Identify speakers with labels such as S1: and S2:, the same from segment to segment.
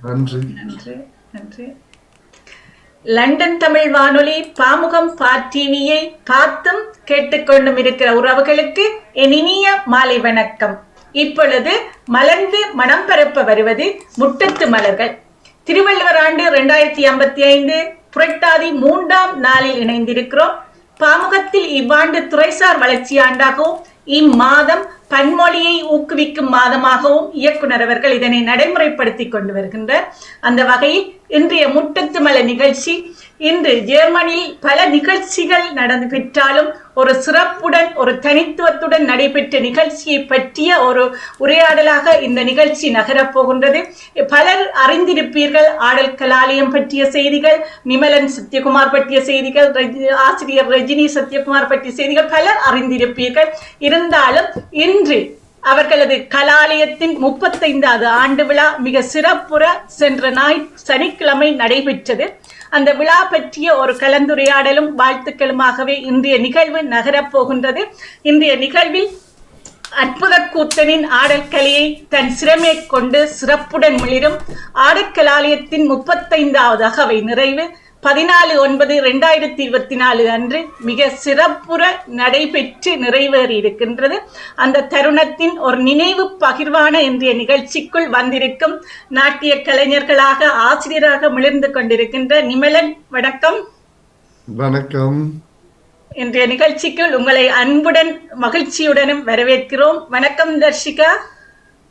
S1: நன்றி.
S2: நன்றி நன்றி. லண்டன் தமிழ் வானொலி பாமுகம் டிவியை பார்த்தும் கேட்டுக்கொண்டும் இருக்கிற உறவுகளுக்கு என் இனிய மாலை வணக்கம். இப்பொழுது மலர்ந்து மனம் பரப்ப வருவது முட்டத்து மலர்கள். திருவள்ளுவர் ஆண்டு 2055 புரட்டாதி 3ஆம் நாளில் இணைந்திருக்கிறோம். பாமுகத்தில் இவ்வாண்டு துறைசார் வளர்ச்சி ஆண்டாகவும் இம்மாதம் பன்மொழியை ஊக்குவிக்கும் மாதமாகவும் இயக்குனர் அவர்கள் இதனை நடைமுறைப்படுத்திக் கொண்டு வருகின்றார். அந்த வகையில் இன்றைய முட்டத்து மலர் நிகழ்ச்சி இன்று ஜெர்மனியில் பல நிகழ்ச்சிகள் நடைபெற்றாலும் ஒரு சிறப்புடன் ஒரு தனித்துவத்துடன் நடைபெற்ற நிகழ்ச்சியை பற்றிய ஒரு உரையாடலாக இந்த நிகழ்ச்சி நகரப்போகின்றது. பலர் அறிந்திருப்பீர்கள், ஆடல் கலாலயம் பற்றிய செய்திகள், நிமலன் சத்யகுமார் பற்றிய செய்திகள், ஆசிரியர் ரஜினி சத்யகுமார் பற்றிய செய்திகள் பலர் அறிந்திருப்பீர்கள். இருந்தாலும் இன்று அவர்களது கலாலயத்தின் 35வது ஆண்டு விழா மிக சிறப்புற சென்ற சனிக்கிழமை நடைபெற்றது. அந்த விழா பற்றிய ஒரு கலந்துரையாடலும் வாழ்த்துக்களுமாகவே இன்றைய நிகழ்வு நகரப்போகின்றது. இன்றைய நிகழ்வில் அற்புத கூத்தனின் ஆடல் கலையை தன் சிறமை கொண்டு சிறப்புடன் மிளிரும் ஆடற்கலாலயத்தின் 35வது அகவை நிறைவு 14/9/2024 அன்று மிக சிறப்புற நடைபெற்று நிறைவேறி இருக்கின்றது. அந்த தருணத்தின் ஒரு நினைவு பகிர்வான இன்றைய நிகழ்ச்சிக்குள் வந்திருக்கும் நாட்டிய கலைஞர்களாக ஆசிரியராக மிளிர்ந்து கொண்டிருக்கின்ற நிமலன், வணக்கம்.
S1: வணக்கம்.
S2: இன்றைய நிகழ்ச்சிக்குள் உங்களை அன்புடன் மகிழ்ச்சியுடனும் வரவேற்கிறோம். வணக்கம் தர்ஷிகா.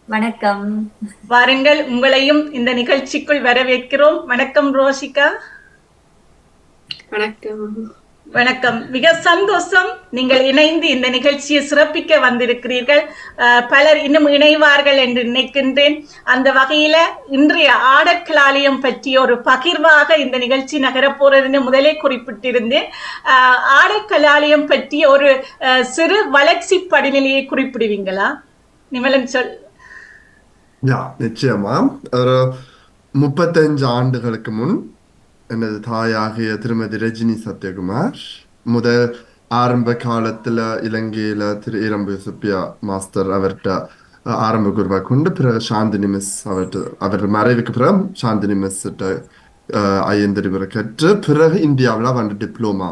S3: வணக்கம்.
S2: வாருங்கள், உங்களையும் இந்த நிகழ்ச்சிக்குள் வரவேற்கிறோம். வணக்கம் ரோஷிகா.
S4: வணக்கம்.
S2: வணக்கம். மிக சந்தோஷம் நீங்கள் இணைந்து இந்த நிகழ்ச்சியை சிறப்பிக்க வந்திருக்கிறீர்கள். பலர் இன்னும் இணைவார்கள் என்று நினைக்கின்றேன். அந்த வகையில இன்றைய ஆடற்கலாலயம் பற்றிய ஒரு பகிர்வாக இந்த நிகழ்ச்சி நகரப்போறதுன்னு முதலே குறிப்பிட்டிருந்தேன். ஆடற்கலாலயம் பற்றிய ஒரு சிறு வளர்ச்சி படிநிலையை குறிப்பிடுவீங்களா நிமலன்?
S1: நிச்சயமா. ஒரு 35 ஆண்டுகளுக்கு முன் எனது தாயாகிய திருமதி ரஜினி சத்யகுமார் முதல் ஆரம்ப காலத்துல இலங்கையில திரு ஈரம்பு சுப்பியா மாஸ்டர் அவர்கிட்ட ஆரம்ப குருவா கொண்டு பிறகு சாந்தினி மிஸ் அவர் மறைவுக்கு பிறகு சாந்தினி மிஸ் ஐயந்தறிவுரை கற்று பிறகு இந்தியாவில் வந்து டிப்ளோமா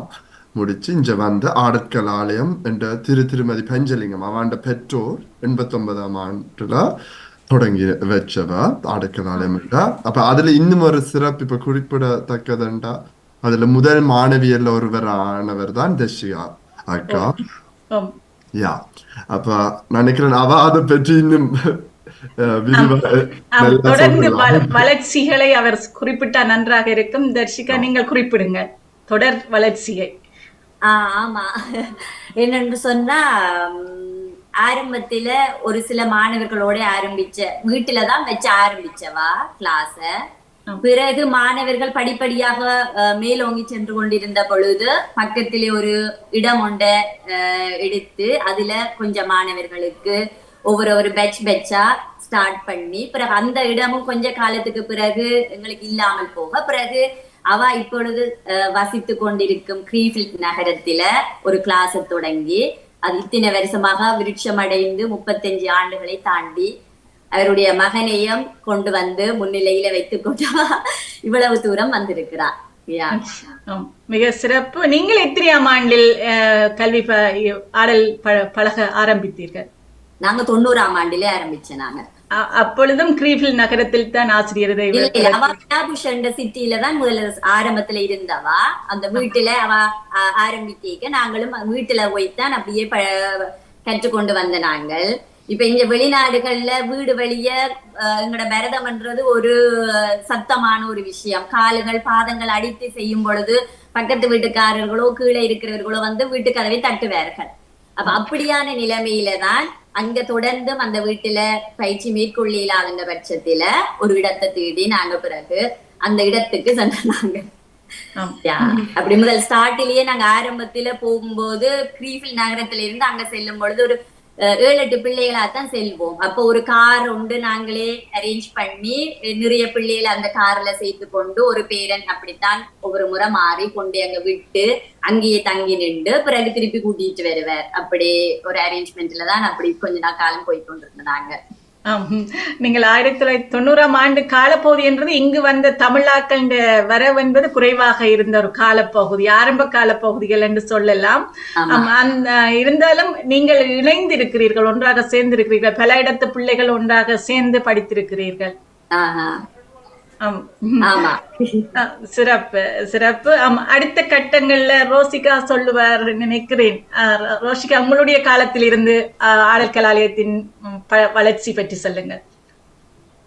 S1: முடிச்சு இங்க வந்து ஆடற்கலாலயம் என்ற திருமதி பஞ்சலிங்கம் அவண்ட பெற்றோர் 89ஆம் ஆண்டுல தொடங்கி வச்சவ ஆடற்கலாலயம். அப்ப அதுல இன்னும் ஒரு சிறப்பு இப்ப குறிப்பிடத்தக்கதுண்டா, அதுல முதல் மாணவியல் ஒருவர் ஆனவர் தான் தர்ஷிகா அக்கா. அப்ப நினைக்கிறேன் அவ அதை பற்றி இன்னும்
S2: தொடர்ந்து வளர்ச்சிகளை அவர் குறிப்பிட்டா நன்றாக இருக்கும். தர்ஷிகா, நீங்கள் குறிப்பிடுங்க தொடர் வளர்ச்சியை.
S3: ஆமா, என்னென்று சொன்னா ஆரம்பத்துல ஒரு சில மாணவர்களோட ஆரம்பிச்ச வீட்டுலதான் வச்சு ஆரம்பிச்சவா கிளாஸ. பிறகு மாணவர்கள் படிப்படியாக மேலோங்கி சென்று கொண்டிருந்த பொழுது பக்கத்திலே ஒரு இடம் ஒன்றை எடுத்து அதுல கொஞ்சம் மாணவர்களுக்கு ஒவ்வொரு பேட்சா ஸ்டார்ட் பண்ணி பிறகு அந்த இடமும் கொஞ்ச காலத்துக்கு பிறகு எங்களுக்கு இல்லாமல் போக பிறகு அவ இப்பொழுது வசித்து கொண்டிருக்கும் கிரீஃபில்ட் நகரத்தில ஒரு கிளாஸை தொடங்கி அது இத்தனை வருஷமாக விருட்சம் அடைந்து 35 ஆண்டுகளை தாண்டி அவருடைய மகனையும் கொண்டு வந்து முன்னிலையில வைத்துக் கொண்டு இவ்வளவு தூரம் வந்திருக்கிறார்.
S2: மிக சிறப்பு. நீங்கள் எத்தனையாம் ஆண்டில் கல்வி ஆடல் பழக ஆரம்பித்தீர்கள்?
S3: நாங்க 90ஆம் ஆண்டிலே ஆரம்பிச்சேன். நாங்க
S2: அப்பொழுதும் கிரீஃபில் நகரத்தில் தான் ஆசிரியர்
S3: சிட்டியில தான் முதல்ல ஆரம்பத்துல இருந்தவா. அந்த வீட்டுல அவ ஆரம்பிக்க நாங்களும் வீட்டுல போய்தான் அப்படியே கற்றுக்கொண்டு வந்த நாங்கள். இப்ப இங்க வெளிநாடுகள்ல வீடு வெளிய எங்களோட பரதம்ன்றது ஒரு சத்தமான ஒரு விஷயம். கால்கள் பாதங்கள் அடித்து செய்யும் பொழுது பக்கத்து வீட்டுக்காரர்களோ கீழே இருக்கிறவர்களோ வந்து வீட்டு கதவை தட்டுவார்கள். அப்ப அப்படியான நிலைமையில தான் அங்க தொடர்ந்தும் அந்த வீட்டுல பயிற்சி மேற்கொள்ள இல்லாத பட்சத்துல ஒரு இடத்தை தேடி நாங்க பிறகு அந்த இடத்துக்கு சென்றாங்க. அப்படி முதல் ஸ்டார்டிலேயே நாங்க ஆரம்பத்துல போகும்போது கிரீஃபில் நகரத்துல இருந்து அங்க செல்லும் பொழுது ஒரு 7-8 பிள்ளைகளாத்தான் செல்வோம். அப்போ ஒரு கார் உண்டு நாங்களே அரேஞ்ச் பண்ணி நிறைய பிள்ளைகளை அந்த கார்ல சேர்த்து கொண்டு ஒரு பேரன் அப்படித்தான் ஒவ்வொரு முறை மாறி கொண்டு அங்க விட்டு அங்கேயே தங்கி நின்று பிறகு திருப்பி கூட்டிட்டு வருவார். அப்படி ஒரு அரேஞ்ச்மெண்ட்ல தான் அப்படி கொஞ்ச நாள் காலம் போய் கொண்டிருந்தாங்க.
S2: ஆம். நீங்கள் 1990ஆம் ஆண்டு காலப்பகுதி என்றது இங்கு வந்த தமிழாக்கள் வரவு என்பது குறைவாக இருந்த ஒரு காலப்பகுதி, ஆரம்ப காலப்பகுதிகள் என்று சொல்லலாம்.
S3: ஆமா.
S2: அந்த இருந்தாலும் நீங்கள் இணைந்திருக்கிறீர்கள், ஒன்றாக சேர்ந்திருக்கிறீர்கள், பல இடத்து பிள்ளைகள் ஒன்றாக சேர்ந்து படித்திருக்கிறீர்கள்.
S3: ஆஹா.
S2: ஆம்.
S3: ஆமா.
S2: சிறப்பு சிறப்பு. அடுத்த கட்டங்கள்ல ரோசிகா சொல்லுவார் நினைக்கிறேன். ரோஷிகா, உங்களுடைய காலத்தில் இருந்து ஆடல் கலாலயத்தின் வளர்ச்சி பற்றி சொல்லுங்க.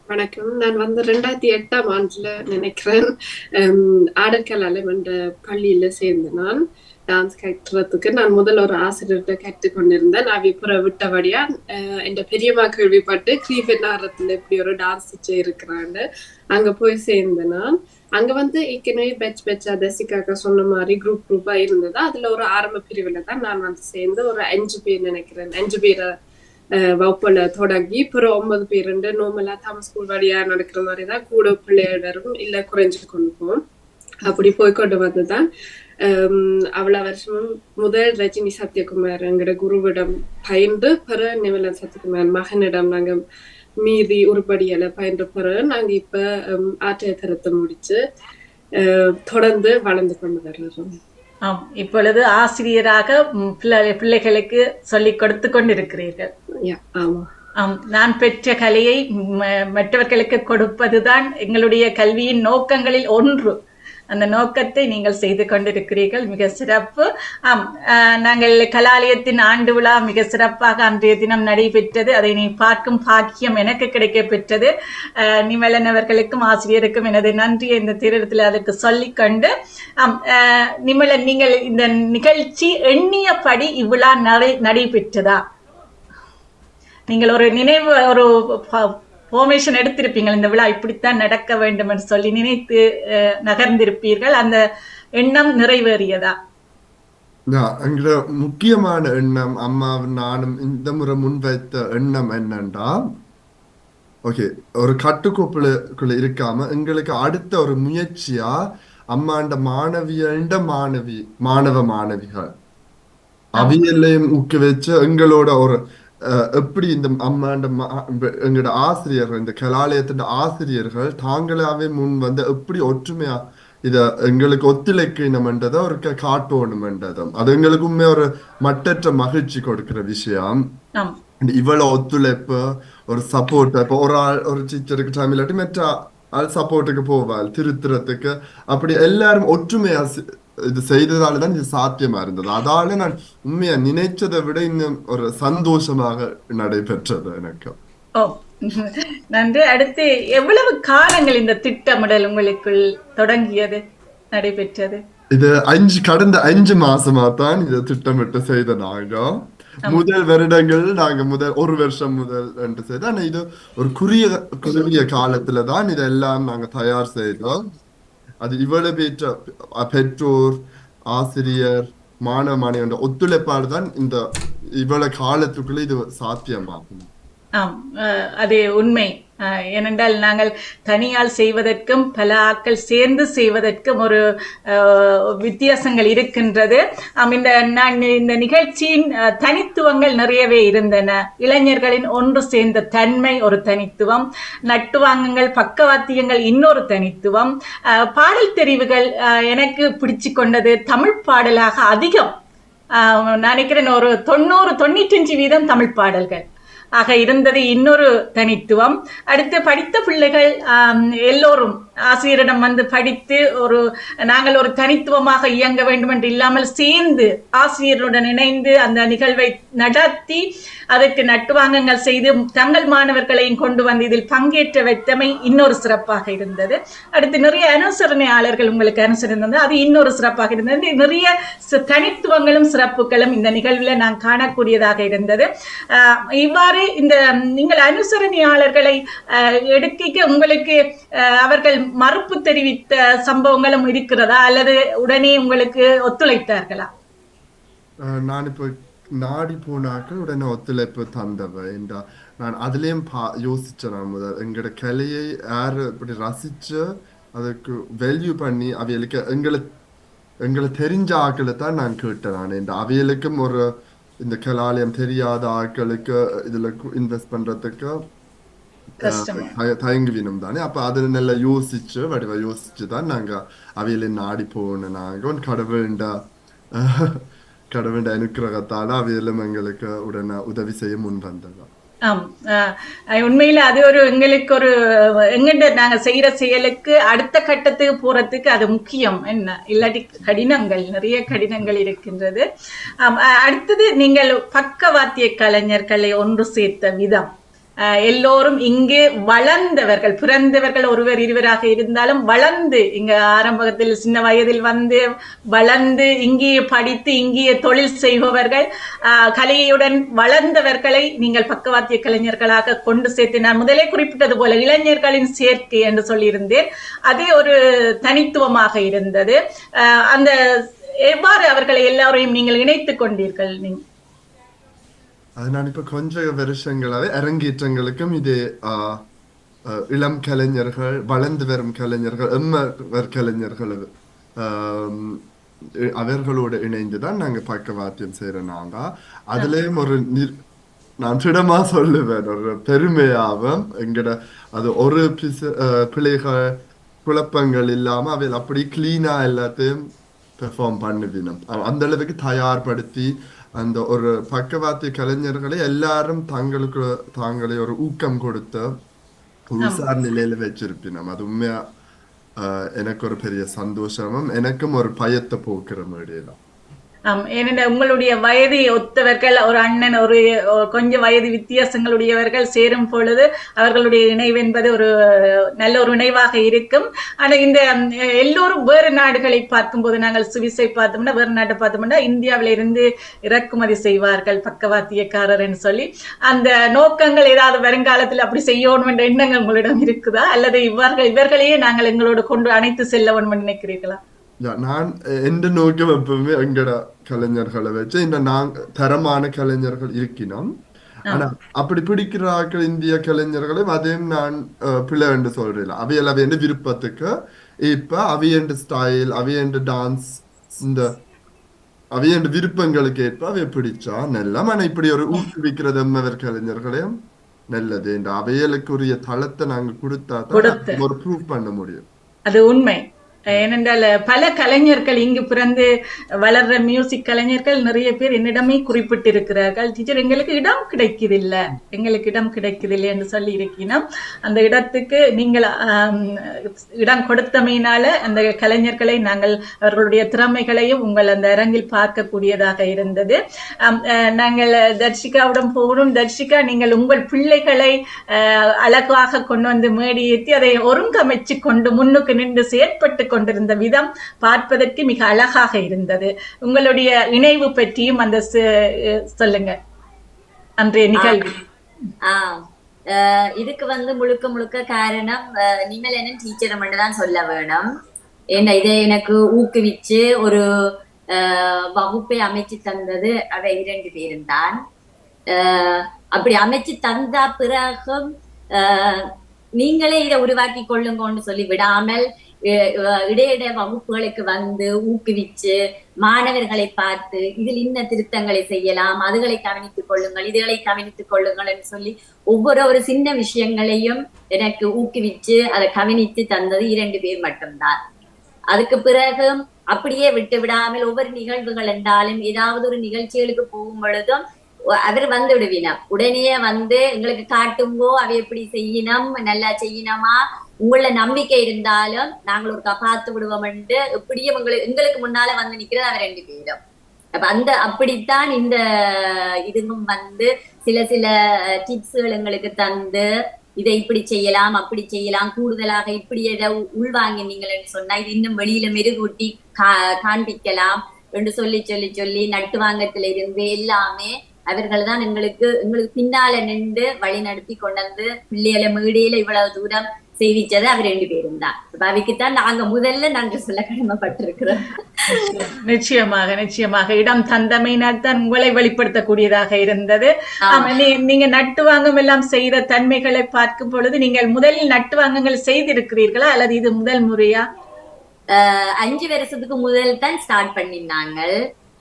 S4: வணக்கம். நான் வந்து 2008ஆம் ஆண்டுல நினைக்கிறேன் ஆடல் கலாலயம் என்ற பள்ளியில சேர்ந்து நான் டான்ஸ் கற்றுறதுக்கு நான் முதல் ஒரு ஆசிரியர்கிட்ட கற்றுக்கொண்டிருந்தேன். நான் இப்ப விட்டபடியா என் பெரியம்மா கேள்விப்பட்டு கிரீபென்னாரத்துல இப்படி ஒரு டான்ஸ் டீச்சர் இருக்கிறான்னு அங்க போய் சேர்ந்தேன். நான் அங்க வந்து ஏற்கனவே பேட்சா தசிகாக்கா சொன்ன மாதிரி குரூப்பா இருந்தது. அதுல ஒரு ஆரம்ப பிரிவுல தான் நான் வந்து சேர்ந்து ஒரு 5 பேர் நினைக்கிறேன், 5 பேரை வகுப்புல தொடங்கி பிறகு 9 பேர் நார்மலா தமிழ் ஸ்கூல் வழியா நடக்கிற மாதிரிதான் கூட பிள்ளைகளும் இல்ல குறைஞ்சு கொண்டு போவோம். அப்படி போய்கொண்டு வந்துதான் அவ்வளவு வருஷமும் முதல் ரஜினி சத்யகுமார் எங்கட குருவிடம் பயின்று பிற நிவலன் சத்யகுமார் மகனிடம் நாங்க மீதி உருப்படியால பயின்ற பிறகு நாங்க இப்ப ஆற்றைய தரத்தை முடிச்சு தொடர்ந்து வளர்ந்து கொண்டு வர்றோம்.
S2: இப்பொழுது ஆசிரியராக பிள்ளைகளுக்கு சொல்லிக் கொடுத்து கொண்டிருக்கிறீர்கள். நான் பெற்ற கலையை மற்றவர்களுக்கு கொடுப்பதுதான் எங்களுடைய கல்வியின் நோக்கங்களில் ஒன்று. அந்த நோக்கத்தை நீங்கள் செய்து கொண்டிருக்கிறீர்கள், மிக சிறப்பு. நாங்கள் கலாலயத்தின் ஆண்டு விழா மிக சிறப்பாக அன்றைய தினம் நடைபெற்றது. அதை நீ பார்க்கும் பாக்கியம் எனக்கு கிடைக்க பெற்றது. நிமலன் அவர்களுக்கும் ஆசிரியருக்கும் எனது நன்றியை இந்த தீரத்தில் அதற்கு சொல்லிக்கொண்டு, நிமலன், நீங்கள் இந்த நிகழ்ச்சி எண்ணியபடி இவ்விழா நடைபெற்றதா? நீங்கள் ஒரு நினைவு, ஒரு ஃபார்மேஷன் எடுத்திருப்பீங்கள், இந்த விழா இப்படித்தான் நடக்க வேண்டும் என்று சொல்லி நினைத்து நகர்ந்திருப்பீர்கள். அந்த எண்ணம் நிறைவேறியதா?
S1: எங்களோட முக்கியமான எண்ணம், அம்மாவும் நானும் இந்த முறை முன்வைத்த எண்ணம் என்னன்னா, ஓகே, ஒரு கட்டுக்கோப்புக்குள்ள இருக்காம எங்களுக்கு அடுத்த ஒரு முயற்சியா அம்மாண்ட மாணவ மாணவிகள் அவியலையும் ஊக்குவிச்சு எங்களோட ஒரு எப்படி இந்த அம்மாண்ட எங்களோட ஆசிரியர்கள், இந்த கலாலயத்தின் ஆசிரியர்கள் தாங்களாவே முன் வந்து எப்படி ஒற்றுமையா இத எங்களுக்கு ஒத்துழைக்கணும்ன்றதை ஒரு காட்டணும்ன்றதும் அது எங்களுக்கு உண்மையா ஒரு மட்டற்ற மகிழ்ச்சி கொடுக்கிற விஷயம். இவ்வளவு ஒத்துழைப்பு, ஒரு சப்போர்ட், இப்போ ஒரு டீச்சருக்கு டைம் இல்லாட்டி மற்ற ஆள் சப்போர்ட்டுக்கு போவாள் திருத்துறதுக்கு, அப்படி எல்லாரும் ஒற்றுமையா இது செய்ததாலதான் இது சாத்தியமா இருந்தது. அதால நான் உண்மையா நினைச்சதை விட இன்னும் ஒரு சந்தோஷமாக நடைபெற்றது எனக்கு.
S2: நன்றி. அடுத்து, எவ்வளவு காலங்கள் இந்த திட்டமிடல் உங்களுக்குள் தொடங்கியது, நடைபெற்றது?
S1: இது கடந்த 5 மாசமா தான் இதை திட்டமிட்டு செய்த நாங்க. முதல் வருடங்கள் நாங்க ஒரு வருஷம் முதல் என்று செய்தோம். ஆனா இது ஒரு குறுகிய காலத்துலதான் இதெல்லாம் நாங்க தயார் செய்தோம். அது இவ்வளவு பெற்றோர், ஆசிரியர், மாணவ மாணவியோட ஒத்துழைப்பாடு தான் இந்த இவ்வளவு காலத்துக்குள்ள இது சாத்தியமாகும்.
S2: அது உண்மை. ஏனென்றால் நாங்கள் தனியால் செய்வதற்கும் பல ஆட்கள் சேர்ந்து செய்வதற்கும் ஒரு வித்தியாசங்கள் இருக்கின்றது. இந்த நிகழ்ச்சியின் தனித்துவங்கள் நிறையவே இருந்தன. இளைஞர்களின் ஒன்று சேர்ந்த தன்மை ஒரு தனித்துவம், நட்டுவாங்கங்கள், பக்கவாத்தியங்கள் இன்னொரு தனித்துவம், பாடல் தெரிவுகள் எனக்கு பிடிச்சு கொண்டது தமிழ் பாடலாக அதிகம். நினைக்கிறேன் ஒரு 90-95% தமிழ் பாடல்கள் ஆக இருந்தது இன்னொரு தனித்துவம். அடுத்து, படித்த பிள்ளைகள் எல்லோரும் ஆசிரியரிடம் வந்து படித்து நாங்கள் ஒரு தனித்துவமாக இயங்க வேண்டும் என்று இல்லாமல் சேர்ந்து ஆசிரியருடன் இணைந்து அந்த நிகழ்வை நடத்தி அதற்கு நட்டுவாங்கங்கள் செய்து தங்கள் மாணவர்களையும் கொண்டு வந்து இதில் பங்கேற்ற வைத்தமை இன்னொரு சிறப்பாக இருந்தது. அடுத்து, நிறைய அனுசரணையாளர்கள் உங்களுக்கு அனுசரிந்தது, அது இன்னொரு சிறப்பாக இருந்தது. நிறைய தனித்துவங்களும் சிறப்புகளும் இந்த நிகழ்வில் நான் காணக்கூடியதாக இருந்தது. இவ்வாறு இந்த நீங்கள் அனுசரணையாளர்களை எடுக்க உங்களுக்கு அவர்கள் மறுப்பு தெரிவித்த சம்பவங்களும் இருக்கிறதா, அல்லது உடனே உங்களுக்கு ஒத்துழைத்தார்களா?
S1: நான் இப்ப நாடி போனாக்கள் உடனே ஒத்துழைப்பு தந்தவ என்றா நான் அதுலயும் யோசிச்சேன். நான் முதல் எங்களோட கலையை யாரு இப்படி ரசிச்சு அதுக்கு வேல்யூ பண்ணி அவைகளுக்கு எங்களை தெரிஞ்ச ஆக்களை தான் நான் கேட்டேன். நான் இந்த அவைகளுக்கும் ஒரு இந்த கலாலயம் தெரியாத ஆட்களுக்கு இதுல இன்வெஸ்ட் பண்றதுக்கு
S2: கஷ்டமா.
S1: தயங்குவினம் தானே. அப்ப அது நல்லா யோசிச்சு வடிவா யோசிச்சு தான் நாங்க அவையில நாடி போகணும். நாங்க கடவுள்டா கடவுள்ட அனுக்கிரகத்தால அவையிலும் எங்களுக்கு உடனே உதவி செய்ய முன் வந்ததா.
S2: ஆம். உண்மையில அது ஒரு எங்களுக்கு ஒரு எங்கிட்ட நாங்க செய்யற செயலுக்கு அடுத்த கட்டத்துக்கு போறதுக்கு அது முக்கியம். என்ன இல்லாட்டி கடினங்கள், நிறைய கடினங்கள் இருக்கின்றது. அடுத்தது நீங்கள் பக்கவாத்திய கலைஞர்களை ஒன்று சேர்த்த விதம். எல்லோரும் இங்கு வளர்ந்தவர்கள், பிறந்தவர்கள் ஒருவர் இருவராக இருந்தாலும் வளர்ந்து இங்க ஆரம்பத்தில் சின்ன வயதில் வந்து வளர்ந்து இங்கேயே படித்து இங்கேயே தொழில் செய்பவர்கள், கலையுடன் வளர்ந்தவர்களை நீங்கள் பக்கவாத்திய கலைஞர்களாக கொண்டு சேர்த்து, நான் முதலே குறிப்பிட்டது போல இளைஞர்களின் சேர்க்கை என்று சொல்லியிருந்தேன். அது ஒரு தனித்துவமாக இருந்தது. அந்த எவ்வாறு அவர்களை எல்லாரையும் நீங்கள் இணைத்துக் கொண்டீர்கள்?
S1: அது நான் இப்ப கொஞ்ச வருஷங்களாவே அரங்கேற்றங்களுக்கும் இது இளம் கலைஞர்கள், வளர்ந்து வரும் கலைஞர்கள், எம்மர் கலைஞர்கள் அவர்களோடு இணைந்துதான் நாங்க பக்கவாத்தியம் செய்யறோம். நாங்க அதுலயும் ஒரு நான் திடமா சொல்லுவேன், ஒரு பெருமையாவும் எங்கட அது ஒரு பிள்ளைகள் குழப்பங்கள் இல்லாம அவையில் அப்படி கிளீனா எல்லாத்தையும் பெர்ஃபார்ம் பண்ணுவினோம். அந்த அளவுக்கு தயார்படுத்தி அந்த ஒரு பக்கவாத்திய கலைஞர்களை எல்லாரும் தாங்களை ஒரு ஊக்கம் கொடுத்த உசார் நிலையில வச்சிருப்பினோம். அது உண்மையா எனக்கு ஒரு பெரிய சந்தோஷமும் எனக்கும் ஒரு பயத்தை போக்குற மாதிரிதான்.
S2: ஏனென்றால் உங்களுடைய வயதை ஒத்தவர்கள், ஒரு அண்ணன், ஒரு கொஞ்சம் வயது வித்தியாசங்களுடையவர்கள் சேரும் பொழுது அவர்களுடைய இணைவு என்பது ஒரு நல்ல ஒரு இணைவாக இருக்கும். ஆனால் இந்த எல்லோரும் வேறு நாடுகளை பார்க்கும்போது, நாங்கள் சுவிஸை பார்த்தோம்னா, வேறு நாட்டை பார்த்தோம்னா இந்தியாவில இருந்து இறக்குமதி செய்வார்கள் பக்கவாத்தியக்காரர்னு சொல்லி. அந்த நோக்கங்கள் ஏதாவது வருங்காலத்தில் அப்படி செய்யணும் என்ற எண்ணங்கள் உங்களிடம் இருக்குதா, அல்லது இவர்களையே நாங்கள் எங்களோடு கொண்டு அணைத்து செல்ல வேண்டும் நினைக்கிறீர்களா?
S1: நான் எந்த நோக்கம் எப்பவுமே எங்கட கலைஞர்களை வச்சு இந்த தரமான கலைஞர்கள் இருக்கணும். ஆனா அப்படி பிடிக்கிறார்கள் இந்திய கலைஞர்களையும் அதையும் நான் பிள்ளை என்று சொல்றேன். அவையல் அவையண்டு விருப்பத்துக்கு இப்ப அவையண்டு ஸ்டைல், அவையண்டு டான்ஸ், இந்த அவையண்டு விருப்பங்களுக்கு ஏற்ப அவைய பிடிச்சா நல்லா. ஆனா இப்படி ஒரு ஊக்குவிக்கிறது எம்மவர் கலைஞர்களையும் நல்லது. இந்த அவையலுக்குரிய தளத்தை நாங்க கொடுத்தா தான் ஒரு ப்ரூவ் பண்ண முடியும்.
S2: அது உண்மை. ஏனென்றால் பல கலைஞர்கள் இங்கு பிறந்து வளர்ற மியூசிக் கலைஞர்கள் நிறைய பேர் என்னிடமே குறிப்பிட்டிருக்கிறார்கள், டீச்சர் எங்களுக்கு இடம் கிடைக்குதில்லை, எங்களுக்கு இடம் கிடைக்குதில்லை என்று சொல்லி இருக்கணும். அந்த இடத்துக்கு நீங்கள் இடம் கொடுத்தமையினால அந்த கலைஞர்களை நாங்கள் அவர்களுடைய திறமைகளையும் உங்கள் அந்த அரங்கில் பார்க்கக்கூடியதாக இருந்தது. நாங்கள் தர்ஷிகாவிடம் போகணும். தர்ஷிகா, நீங்கள் உங்கள் பிள்ளைகளை அழகாக கொண்டு வந்து மேடியேற்றி அதை ஒருங்கமைச்சு கொண்டு முன்னுக்கு நின்று செயற்பட்டு கொண்டிருந்த விதம் பார்ப்பதற்கு மிக அழகாக இருந்தது. உங்களுடைய இணைவு பற்றியும் அந்த சொல்லுங்க அன்றைய நிகழ்வு.
S3: இதுக்கு வந்து முழுக்க முழுக்க காரணம் நீங்கள் என்ன டீச்சரை மட்டும் தான் சொல்ல வேணும். ஏன்னா இதை எனக்கு ஊக்குவிச்சு ஒரு வகுப்பை அமைச்சு தந்தது அவை 2 பேரும் தான். அப்படி அமைச்சு தந்த பிறகும் நீங்களே இதை உருவாக்கி கொள்ளுங்கன்னு சொல்லி விடாமல் இடையிட வகுப்புகளுக்கு வந்து ஊக்குவிச்சு மாணவர்களை பார்த்து இதில் இன்ன திருத்தங்களை செய்யலாம், அதுகளை கவனித்துக் கொள்ளுங்கள், இதுகளை கவனித்துக் கொள்ளுங்கள் என்று சொல்லி ஒவ்வொரு சின்ன விஷயங்களையும் எனக்கு ஊக்குவிச்சு அதை கவனித்து தந்தது 2 பேர் மட்டும்தான். அதுக்கு பிறகு அப்படியே விட்டு விடாமல் ஒவ்வொரு நிகழ்வுகள் என்றாலும் ஏதாவது ஒரு நிகழ்ச்சிகளுக்கு போகும் பொழுதும் அவர் வந்து விடுவினம். உடனே வந்து எங்களுக்கு காட்டுங்கோ, அவை எப்படி செய்யணும், நல்லா செய்யணுமா, உங்கள நம்பிக்கை இருந்தாலும் நாங்கள் ஒரு பார்த்து விடுவோம் என்று எப்படியும் எங்களுக்கு முன்னால வந்து நிக்கிறது அவர் 2 பேரும். அப்ப அப்படித்தான் இந்த இதுவும் வந்து சில டிப்ஸ்கள் எங்களுக்கு தந்து இதை இப்படி செய்யலாம், அப்படி செய்யலாம், கூடுதலாக இப்படி எதை உள்வாங்கினீங்கன்னு சொன்னா இது இன்னும் வெளியில மெருகூட்டி காண்பிக்கலாம் என்று சொல்லி நட்டுவாங்கத்துல இருந்து எல்லாமே அவர்கள் தான் எங்களுக்கு பின்னால நின்று வழி நடத்தி கொண்டு பிள்ளைகளை மேடையில இவ்வளவு தூரம் செய்விச்சது அவர் 2 பேரும் தான். அவைக்குத்தான் முதல்ல நன்றி சொல்ல கடமைப்பட்டிருக்கிறோம்.
S2: நிச்சயமாக இடம் தந்தமையினால் தான் உங்களை வெளிப்படுத்தக்கூடியதாக இருந்தது. நீங்க நட்டுவாங்கம் எல்லாம் செய்த தன்மைகளை பார்க்கும் பொழுது நீங்கள் முதலில் நட்டுவாங்கங்கள் செய்திருக்கிறீர்களா, அல்லது இது முதல் முறையா?
S3: 5 வருஷத்துக்கு முதல் தான் ஸ்டார்ட் பண்ணினாங்க.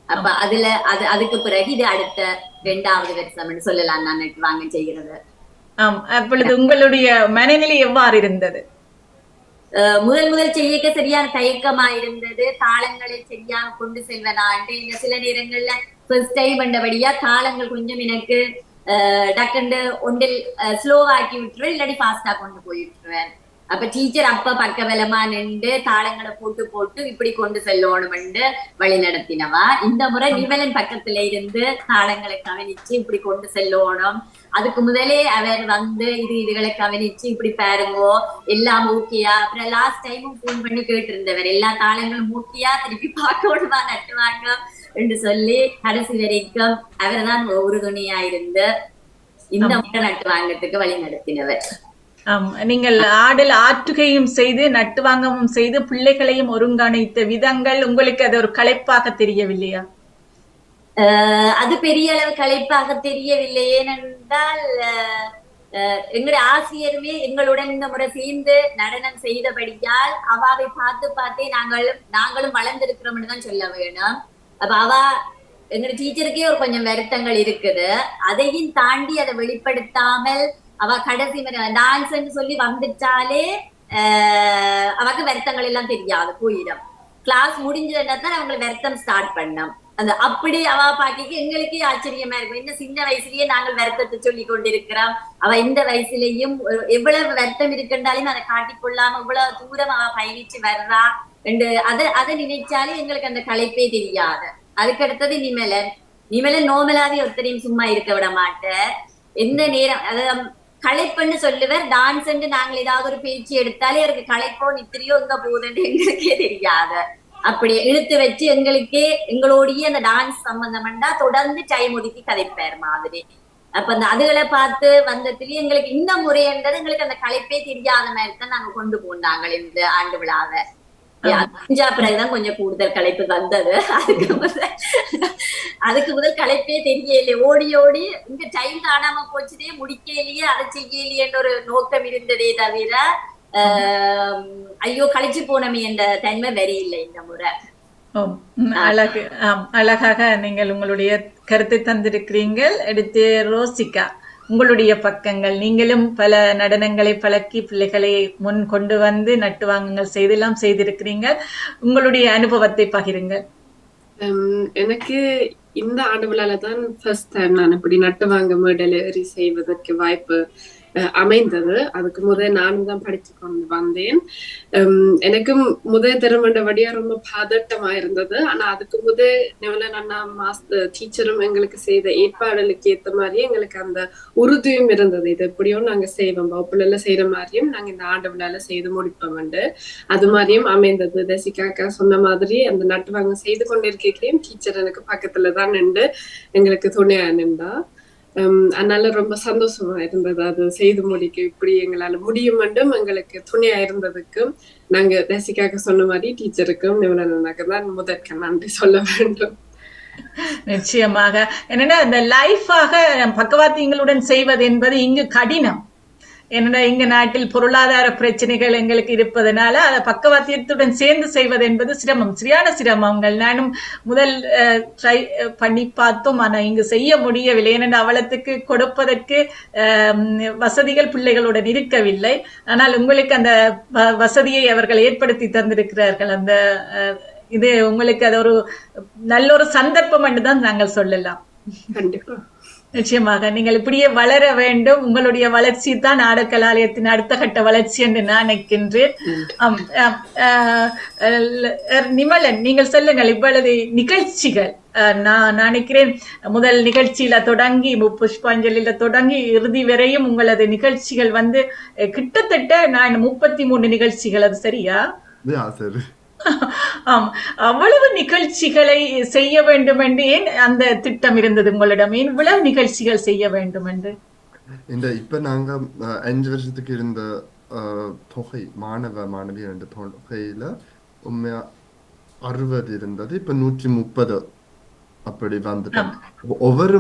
S3: அப்ப அதுக்கு பிறகு இது அடுத்த 2வது வருஷம் சொல்லலாம் நான் நட்டுவாங்க செய்கிறது.
S2: அப்பொழுது உங்களுடைய மனநிலை எவ்வாறு இருந்தது?
S3: முதல் முதல் செய்யக்க சரியான தயக்கமா இருந்தது. தாளங்களை சரியாக கொண்டு செல்வனாண்டு இந்த சில நேரங்கள்ல ஃபர்ஸ்ட் டைம் பண்ணபடியா தாளங்கள் கொஞ்சம் எனக்கு டக்குண்டு ஒன்றில் ஸ்லோவாக்கி விட்டுருவேன், இல்லாட்டி ஃபாஸ்டா கொண்டு போய் விட்டுருவேன். அப்ப டீச்சர் அப்ப பக்க பலமா நின்று தாளங்களை போட்டு போட்டு இப்படி கொண்டு செல்லணும்னு வழி நடத்தினவா. இந்த முறை நிவலன் பக்கத்துல இருந்து தாளங்களை கவனிச்சு இப்படி கொண்டு செல்லணும். அதுக்கு முதலே அவர் வந்து இதுகளை கவனிச்சு இப்படி பாருங்கோ எல்லாம் ஓகேயா. அப்புறம் லாஸ்ட் டைமும் போன் பண்ணி கேட்டு இருந்தவர் எல்லா தாளங்களும் ஓகேயா, திருப்பி பார்க்கணுமா நட்டுவாங்க என்று சொல்லி கடைசி வரைக்கும் அவர் தான் உறுதுணையா இருந்து இந்த முறை நட்டு வாங்கறதுக்கு வழி நடத்தினவர்.
S2: நீங்கள் ஆடல் ஆற்றுகையும் செய்து நட்டுவாங்கமும் செய்து பிள்ளைகளையும் ஒருங்கிணைத்த விதங்கள் உங்களுக்கு அது ஒரு களைப்பாக தெரியவில்லையா?
S3: அது பெரிய அளவு களைப்பாக தெரியவில்லை. ஏனென்றால் எங்களுடைய ஆசிரியருமே எங்களுடன் இந்த முறை சேர்ந்து நடனம் செய்தபடியால் அவாவை பார்த்து பார்த்தே நாங்களும் வளர்ந்திருக்கிறோம்னு தான் சொல்ல வேணும். அப்ப அவா எங்களுடைய டீச்சருக்கே ஒரு கொஞ்சம் வருத்தங்கள் இருக்குது. அதையும் தாண்டி அதை வெளிப்படுத்தாமல் அவ கடைசி டான்ஸ் சொல்லி வந்துட்டாலே அவக்கு வருத்தங்கள் எல்லாம் தெரியாது, போயிடும். கிளாஸ் முடிஞ்சதுன்னா தான் அவங்களுக்கு வருத்தம் ஸ்டார்ட் பண்ணோம். அந்த அப்படி அவ பாக்கிக்கு எங்களுக்கே ஆச்சரியமா இருக்கும். இன்னும் சின்ன வயசுலயே நாங்கள் வருத்தத்தை சொல்லி கொண்டிருக்கிறோம். அவ இந்த வயசுலயும் எவ்வளவு வருத்தம் இருக்குன்றாலும் அதை காட்டிக்கொள்ளாம இவ்வளவு தூரம் அவ பயணிச்சு வர்றா என்று அதை நினைச்சாலே எங்களுக்கு அந்த களைப்பே தெரியாது. அதுக்கு அடுத்தது நிமலன் நோமலாவே ஒருத்தரையும் சும்மா இருக்க விட மாட்டேன். எந்த நேரம் அதாவது களைப்புன்னு சொல்லுவார். டான்ஸ் நாங்கள் ஏதாவது ஒரு பேச்சு எடுத்தாலே அவருக்கு களைப்போ நித்திரியோ எங்க போகுதுன்னு எங்களுக்கே தெரியாது. அப்படி இழுத்து வச்சு எங்களோடய அந்த டான்ஸ் சம்பந்தம்டா தொடர்ந்து டைம் ஒதுக்கி கதைப்பார் மாதிரி. அப்ப அந்த அதுகளை பார்த்து வந்ததுலயே எங்களுக்கு இந்த முறைன்றது எங்களுக்கு அந்த களைப்பே தெரியாத மாதிரி தான் நாங்க கொண்டு போனாங்க இந்த ஆண்டு விழாவை. பிறகுதான் கொஞ்சம் கூடுதல் களைப்பு வந்தது. அதுக்கு முதல் களைப்பே தெரியலையே, ஓடி ஓடி இங்க டைம் காணாம போச்சுதே, முடிக்கலையே, அதை செய்யலையேன்ற ஒரு நோக்கம் இருந்ததே தவிர ஐயோ கழிச்சு போனமே என்ற தன்மை வரையில்லை இந்த முறை.
S2: அழகாக நீங்கள் உங்களுடைய கருத்தை தந்திருக்கிறீர்கள். அடுத்து ரோசிகா, உங்களுடைய பக்கங்கள். நீங்களும் பல நடனங்களை பழக்கி பிள்ளைகளை முன் கொண்டு வந்து நட்டுவாங்கங்கள் செய்தெல்லாம் செய்திருக்கிறீங்க. உங்களுடைய அனுபவத்தை பகிருங்கள்.
S4: எனக்கு இந்த ஆண்டு விழால தான் ஃபர்ஸ்ட் டைம் நான் இப்படி நட்டுவாங்க மேடல் ஏறி செய்வதற்கு வாய்ப்பு அமைந்தது. அதுக்கு முதல் நானும் தான் படிச்சு கொண்டு வந்தேன். எனக்கும் முதல் திறமண்டபடியா ரொம்ப பதட்டமா இருந்தது. ஆனா அதுக்கு முதல் நிவலன் அண்ணா மாஸ்டர் டீச்சரும் எங்களுக்கு செய்த ஏற்பாடுகளுக்கு ஏத்த மாதிரி எங்களுக்கு அந்த உறுதியும் இருந்தது. இது எப்படியும் நாங்க செய்வோம், வகுப்புல செய்யற மாதிரியும் நாங்க இந்த ஆண்டு விழால செய்து முடிப்போம். அது மாதிரியும் அமைந்தது. தசிகாக்கா சொன்ன மாதிரி அந்த நட்டுவாங்க செய்து கொண்டிருக்கையும் டீச்சர் எனக்கு பக்கத்துலதான் நின்று எங்களுக்கு துணையா நின்றா. அதனால ரொம்ப சந்தோஷமா இருந்தது அது செய்து முடிக்க. இப்படி எங்களால முடியும் என்றும் எங்களுக்கு துணையா இருந்ததுக்கும் நாங்க தசிகாக்க சொன்ன மாதிரி டீச்சருக்கும் நிவலனாக்கு தான் முதற்க நன்றி சொல்ல வேண்டும்.
S2: நிச்சயமாக. என்னன்னா இந்த லைஃபாக பக்கவாத்தியங்களுடன் செய்வது என்பது இங்கு கடினம். என்னடா இங்க நாட்டில் பொருளாதார பிரச்சனைகள் எங்களுக்கு இருப்பதனால அதை பக்கவாத்தியத்துடன் சேர்ந்து செய்வது என்பது சிரமம், சரியான சிரமங்கள். நானும் முதல் ட்ரை பண்ணி பார்த்தோம், ஆனா இங்கு செய்ய முடியவில்லை. ஏனென்றால் அவலத்துக்கு கொடுப்பதற்கு வசதிகள் பிள்ளைகளுடன் இருக்கவில்லை. ஆனால் உங்களுக்கு அந்த வசதியை அவர்கள் ஏற்படுத்தி தந்திருக்கிறார்கள். அந்த இது உங்களுக்கு அது ஒரு நல்ல ஒரு சந்தர்ப்பம் என்று தான் நாங்கள் சொல்லலாம்.
S4: கண்டிப்பா,
S2: நிச்சயமாக நீங்கள் இப்படியே வளர வேண்டும். உங்களுடைய வளர்ச்சி தான் நாடக கலாலயத்தின் அடுத்த கட்ட வளர்ச்சி என்று நான் நினைக்கின்றேன். நிமலன், நீங்கள் சொல்லுங்கள். இவ்வளவு நிகழ்ச்சிகள் நான் நினைக்கிறேன் முதல் நிகழ்ச்சியில தொடங்கி புஷ்பாஞ்சலியில தொடங்கி இறுதி வரையும் உங்களது நிகழ்ச்சிகள் வந்து கிட்டத்தட்ட நான் 33 நிகழ்ச்சிகள், அது சரியா? அவ்வளவு நிகழ்ச்சிகளை செய்ய வேண்டும் என்று ஏன் அந்த திட்டம் இருந்தது உங்களிடம்? ஏன் இவ்வளவு நிகழ்ச்சிகள் செய்ய வேண்டும் என்று?
S1: இப்ப நாங்க 5 வருஷத்துக்கு இருந்த தொகை மாணவி என்ற தொகையில உண்மையா 60 இருந்தது. இப்ப 130 அப்படி வந்துட்டோம். ஒவ்வொரு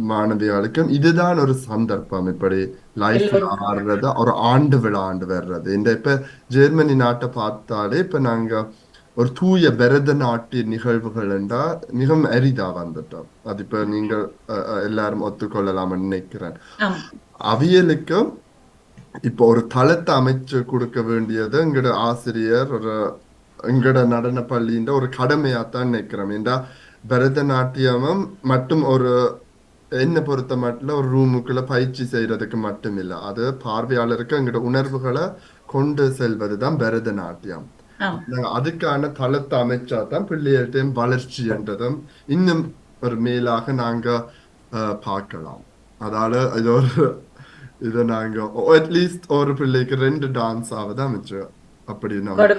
S1: மாணவியாளுக்கும் இதுதான் ஒரு சந்தர்ப்பம். இப்படி லைஃப் ஆடுறது, ஒரு ஆண்டு விழா வர்றது. இந்த இப்ப ஜெர்மனி நாட்டை பார்த்தாலே இப்ப நாங்க ஒரு தூய பரதநாட்டிய நிகழ்வுகள் என்றா மிகவும் அரிதா வந்துட்டோம். அது இப்ப நீங்கள் எல்லாரும் ஒத்துக்கொள்ளலாம் நினைக்கிறேன்.
S2: ஆம்
S1: அவியலுக்கு இப்போ ஒரு தளத்தை அமைச்சு கொடுக்க வேண்டியது எங்கட ஆசிரியர் எங்கட நடன பள்ளின்ற ஒரு கடமையாத்தான் நினைக்கிறோம். ஏண்டா பரதநாட்டியமும் மட்டும் ஒரு என்னை பொறுத்த மட்டும் ஒரு ரூமுக்குள்ள பயிற்சி செய்யறதுக்கு மட்டும் இல்லை, அது பார்வையாளருக்கு எங்கட உணர்வுகளை கொண்டு செல்வதுதான் பரதநாட்டியம்.
S2: ஆம்
S1: நாங்க அதுக்கான தளத்தை அமைச்சாதான் பிள்ளைகள்டையும் வளர்ச்சி என்றதும் இன்னும் ஒரு மேலாக நாங்க பார்க்கலாம். அதால இது ஒரு இதை நாங்க அட்லீஸ்ட் ஒரு பிள்ளைக்கு 2 டான்ஸ் ஆவது அமைச்சு அப்படி நம்ம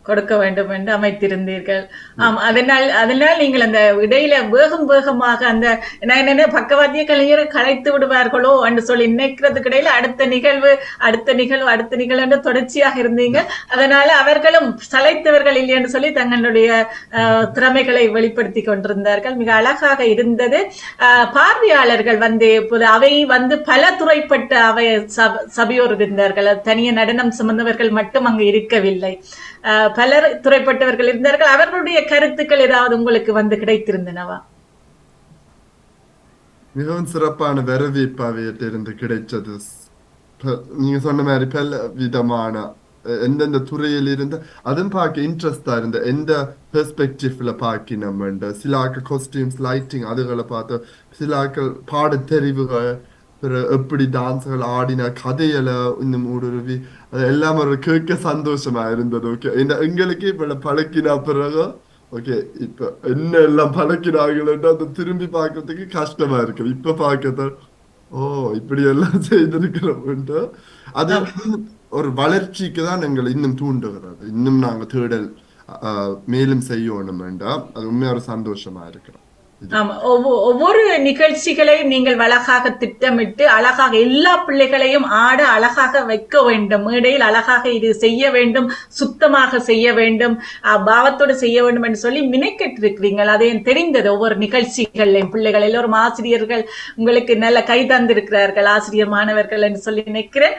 S2: கொடுக்க வேண்டும் என்று அமைத்திருந்தீர்கள். ஆம், அதனால் நீங்கள் அந்த இடையில வேகமாக அந்த நான் என்ன பக்கவாத்திய கலைஞரை கலைத்து விடுவார்களோ என்று சொல்லி நினைக்கிறதுக்கு இடையில அடுத்த நிகழ்வு என்று தொடர்ச்சியாக இருந்தீங்க. அதனால அவர்களும் சளைத்தவர்கள் இல்லை என்று சொல்லி தங்களுடைய திறமைகளை வெளிப்படுத்தி கொண்டிருந்தார்கள். மிக அழகாக இருந்தது. பார்வையாளர்கள் அவை பல துறைப்பட்ட அவை சபையோர் இருந்தார்கள். தனிய நடனம் சுமந்தவர்கள் மட்டும் அங்கு இருக்கவில்லை, பலர் துறைப்பட்டவர்கள் இருந்தார்கள். அவர்களுடைய கருத்துக்கள் ஏதாவது உங்களுக்கு கிடைத்திருந்தனவா?
S1: மிகவும் சிறப்பான வரவேற்பாவையிட்ட இருந்து கிடைச்சது. நீங்க சொன்ன மாதிரி பல விதமான எந்தெந்த துறையில் இருந்து அதுவும் பார்க்க இன்ட்ரெஸ்டா இருந்த எந்த பெர்ஸ்பெக்டிவ்ல பார்க்கணும். சிலாக்கள் காஸ்டியூம்ஸ் லைட்டிங் அதுகளை பார்த்து, சிலாக்கள் பாடத்தெரிவுகள், எப்படி டான்ஸ்கள் ஆடின கதையில இன்னும் ஊடுருவி அது எல்லாம் ஒரு கேட்க சந்தோஷமா இருந்தது. ஓகே, எங்களுக்கு இப்ப பழக்கின பிறகு ஓகே இப்ப என்ன எல்லாம் பழக்கினாங்கன்னு அதை திரும்பி பார்க்கறதுக்கு கஷ்டமா இருக்கு. இப்ப பார்க்கறது ஓ இப்படி எல்லாம் செய்திருக்கிறோம். அது ஒரு வளர்ச்சிக்கு தான் எங்களை இன்னும் தூண்டுகிறது. இன்னும் நாங்க தேடல் மேலும் செய்யணும் வேண்டாம். அது உண்மையா ஒரு சந்தோஷமா இருக்கிறோம்.
S2: ஒவ்வொரு நிகழ்ச்சிகளையும் நீங்கள் அழகாக திட்டமிட்டு அழகாக எல்லா பிள்ளைகளையும் ஆட அழகாக வைக்க வேண்டும். மேடையில் அழகாக இது செய்ய வேண்டும், சுத்தமாக செய்ய வேண்டும், பாவத்தோடு செய்ய வேண்டும் என்று சொல்லி மினைக்கெட்டு இருக்கிறீர்கள். அதை தெரிந்தது. ஒவ்வொரு நிகழ்ச்சிகளையும் பிள்ளைகள் எல்லோரும் ஆசிரியர்கள் உங்களுக்கு நல்ல கை தந்திருக்கிறார்கள், ஆசிரியர் மாணவர்கள் என்று சொல்லி நினைக்கிறேன்.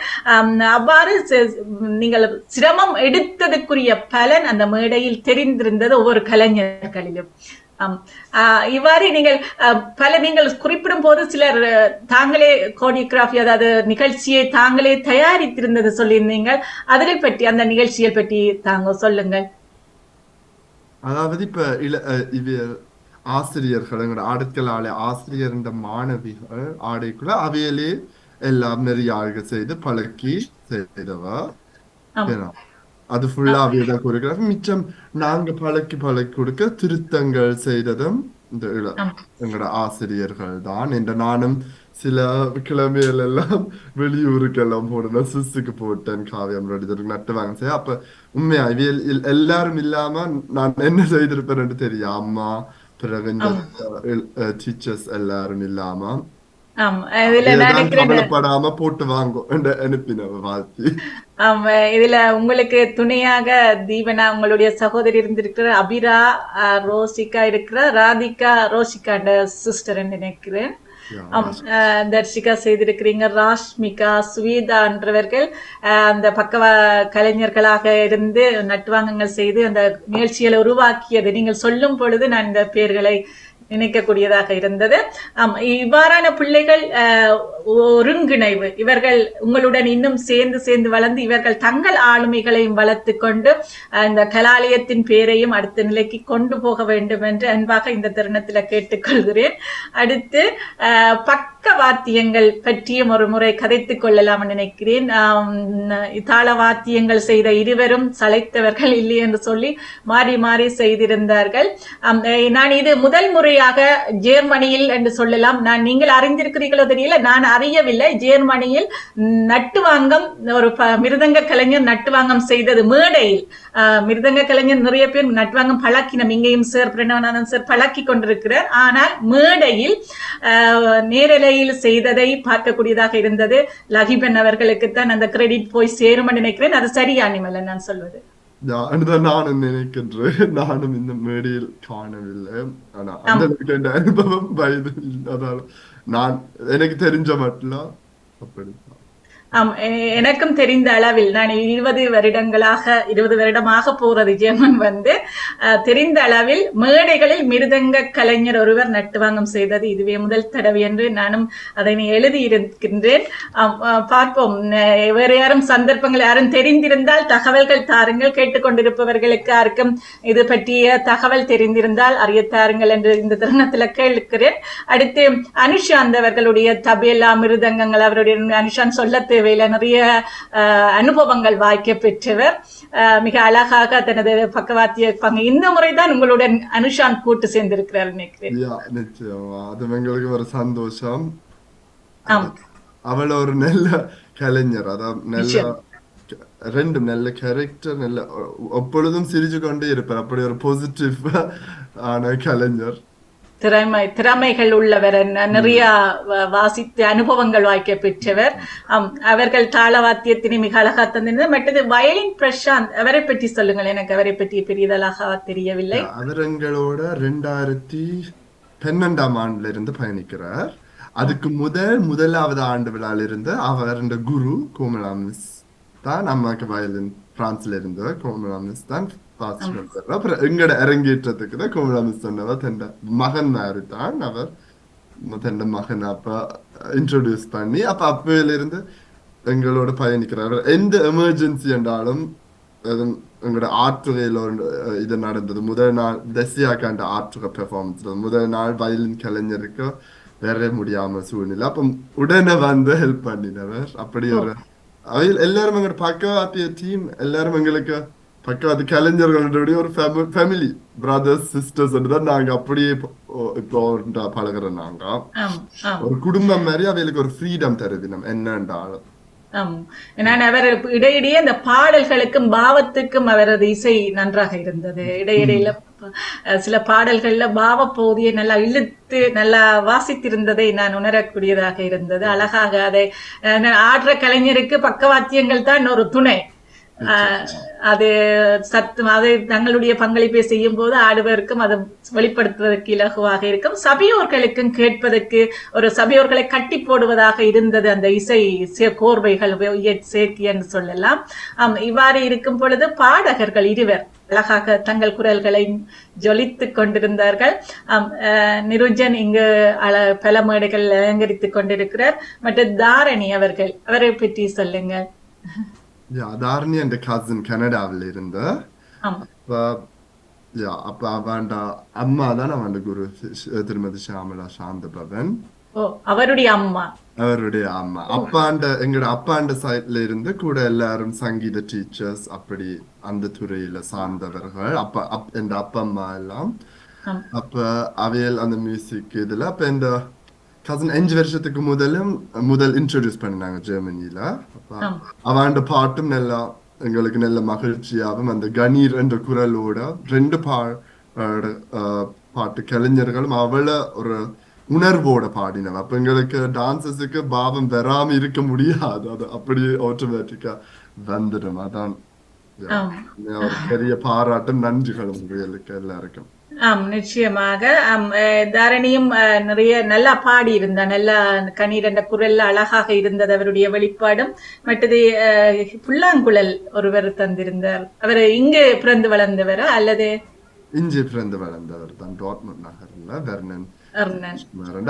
S2: அவ்வாறு நீங்கள் சிரமம் எடுத்ததுக்குரிய பலன் அந்த மேடையில் தெரிந்திருந்தது ஒவ்வொரு கலைஞர்களிலும். இவ்வாறு நீங்கள் குறிப்பிடும் போது சிலர் தாங்களே கோரியோகிராஃபி, அதாவது நிகழ்ச்சியை தாங்களே தயாரித்திருந்தது சொல்லியிருந்தீங்க. அதனை பற்றி, அந்த நிகழ்ச்சியை பற்றி தாங்க சொல்லுங்கள்.
S1: அதாவது இப்ப ஆசிரியர்கள் எங்களோட ஆடற்கலை ஆசிரியர் மாணவிகள் ஆடைக்குள்ள அவையிலே எல்லாம் நிறைய ஆளுக செய்து பழக்கி செய்தவா. அது ஃபுல்லா அவையதான் கோரியோகிராஃபி. மிச்சம் நாங்க பழக்கி கொடுக்க திருத்தங்கள் செய்ததும் இந்த எங்களோட ஆசிரியர்கள் தான். என்ற நானும் சில கிழமைகள் எல்லாம் வெளியூருக்கெல்லாம் போனேன். சுவிஸுக்கு போட்டேன், காவியம் நடிதருக்கு நட்டு வாங்க செய்ய. அப்ப உண்மையா இவையில் எல்லாரும் இல்லாம நான் என்ன செய்திருப்பேன் தெரியும். அம்மா பிறகு இந்த டீச்சர்ஸ் எல்லாரும் இல்லாம கவலைப்படாம போட்டு வாங்கும் அனுப்பின வாழ்த்தி.
S2: இதுல உங்களுக்கு துணையாக தீபனா உங்களுடைய சகோதரி இருந்திருக்கிற, அபிரா ரோசிகா இருக்கிற, ராதிகா ரோசிகா சிஸ்டர் நினைக்கிறேன், தர்ஷிகா செய்திருக்கிறீங்க, ராஷ்மிகா, சுவீதா என்றவர்கள் அந்த பக்கவ கலைஞர்களாக இருந்து நட்டுவாங்கங்கள் செய்து அந்த நிகழ்ச்சிகளை உருவாக்கியது நீங்கள் சொல்லும் பொழுது நான் இந்த பெயர்களை நினைக்கக்கூடியதாக இருந்தது. இவ்வாறான பிள்ளைகள் ஒருங்கிணைவு, இவர்கள் உங்களுடன் இன்னும் சேர்ந்து வளர்ந்து இவர்கள் தங்கள் ஆளுமைகளையும் வளர்த்து கொண்டு இந்த கலாலயத்தின் பேரையும் அடுத்த நிலைக்கு கொண்டு போக வேண்டும் என்று அன்பாக இந்த தருணத்தில் கேட்டுக்கொள்கிறேன். அடுத்து பக்கவாத்தியங்கள் பற்றியும் ஒரு முறை கதைத்துக் கொள்ளலாம் நினைக்கிறேன். தாள வாத்தியங்கள் செய்த இருவரும் சளைத்தவர்கள் இல்லை என்று சொல்லி மாறி மாறி செய்திருந்தார்கள். நான் இது முதல் முறையாக ஜெர்மனியில் என்று சொல்லலாம். நீங்கள் அறிந்திருக்கிறீர்களோ தெரியல, நான் அறியவில்லை. ஜெர்மனியில் நட்டுவாங்கம், ஒரு மிருதங்க கலைஞர் நட்டுவாங்கம் செய்தது மேடையில். மிருதங்க கலைஞர் நிறைய பேர் நட்டுவாங்கம் பழக்கினோம், இங்கேயும் சார் பிரணவநாதன் சார் பழக்கி கொண்டிருக்கிறார். ஆனால் மேடையில் நேரலையில் செய்ததை பார்க்கக்கூடியதாக இருந்தது. லகிபன் அவர்களுக்குத்தான் அந்த கிரெடிட் போய் சேரும் நினைக்கிறேன். அது சரியா நிமலன் நான் சொல்வது?
S1: நானும் நினைக்கின்றேன். நானும் இந்த மேடையில் காணவில்லை. ஆனா அந்த அனுபவம் வயது, அதால நான் எனக்கு தெரிஞ்ச மட்டும் அப்படித்தான்.
S2: எனக்கும் தெரிந்த அளவில் நான் 20 வருடமாக போறது ஜெர்மன் வந்து தெரிந்த அளவில் மேடைகளில் மிருதங்க கலைஞர் ஒருவர் நட்டுவாங்கம் செய்தது இதுவே முதல் தடவை என்று நானும் அதை எழுதியிருக்கின்றேன். பார்ப்போம், வேறு யாரும் சந்தர்ப்பங்கள் யாரும் தெரிந்திருந்தால் தகவல்கள் தாருங்கள். கேட்டுக்கொண்டிருப்பவர்களுக்கு யாருக்கும் இது பற்றிய தகவல் தெரிந்திருந்தால் அறியத்தாருங்கள் என்று இந்த தருணத்தில் கேட்கிறேன். அடுத்து அனுஷாந்த் அவர்களுடைய தபேலா மிருதங்கங்கள் அவருடைய அனுஷாந்த் சொல்ல தேவையில்லை, நிறைய அனுபவங்கள் வாய்க்க பெற்றவர். மிக அழகாக தனது பக்கவாத்திய பங்கு இந்த முறைதான் உங்களுடன் அனுஷாந்த் கூட்டு சேர்ந்திருக்கிறார் நினைக்கிறேன்.
S1: நிச்சயமா அது எங்களுக்கு ஒரு சந்தோஷம். அவள் ஒரு நல்ல கலைஞர், அதாவது நல்ல ரெண்டும் நல்ல கேரக்டர், நல்ல எப்பொழுதும் சிரிச்சு கொண்டே இருப்பார். அப்படி ஒரு பாசிட்டிவ் ஆன கலைஞர்,
S2: திறமைகள் உள்ளவர், நிறைய வாசித்து அனுபவங்கள் வாய்க்க பெற்றவர். அவர்கள் தாளவாத்தியத்தினை மிக அழகா தந்திருந்தார். மற்றது வயலின் பிரசாந்த், அவரை பற்றி சொல்லுங்கள், எனக்கு அவரை பற்றி பெரியதழகா தெரியவில்லை.
S1: அவர் எங்களோட 2012ஆம் ஆண்டுல இருந்து பயணிக்கிறார். அதுக்கு முதலாவது ஆண்டு விழால இருந்து அவர் குரு கோமலா மிஸ் தான் அம்மாக்கு வயலின் பிரான்ஸ்ல இருந்து கோமலா மிஸ் தான் அப்புறம் எங்கட அரங்கேற்றத்துக்கு தான் கோமலா மிஸ் சொன்னவர் தண்ட மகன் மாதிரி தான் அவர் தண்ட மகன் அப்ப இன்ட்ரோடியூஸ் பண்ணி அப்பையில இருந்து எங்களோட பயணிக்கிறார். எந்த எமர்ஜென்சி என்றாலும் எங்களோட ஆற்றுகையில் ஒரு இது நடந்தது. முதல் நாள் தசியாக்காண்ட ஆற்றுகை பெர்ஃபார்மன்ஸ், முதல் நாள் வயலின் கலைஞருக்கு வேற முடியாம சூழ்நிலை, அப்ப உடனே வந்து ஹெல்ப் பண்ணினவர். அப்படி ஒரு எல்லாரும் எங்களோட பக்கவாத்திய டீம் எல்லாரும் எங்களுக்கு பக்கவாத்து கலைஞர்களுடைய ஒரு ஃபேமிலி, பிரதர்ஸ் சிஸ்டர்ஸ் தான் நாங்க அப்படியே இப்போ பழகிறோம். நாங்க ஒரு குடும்பம் மாதிரி அவைகளுக்கு ஒரு ஃப்ரீடம் தருது நம்ம என்னன்றாலும்.
S2: நான் அவர் இடையிடையே அந்த பாடல்களுக்கும் பாவத்துக்கும் அவரது இசை நன்றாக இருந்தது. இடையிடையில சில பாடல்கள்ல பாவ பகுதியை நல்லா இழுத்து நல்லா வாசித்திருந்ததை நான் உணரக்கூடியதாக இருந்தது. அழகாக அதை ஆடுற கலைஞருக்கு பக்கவாத்தியங்கள் தான் ஒரு துணை. அது அதை தங்களுடைய பங்களிப்பை செய்யும் போது ஆடுவதற்கும் அதை வெளிப்படுத்துவதற்கு இலகுவாக இருக்கும். சபையோர்களுக்கும் கேட்பதற்கு ஒரு சபையோர்களை கட்டி போடுவதாக இருந்தது அந்த இசை கோர்வைகள் சேர்க்கை என்று சொல்லலாம். இவ்வாறு இருக்கும் பொழுது பாடகர்கள் இருவர் அழகாக தங்கள் குரல்களை ஜொலித்துக் கொண்டிருந்தார்கள். நிருஞ்சன் இங்கு பல மேடைகள் அலங்கரித்துக் கொண்டிருக்கிறார். மற்றும் தாரணி அவர்கள், அவரை பற்றி சொல்லுங்கள்.
S1: தாரணி என்ற கசின் கனடாவில் இருந்து, அப்ப அவன் அம்மா தான் அவன் குரு திருமதி ஷியாமலா சாந்தபவன்,
S2: அவருடைய அம்மா.
S1: எங்கட அப்பாண்ட சைட்ல இருந்து கூட எல்லாரும் சங்கீத டீச்சர்ஸ், அப்படி அந்த துறையில சார்ந்தவர்கள். என் அப்பா அம்மா எல்லாம் அப்ப அவையல் அந்த மியூசிக் இதுல. அப்ப இந்த கசின் 5 வருஷத்துக்கு முதல் இன்ட்ரோடியூஸ் பண்ணாங்க ஜெர்மனியில. அவன் பாட்டும் நல்லா எங்களுக்கு நல்ல மகிழ்ச்சியாகவும் அந்த கணீர் என்ற குரலோட 2 பாட்டு கலைஞர்களும் அவளை ஒரு உணர்வோட பாடினவ. அப்ப எங்களுக்கு டான்சஸுக்கு பாவம் வராம இருக்க முடியாது, அது அப்படியே ஆட்டோமேட்டிக்கா வந்துடும். அதான் ஒரு பெரிய பாராட்டும் நன்றிகளும் உங்களுக்கு எல்லாருக்கும்.
S2: நிச்சயமாக. தாரணியும் நிறைய நல்லா பாடி இருந்தா, நல்லா கணீர் என்ற குரல்ல அழகாக இருந்தது அவருடைய வெளிப்பாடும். மற்றது புல்லாங்குழல் ஒருவர் தந்திருந்தார். அவர் இங்கு பிறந்து வளர்ந்தவரா அல்லது
S1: இங்கே பிறந்து வளர்ந்தவர் தான், டாட்மண்ட் நகர்ல வெர்னன்.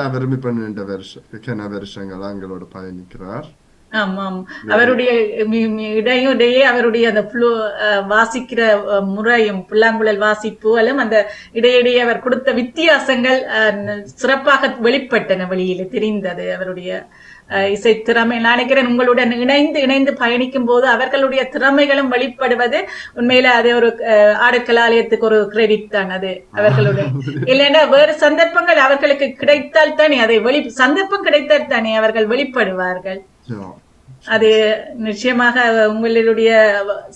S1: அவரும் இப்ப 2 வருஷங்களா எங்களோட பயணிக்கிறார்.
S2: ஆமாம், அவருடைய இடையே அவருடைய அந்த வாசிக்கிற முறையும் புல்லாங்குழல் வாசிப்பு அல்லது அந்த இடையிடையே அவர் கொடுத்த வித்தியாசங்கள் சிறப்பாக வெளிப்பட்டன, வெளியில தெரிந்தது அவருடைய இசை திறமை. நினைக்கிறேன் உங்களுடன் இணைந்து பயணிக்கும் போது அவர்களுடைய திறமைகளும் வெளிப்படுவது உண்மையில அது ஒரு ஆடக்கலாலயத்துக்கு ஒரு கிரெடிட் தான். அது அவர்களுடைய இல்லைன்னா வேறு சந்தர்ப்பங்கள் அவர்களுக்கு கிடைத்தால் தானே அதை சந்தர்ப்பம் கிடைத்தால் தானே அவர்கள் வெளிப்படுவார்கள். அது நிச்சயமாக உங்களுடைய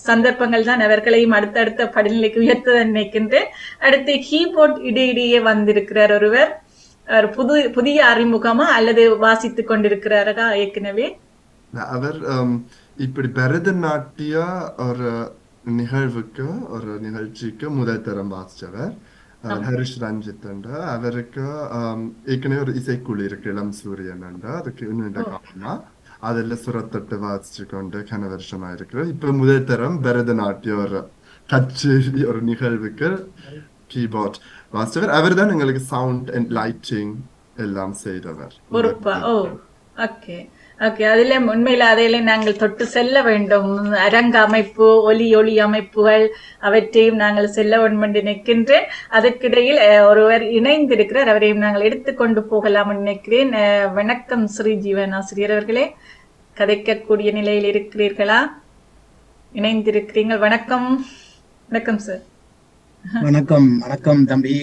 S2: சந்தர்ப்பங்கள் தான் அவர்களையும் அடுத்தடுத்த படிநிலைக்கு உயர்த்த நினைக்கின்றேன். அடுத்து கீபோர்ட் இடையிடையே வந்திருக்கிறார் ஒருவர், புதிய அறிமுகமா அல்லது வாசித்துக் கொண்டிருக்கிறாரா ஏற்கனவே?
S1: அவர் இப்படி பரதநாட்டிய ஒரு நிகழ்ச்சிக்கு முதல் தரம் வாசிச்சவர் ஹரிஷ் ரஞ்சித். அவருக்கு ஏற்கனவே ஒரு இசைக்குழு இருக்கு, இளம் சூரியன். அதுக்கு இன்னும் காரணமா அதில் சுரத்தட்டு வாசிச்சு கொண்டு கன வருஷமா இருக்கிறேன். இப்போ முதல் தரம் பரதநாட்டிய ஒரு கச்சேரி ஒரு நிகழ்வுக்கு கீபோர்ட் வாசிச்சவர். அவர் தான் எங்களுக்கு சவுண்ட் அண்ட் லைட்டிங் எல்லாம் செய்தவர்.
S2: பொறுப்பா? ஓ, ஓகே ஓகே. அதிலே உண்மையில் அதிலே நாங்கள் தொட்டு செல்ல வேண்டும். அரங்க அமைப்பு, ஒலி அமைப்புகள் அவற்றையும் நாங்கள் செல்ல வேண்டும் என்று நினைக்கின்றேன். அதற்கிடையில் ஒருவர் இணைந்திருக்கிறார், அவரையும் நாங்கள் எடுத்துக்கொண்டு போகலாம் நினைக்கிறேன். வணக்கம் ஸ்ரீஜீவன் ஆசிரியர் அவர்களே, கதைக்கக்கூடிய நிலையில் இருக்கிறீர்களா? இணைந்திருக்கிறீர்கள். வணக்கம். வணக்கம் சார்.
S5: வணக்கம். வணக்கம் தம்பி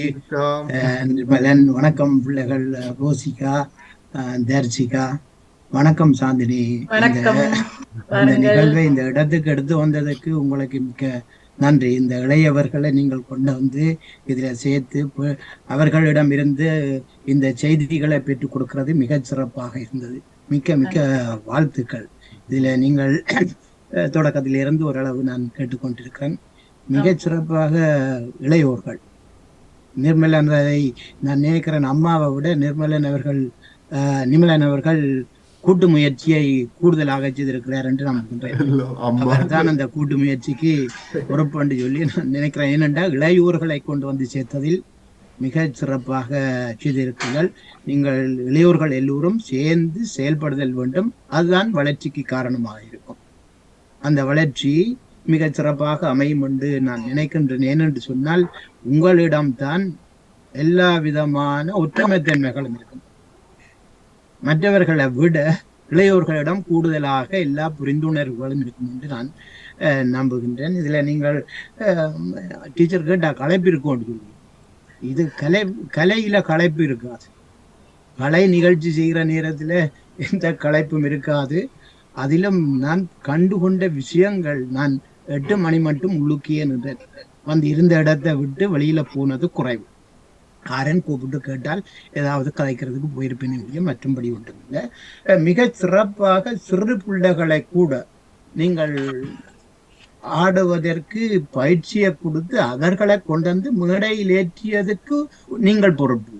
S5: நிர்மலன். வணக்கம் பிள்ளைகள் ரோசிகா, தர்சிகா. வணக்கம் சாந்தினி. இந்த நிகழ்வை இந்த இடத்துக்கு எடுத்து வந்ததுக்கு உங்களுக்கு மிக்க நன்றி. இந்த இளையவர்களை நீங்கள் கொண்டு வந்து இதுல சேர்த்து அவர்களிடம் இருந்து இந்த செய்திகளை பெற்றுக் கொடுக்கிறது மிகச் சிறப்பாக இருந்தது. மிக்க மிக்க வாழ்த்துக்கள். இதுல நீங்கள் தொடக்கத்திலிருந்து ஓரளவு நான் கேட்டுக்கொண்டிருக்கிறேன். மிகச் சிறப்பாக இளையோர்கள் நிர்மலனை நான் நினைக்கிறேன் அம்மாவை விட நிர்மலன் அவர்கள் கூட்டு முயற்சியை கூடுதலாக செய்திருக்கிறார் என்று நம்புகின்றேன். தான் அந்த கூட்டு முயற்சிக்கு பொறுப்பு என்று சொல்லி நான் நினைக்கிறேன். ஏனென்றால் இளையோர்களை கொண்டு வந்து சேர்த்ததில் மிக சிறப்பாக செய்திருக்கிறீர்கள். நீங்கள் இளையோர்கள் எல்லோரும் சேர்ந்து செயல்படுதல் வேண்டும். அதுதான் வளர்ச்சிக்கு காரணமாக இருக்கும். அந்த வளர்ச்சி மிக சிறப்பாக அமையும் என்று நான் நினைக்கின்றேன். ஏனென்று சொன்னால் உங்களிடம்தான் எல்லா விதமான ஒற்றுமைத்தன்மைகளும் இருக்கும். மற்றவர்களை விட இளையோர்களிடம் கூடுதலாக எல்லா புரிந்துணர்வுகளும் இருக்கும் என்று நான் நம்புகின்றேன். இதுல நீங்கள் டீச்சர் கேட்டா களைப்பு இருக்கும் சொல்லி, இது கலையில களைப்பு இருக்காது. கலை நிகழ்ச்சி செய்கிற நேரத்துல எந்த களைப்பும் இருக்காது. அதிலும் நான் கண்டுகொண்ட விஷயங்கள், நான் 8 மணி மட்டும் உள்ளுக்கியே நின்றேன். வந்து இருந்த இடத்தை விட்டு வெளியில போனது குறைவு. காரன் கூப்பிட்டு கேட்டால் ஏதாவது கதைக்கிறதுக்கு போயிருப்பேன், மற்றும்படி ஒன்றும் இல்லை. மிக சிறப்பாக சிறு பிள்ளைகளை கூட நீங்கள் ஆடுவதற்கு பயிற்சியை கொடுத்து அவர்களை கொண்டு வந்து மேடையில் ஏற்றியதற்கு நீங்கள் பொறுப்பு.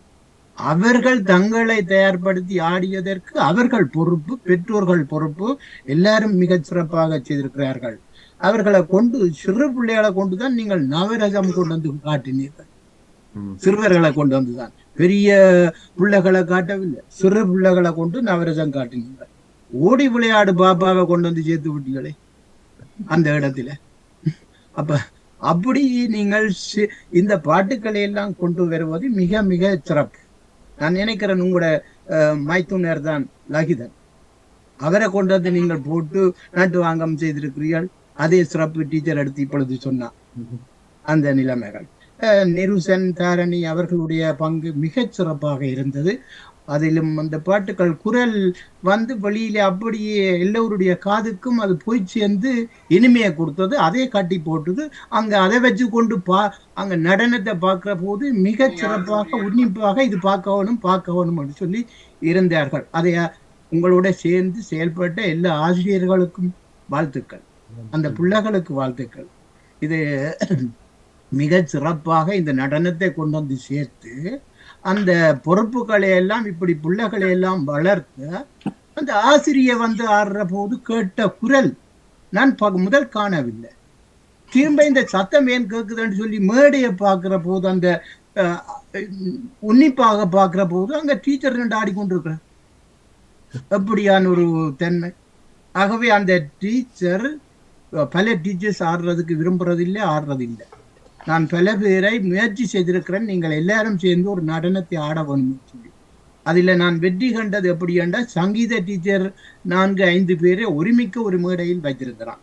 S5: அவர்கள் தங்களை தயார்படுத்தி ஆடியதற்கு அவர்கள் பொறுப்பு, பெற்றோர்கள் பொறுப்பு. எல்லாரும் மிக சிறப்பாக செய்திருக்கிறார்கள். அவர்களை கொண்டு, சிறு பிள்ளைகளை கொண்டுதான் நீங்கள் நவரசம் கொண்டு வந்து காட்டினீர்கள். சிறுவர்களை கொண்டு வந்துதான், பெரிய பிள்ளைகளை காட்டவில்லை. சிறு பிள்ளைகளை கொண்டு நவரசம் காட்டினீர்கள். ஓடி விளையாடு பாப்பாவை கொண்டு வந்து சேர்த்து விட்டீங்களே அந்த இடத்துல. அப்ப அப்படி நீங்கள் இந்த பாட்டுக்களை எல்லாம் கொண்டு வருவது மிக மிக சிறப்பு. நான் நினைக்கிறேன் உங்களோட மைத்துனர் தான் லகிதன், அவரை கொண்டு வந்து நீங்கள் போட்டு நாட்டு வாங்கம் செய்திருக்கிறீர்கள். அதே சிறப்பு டீச்சர் எடுத்து இப்பொழுது சொன்னார். அந்த நிலைமைகள் நிருசன், தாரணி அவர்களுடைய பங்கு மிகச் சிறப்பாக இருந்தது. அதிலும் அந்த பாட்டுக்கள் குரல் வந்து வெளியில அப்படியே எல்லோருடைய காதுக்கும் அது போய் சேர்ந்து இனிமையை கொடுத்தது. அதே காட்டி போட்டது. அங்க அதை வச்சு கொண்டு அங்க நடனத்தை பார்க்கிற போது மிக சிறப்பாக உன்னிப்பாக இது பார்க்கணும் என்று சொல்லி இருந்தார்கள். அதை உங்களோட சேர்ந்து செயல்பட்ட எல்லா ஆசிரியர்களுக்கும் வாழ்த்துக்கள், அந்த பிள்ளைகளுக்கு வாழ்த்துக்கள். இது மிக சிறப்பாக இந்த நடனத்தை கொண்டு வந்து சேர்த்து அந்த பொறுப்புகளை எல்லாம் இப்படி பிள்ளைகளை எல்லாம் வளர்த்து அந்த ஆசிரியர் வந்து ஆடுற போது கேட்ட குரல் நான் முதல் காணவில்லை. திரும்ப இந்த சத்தம் ஏன் கேட்குதுன்னு சொல்லி மேடையை பார்க்கிற போது, அந்த உன்னிப்பாக பார்க்கிற போது அங்க டீச்சர் ரெண்டு ஆடிக்கொண்டிருக்கிற அப்படியான ஒரு தன்மை. ஆகவே அந்த டீச்சர், பல டீச்சர்ஸ் ஆடுறதுக்கு விரும்புறதில்லை, ஆடுறதில்லை. நான் பல பேரை முயற்சி செய்திருக்கிறேன். நீங்கள் எல்லாரும் சேர்ந்து ஒரு நடனத்தை ஆட வேணும் சொல்லி. அதில் நான் வெற்றி கண்டது எப்படி என்றால், சங்கீத டீச்சர் 4-5 பேரை ஒருமிக்க ஒரு மேடையில் வைத்திருக்கிறான்,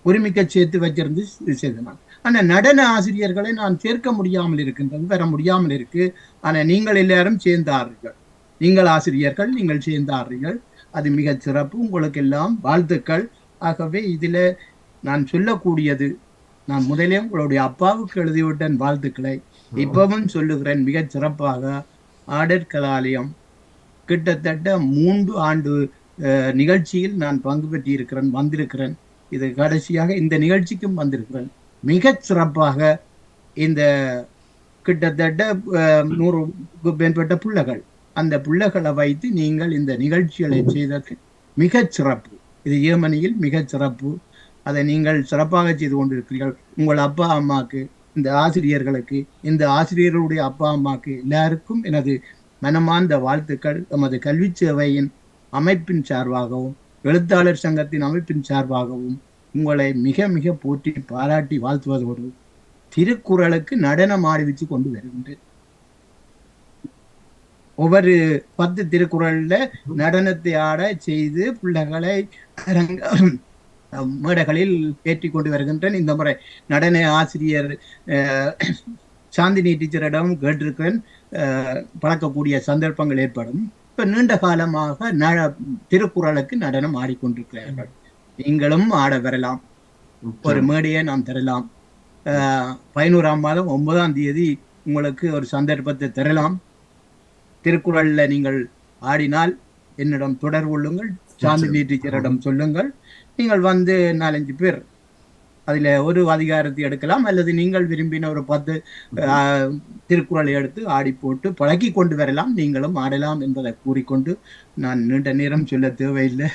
S5: ஒருமிக்க சேர்த்து வச்சிருந்து செய்தான். ஆனால் நடன ஆசிரியர்களை நான் சேர்க்க முடியாமல் இருக்கின்றது, வர முடியாமல் இருக்கு. ஆனால் நீங்கள் எல்லாரும் சேர்ந்தார்கள், நீங்கள் ஆசிரியர்கள், நீங்கள் சேர்ந்தார்கள். அது மிக சிறப்பு. உங்களுக்கு எல்லாம் வாழ்த்துக்கள். ஆகவே இதுல நான் சொல்லக்கூடியது, நான் முதலே உங்களுடைய அப்பாவுக்கு எழுதிவிட்டேன் வாழ்த்துக்களை, இப்பவும் சொல்லுகிறேன். மிக சிறப்பாக ஆடற் கலாலயம் கிட்டத்தட்ட 3 ஆண்டு நிகழ்ச்சியில் நான் பங்கு பெற்றிருக்கிறேன், வந்திருக்கிறேன். இது கடைசியாக இந்த நிகழ்ச்சிக்கும் வந்திருக்கிறேன். மிக சிறப்பாக இந்த கிட்டத்தட்ட 100க்கு மேற்பட்ட பிள்ளைகள், அந்த பிள்ளைகளை வைத்து நீங்கள் இந்த நிகழ்ச்சிகளை செய்தது மிகச் சிறப்பு. இது ஏமனியில் மிகச் சிறப்பு. அதை நீங்கள் சிறப்பாக செய்து கொண்டிருக்கிறீர்கள். உங்கள் அப்பா அம்மாக்கு, இந்த ஆசிரியர்களுக்கு, இந்த ஆசிரியர்களுடைய அப்பா அம்மாக்கு எல்லாருக்கும் எனது மனமார்ந்த வாழ்த்துக்கள். எமது கல்வி சேவையின் அமைப்பின் சார்பாகவும் எழுத்தாளர் சங்கத்தின் அமைப்பின் சார்பாகவும் உங்களை மிக மிக போற்றி பாராட்டி வாழ்த்துவதோடு திருக்குறளுக்கு நடனம் ஆடிவிச்சு கொண்டு வருகின்றேன். ஒவ்வொரு 10 திருக்குறள்ல நடனத்தை ஆட செய்து பிள்ளைகளை மேடைகளில் ஏற்றி கொண்டு வருகின்றேன். இந்த முறை நடன ஆசிரியர் சாந்தினி டீச்சரிடம் கேட்டிருக்கிறேன். பழக்கக்கூடிய சந்தர்ப்பங்கள் ஏற்படும். இப்ப நீண்ட காலமாக திருக்குறளுக்கு நடனம் ஆடிக்கொண்டிருக்கிறார்கள். நீங்களும் ஆட வரலாம். ஒரு மேடையை நாம் தரலாம். 11ஆம் மாதம் 9ஆம் தேதி உங்களுக்கு ஒரு சந்தர்ப்பத்தை தரலாம். திருக்குறள்ல நீங்கள் ஆடினால் என்னிடம் தொடர்பு கொள்ளுங்கள். சாந்தினி டீச்சரிடம் சொல்லுங்கள். நீங்கள் வந்து 4-5 பேர் அதுல ஒரு அதிகாரத்தை எடுக்கலாம், அல்லது நீங்கள் விரும்பின ஒரு 10 திருக்குறளை எடுத்து ஆடி போட்டு பழக்கி கொண்டு வரலாம். நீங்களும் ஆடலாம் என்பதை கூறிக்கொண்டு நான் நீண்ட நேரம் சொல்ல தேவையில்லை.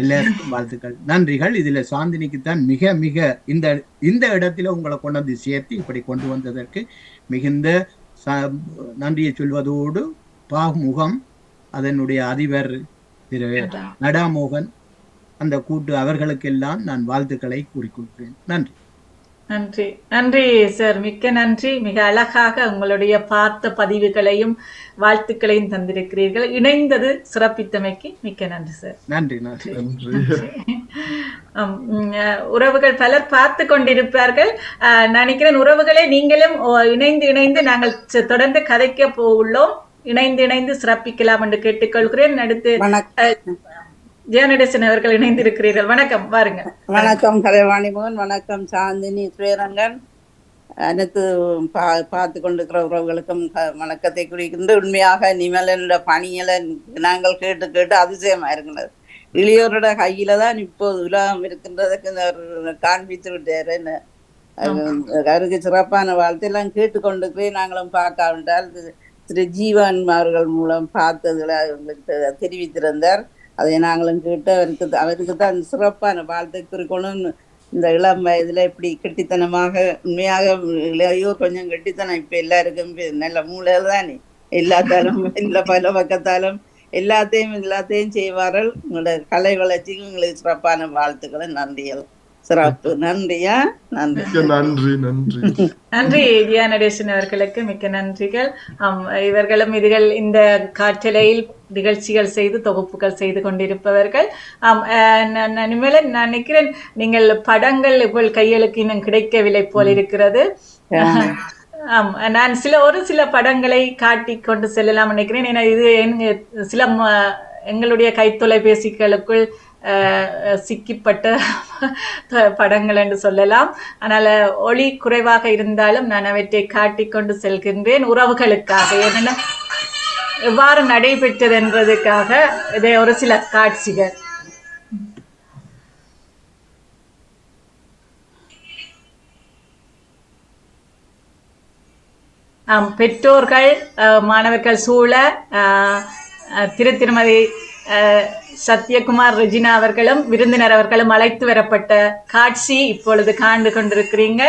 S5: எல்லாருக்கும் வாழ்த்துக்கள், நன்றிகள். இதுல சாந்தினிக்குத்தான் மிக மிக இந்த இடத்துல உங்களை கொண்டு வந்து சேர்த்து இப்படி கொண்டு வந்ததற்கு மிகுந்த நன்றியை சொல்வதோடு பாமுகம் அதனுடைய அதிபர் திரு நடாமோகன் அந்த கூட்டு அவர்களுக்கெல்லாம் நான் வாழ்த்துக்களை கூறிக்கொள்கிறேன். நன்றி.
S2: நன்றி, நன்றி சார், மிக்க நன்றி. மிக அழகாக உங்களுடைய பார்த்த பதிவுகளையும் வாழ்த்துக்களையும் தந்திருக்கிறீர்கள். இணைந்தது சிறப்பித்தமைக்கு மிக்க நன்றி சார்.
S5: நன்றி, நன்றி.
S2: உறவுகள் பலர் பார்த்து கொண்டிருப்பார்கள். நினைக்கிறேன் உறவுகளே, நீங்களும் இணைந்து நாங்கள் தொடர்ந்து கதைக்க போஉள்ளோம். இணைந்து சிறப்பிக்கலாம் என்று கேட்டுக்கொள்கிறேன். அடுத்து ஜெயநடேசன் அவர்கள் இணைந்திருக்கிறீர்கள். வணக்கம், வாருங்க.
S6: வணக்கம் கலைவாணி மோகன், வணக்கம் சாந்தினி ஸ்ரீரங்கன், அனைத்து பார்த்து கொண்டிருக்கிற உறவுகளுக்கும் வணக்கத்தை குறிக்கின்ற. உண்மையாக நிமலனோட பணிகளை நாங்கள் கேட்டு அதிசயமா இருக்கிறது. இளையோரோட கையில தான் இப்போது உலகம் இருக்கின்றதுக்கு காண்பித்து விட்டாரு. அவருக்கு சிறப்பான வாழ்த்தையெல்லாம் கேட்டுக்கொண்டிருக்கிறேன். நாங்களும் பார்க்காவிட்டால் திரு ஜீவன் அவர்கள் மூலம் பார்த்ததுல அவங்களுக்கு தெரிவித்திருந்தார். அதை நாங்களும் கேட்டு அவருக்கு தான் சிறப்பான வாழ்த்தை குறிக்கணும். இந்த இளம் வயதுல இப்படி கெட்டித்தனமாக, உண்மையாக இளையோர் கொஞ்சம் கெட்டித்தனம் இப்ப எல்லாருக்கும் நல்ல மூளை தானே, எல்லாத்தாலும் இல்ல பல பக்கத்தாலும் எல்லாத்தையும் செய்வார்கள். உங்களோட கலை வளர்ச்சிக்கு உங்களுக்கு சிறப்பான வாழ்த்துக்களை, நன்றிகள், சிறப்பு. நன்றியா? நன்றி,
S1: நன்றி, நன்றி,
S2: நன்றி ஜெயநடேசன் அவர்களுக்கு மிக்க நன்றிகள். இவர்களும் இந்த காற்றலையில் நிகழ்ச்சிகள் செய்து தொகுப்புகள் செய்து கொண்டிருப்பவர்கள். நான் நினைக்கிறேன் நீங்கள் படங்கள் உங்கள் கைகளுக்கு இன்னும் கிடைக்கவில்லை போல் இருக்கிறது. நான் ஒரு சில படங்களை காட்டி கொண்டு செல்லலாம் நினைக்கிறேன். ஏன்னா இது சில எங்களுடைய கைத்தொலைபேசிகளுக்குள் சிக்கிப்பட்ட படங்கள் என்று சொல்லலாம். அதனால ஒளி குறைவாக இருந்தாலும் நான் அவற்றை காட்டிக்கொண்டு செல்கின்றேன் உறவுகளுக்காக. ஏன்னா எவ்வாறு நடைபெற்றது என்பதற்காக இதை ஒரு சில காட்சிகள். பெற்றோர்கள் மாணவர்கள் சூழ திருமதி சத்யகுமார் ரெஜினா அவர்களும் விருந்தினர் அவர்களும் அழைத்து வரப்பட்ட காட்சி இப்பொழுது காண்டு கொண்டிருக்கிறீங்க.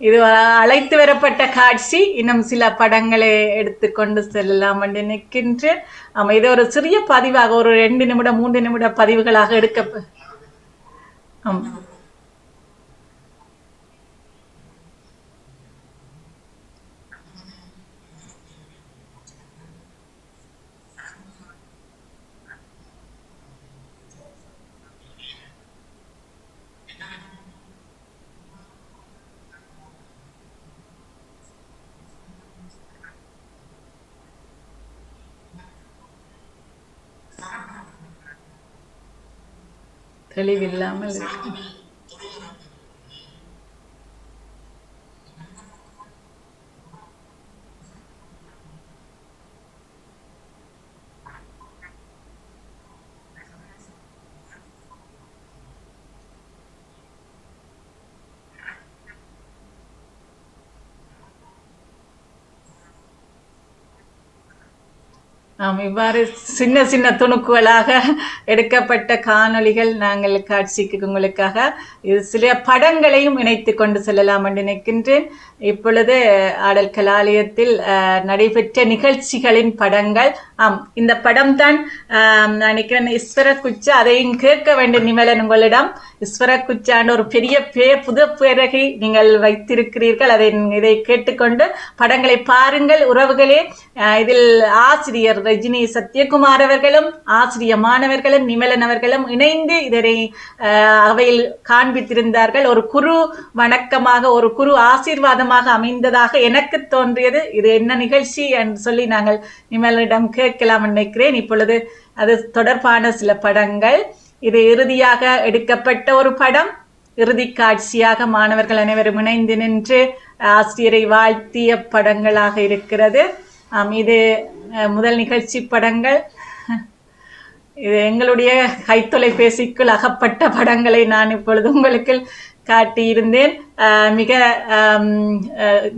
S2: இது அழைத்து வரப்பட்ட காட்சி. இன்னும் சில படங்களை எடுத்துக்கொண்டு செல்லலாம் என்று நினைக்கின்றேன். இது ஒரு சிறிய பதிவாக, ஒரு 2 நிமிடம் 3 நிமிட பதிவுகளாக எடுக்க. தெளிவில்லாமல் இருக்கு. இவ்வாறு சின்ன சின்ன துணுக்குகளாக எடுக்கப்பட்ட காணொளிகள் நாங்கள் காட்சிக்கு உங்களுக்காக இது சில படங்களையும் இணைத்து கொண்டு செல்லலாம் என்று நினைக்கின்றேன். இப்பொழுது ஆடல் கலாலயத்தில் நடைபெற்ற நிகழ்ச்சிகளின் படங்கள். இந்த படம் தான் நினைக்கிறேன் ஈஸ்வர குச்சா. அதையும் கேட்க வேண்டும் நிமலன் உங்களிடம். ஈஸ்வர குச்சான்னு ஒரு பெரிய புது பிறகை நீங்கள் வைத்திருக்கிறீர்கள். இதை கேட்டுக்கொண்டு படங்களை பாருங்கள் உறவுகளே. இதில் ஆசிரியர் ரஜினி சத்யகுமார் அவர்களும் ஆசிரியர் மாணவர்களும் நிமலன் அவர்களும் இணைந்து இதனை அவையில் காண்பித்திருந்தார்கள். ஒரு குரு வணக்கமாக, ஒரு குரு ஆசீர்வாதமாக அமைந்ததாக எனக்கு தோன்றியது. இது என்ன நிகழ்ச்சி என்று சொல்லி நாங்கள் நிமலனிடம் கேட்கலாம் நினைக்கிறேன். இப்பொழுது அது தொடர்பான சில படங்கள். இது இறுதியாக எடுக்கப்பட்ட ஒரு படம். இறுதி காட்சியாக மாணவர்கள் அனைவரும் இணைந்து நின்று ஆசிரியரை வாழ்த்திய படங்களாக இருக்கிறது. இது முதல் நிகழ்ச்சி படங்கள். இது எங்களுடைய கைத்தொலைபேசிக்குள் அகப்பட்ட படங்களை நான் இப்பொழுது உங்களுக்கு காட்டியிருந்தேன். மிக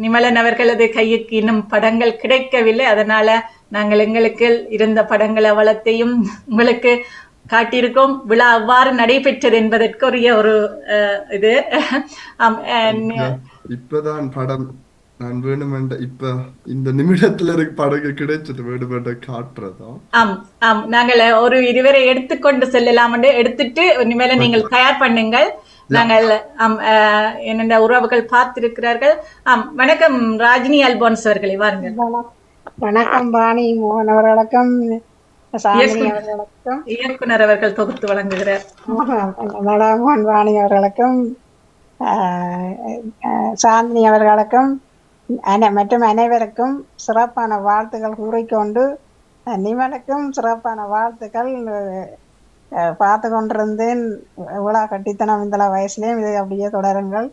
S2: நிமலன் அவர்களது கைக்கு இன்னும் படங்கள் கிடைக்கவில்லை. அதனால நாங்கள் எங்களுக்கு இருந்த படங்கள் அவ்வளத்தையும் உங்களுக்கு காட்டியிருக்கோம். விழா அவ்வாறு நடைபெற்றது என்பதற்குரிய ஒரு இது.
S1: இப்பதான் படம் நான் வேணுமென்ற இப்ப இந்த நிமிடத்துல இருக்கு படகு கிடைச்சது வேணுமென்ற காட்டுறதா.
S2: நாங்கள் ஒரு இருவரை எடுத்துக்கொண்டு செல்லலாம் என்று எடுத்துட்டு இனிமேல நீங்கள் தயார் பண்ணுங்கள். நாங்கள் என்னென்ன உறவுகள் பார்த்திருக்கிறார்கள். வணக்கம் ராஜினி அல்போன்ஸ் அவர்களை வாருங்கள்.
S7: வணக்கம் பாணி மோகன் அவர்களுக்கும்
S2: இயக்குனர் அவர்கள் தொகுத்து வழங்குகிறார்.
S7: மோகன் வாணி அவர்களுக்கும் சாந்தினி அவர்களுக்கும் மற்றும் அனைவருக்கும் சிறப்பான வாழ்த்துக்கள் கூறிக்கொண்டு நிமலுக்கும் சிறப்பான வாழ்த்துக்கள். பார்த்து கொண்டிருந்தேன் இவ்வளோ கட்டித்தனம் இந்த வயசுலேயும் இதை அப்படியே தொடருங்கள்.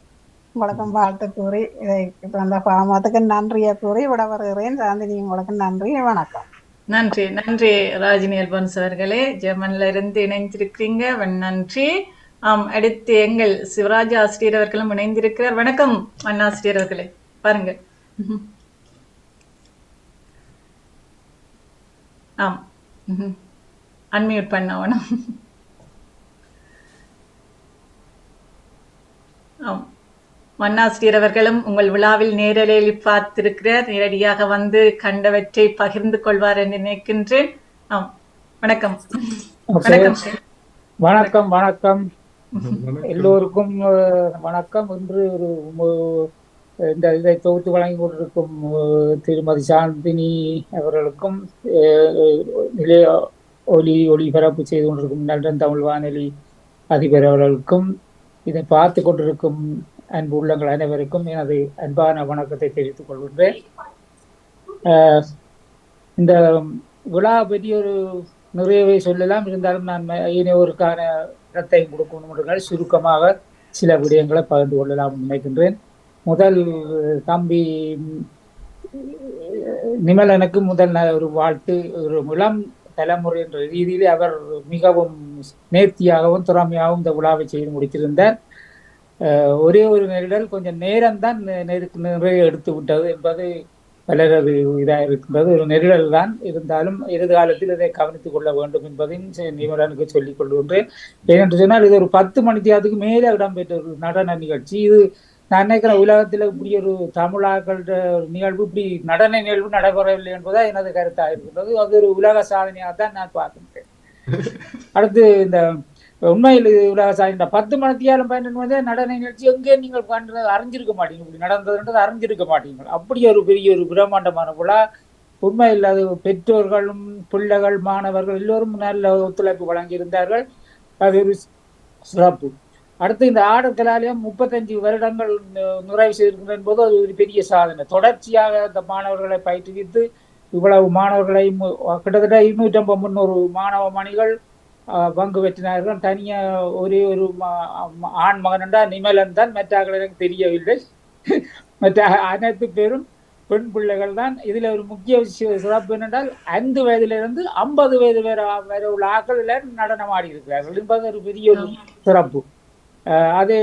S7: உங்களுக்கும் வாழ்த்து கூறி இதை அந்த பாமத்துக்கு நன்றியை கூறி விட வருகிறேன். சாந்தினி உங்களுக்கு நன்றி, வணக்கம்.
S2: நன்றி நன்றி ராஜினி அல்போன்ஸ் அவர்களே, ஜெர்மன்ல இருந்து இணைந்திருக்கிறீங்க. நன்றி. அடுத்து எங்கள் சிவராஜ் ஆசிரியர் அவர்களும் இணைந்திருக்கிறார். வணக்கம் அண்ணாசிரியர் அவர்களே, பாருங்க. அன்மியூட் பண்ணவனும். மன்னாசிரியர் அவர்களும் உங்கள் விழாவில் நேரலையில் பார்த்திருக்கிறார். நேரடியாக வந்து கண்டவற்றை பகிர்ந்து கொள்வார் என்று நினைக்கின்றேன். வணக்கம்.
S8: வணக்கம் வணக்கம் எல்லோருக்கும் வணக்கம். இன்று ஒரு இந்த இதை தொகுத்து வழங்கி கொண்டிருக்கும் திருமதி சாந்தினி அவர்களுக்கும் நிலைய ஒளிபரப்பு செய்து கொண்டிருக்கும் லண்டன் தமிழ் வானொலி அதிபர் அவர்களுக்கும் இதை பார்த்து கொண்டிருக்கும் அன்பு உள்ளங்கள் அனைவருக்கும் எனது அன்பான வணக்கத்தை தெரிவித்துக் கொள்கின்றேன். இந்த விழா பற்றி ஒரு நிறையவே சொல்லலாம். இருந்தாலும் நான் இனியோருக்கான இடத்தை கொடுக்கணும் சுருக்கமாக சில விடயங்களை பகிர்ந்து கொள்ளலாம் நினைக்கின்றேன். முதல் தம்பி நிமலனுக்கு முதல் ஒரு வாழ்த்து. ஒரு இளம் தலைமுறை என்ற ரீதியிலே அவர் மிகவும் நேர்த்தியாகவும் திறமையாகவும் இந்த விழாவை செய்து முடித்திருந்தார். ஒரே ஒரு நெருடல் கொஞ்சம் நேரம்தான் நிறைய எடுத்து விட்டது என்பது பலரது இதாக இருக்கின்றது. ஒரு நெருடல் தான். இருந்தாலும் எதிர்காலத்தில் இதை கவனித்துக் கொள்ள வேண்டும் என்பதையும் நிமலனுக்கு சொல்லிக் கொள்கின்றேன். ஏனென்று சொன்னால் இது ஒரு 10 மணித்தியாலத்துக்கு மேலே இடம்பெற்ற ஒரு நடன நிகழ்ச்சி. இது நான் நினைக்கிறேன் உலகத்தில் இப்படி ஒரு தமிழாக்கள நிகழ்வு, இப்படி நடன நிகழ்வு நடைபெறவில்லை என்பதா எனது கருத்தாக இருக்கின்றது. அது ஒரு உலக சாதனையாக தான் நான் பார்க்கின்றேன். அடுத்து இந்த உண்மையில் உலக சாதனை 10 மணித்தியாலும் பயன்படுத்த நடன நிகழ்ச்சி எங்கே நீங்கள் கண்டு அறிஞ்சிருக்க மாட்டீங்க. இப்படி நடந்ததுன்றது அறிஞ்சிருக்க மாட்டீங்க. அப்படி ஒரு பெரிய ஒரு பிரம்மாண்டமான விழா. உண்மையில் அது பெற்றோர்களும் பிள்ளைகள் மாணவர்கள் எல்லோரும் நல்ல ஒத்துழைப்பு வழங்கியிருந்தார்கள். அது ஒரு சிறப்பு. அடுத்து இந்த ஆடல் கலாலயம் 35 வருடங்கள் நிறைவு செய்திருக்கின்ற என்பது அது ஒரு பெரிய சாதனை. தொடர்ச்சியாக இந்த மாணவர்களை பயிற்றுவித்து இவ்வளவு மாணவர்களை கிட்டத்தட்ட 250-300 மாணவ மணிகள் பங்கு பெற்றினார்கள். தனியா ஒரே ஒரு ஆண் மகன் என்றால் நிமலன் தான், மற்றார்கள் எனக்கு தெரியவில்லை. மற்ற அனைத்து பேரும் பெண் பிள்ளைகள் தான். இதுல ஒரு முக்கிய சிறப்பு என்னென்றால் 5 வயதிலிருந்து 50 வயது வரை உள்ள ஆக்கள் நடனம் ஆடி இருக்கிறார்கள் என்பது ஒரு பெரிய ஒரு சிறப்பு. அது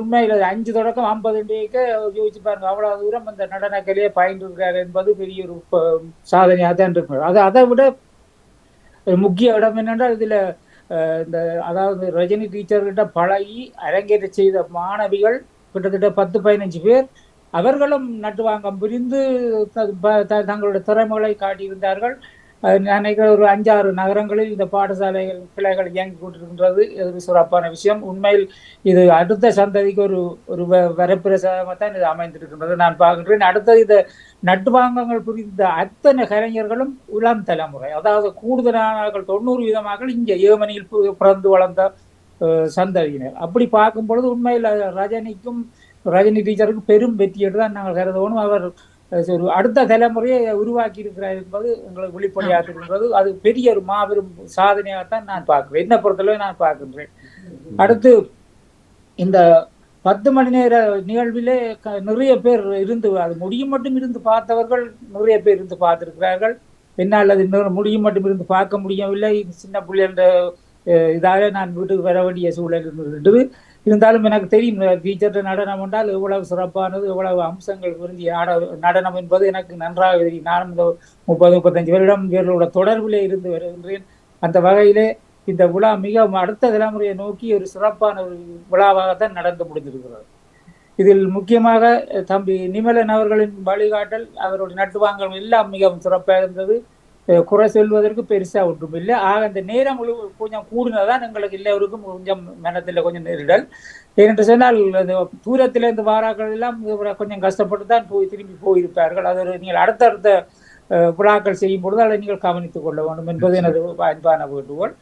S8: உண்மையில் 5 தொடக்கம் 50 யோசிச்சு பாருங்க, அவ்வளவு தூரம் அந்த நடனக்கலையை பயின்றிருக்கிறார் என்பது பெரிய ஒரு சாதனையாக தான் இருக்கிறது. அதை விட முக்கிய இடம் என்னென்றால் இதுல இந்த அதாவது ரஜினி டீச்சர்கிட்ட பழகி அரங்கேற்ற செய்த மாணவிகள் கிட்டத்தட்ட 10-15 பேர் அவர்களும் நட்டுவாங்கம் புரிந்து தங்களுடைய திறமைகளை காட்டியிருந்தார்கள். நினைக்கிற ஒரு 5-6 நகரங்களில் இந்த பாடசாலைகள் கிளைகள் இயங்கி கொண்டிருக்கின்றது. இது சிறப்பான விஷயம். உண்மையில் இது அடுத்த சந்ததிக்கு ஒரு வரப்பிரசாதமாகத்தான் இது அமைந்திருக்கின்றது நான் பார்க்கின்றேன். அடுத்தது இந்த நட்டுவாங்கங்கள் புரிந்த அத்தனை கலைஞர்களும் இளம் தலைமுறை, அதாவது கூடுதலானவர்கள் 90% இங்கே ஏமனியில் பிறந்து வளர்ந்த சந்ததியினர். அப்படி பார்க்கும் பொழுது உண்மையில் ரஜினி டீச்சருக்கு பெரும் வெற்றியென்று தான் நாங்கள் கருதணும். அவர் ஒரு அடுத்த தலைமுறையை உருவாக்கி இருக்கிறார் என்பது எங்களுக்கு வெளிப்படையாக இருக்கின்றது. அது பெரிய ஒரு மாபெரும் சாதனையாகத்தான் நான் பார்க்கிறேன், என்ன பொறுத்தளவு நான் பார்க்கின்றேன். அடுத்து இந்த 10 மணி நேர நிகழ்விலே நிறைய பேர் இருந்து, அது முடியும் மட்டும் இருந்து பார்த்தவர்கள் நிறைய பேர் இருந்து பார்த்திருக்கிறார்கள். என்னால் அது முடியும் மட்டும் இருந்து பார்க்க முடியவில்லை. சின்ன பிள்ளைன்ற இதாக நான் வீட்டுக்கு வர வேண்டிய சூழல் இருந்தது. இருந்தாலும் எனக்கு தெரியும் டீச்சர் நடனம் என்றால் எவ்வளவு சிறப்பானது, எவ்வளவு அம்சங்கள் விரும்பிய நடனம் என்பது எனக்கு நன்றாக தெரியும். நானும் இந்த 30-35 வருடம் இவர்களோட தொடர்பிலே இருந்து வருகின்றேன். அந்த வகையிலே இந்த விழா மிக அடுத்த தலைமுறையை நோக்கி ஒரு சிறப்பான ஒரு விழாவாகத்தான் நடந்து முடிந்திருக்கிறது. இதில் முக்கியமாக தம்பி நிமலன் அவர்களின் வழிகாட்டல், அவருடைய நட்டுவாங்கல் எல்லாம் மிகவும் சிறப்பாக இருந்தது. குறை சொல்வதற்கு பெருசா ஒன்றும் இல்லை. ஆக அந்த நேரம் கொஞ்சம் கூடுனதான் எங்களுக்கு எல்லோருக்கும் கொஞ்சம் மனத்தில் கொஞ்சம் நெருடல். ஏனென்று சொன்னால் தூரத்திலிருந்து வாராக்கள் எல்லாம் கொஞ்சம் கஷ்டப்பட்டு தான் திரும்பி போயிருப்பார்கள். அது நீங்கள் அடுத்தடுத்த விழாக்கள் செய்யும் பொழுது அதை நீங்கள் கவனித்துக் கொள்ள வேண்டும் என்பது எனது அன்பான வேண்டுகோள்.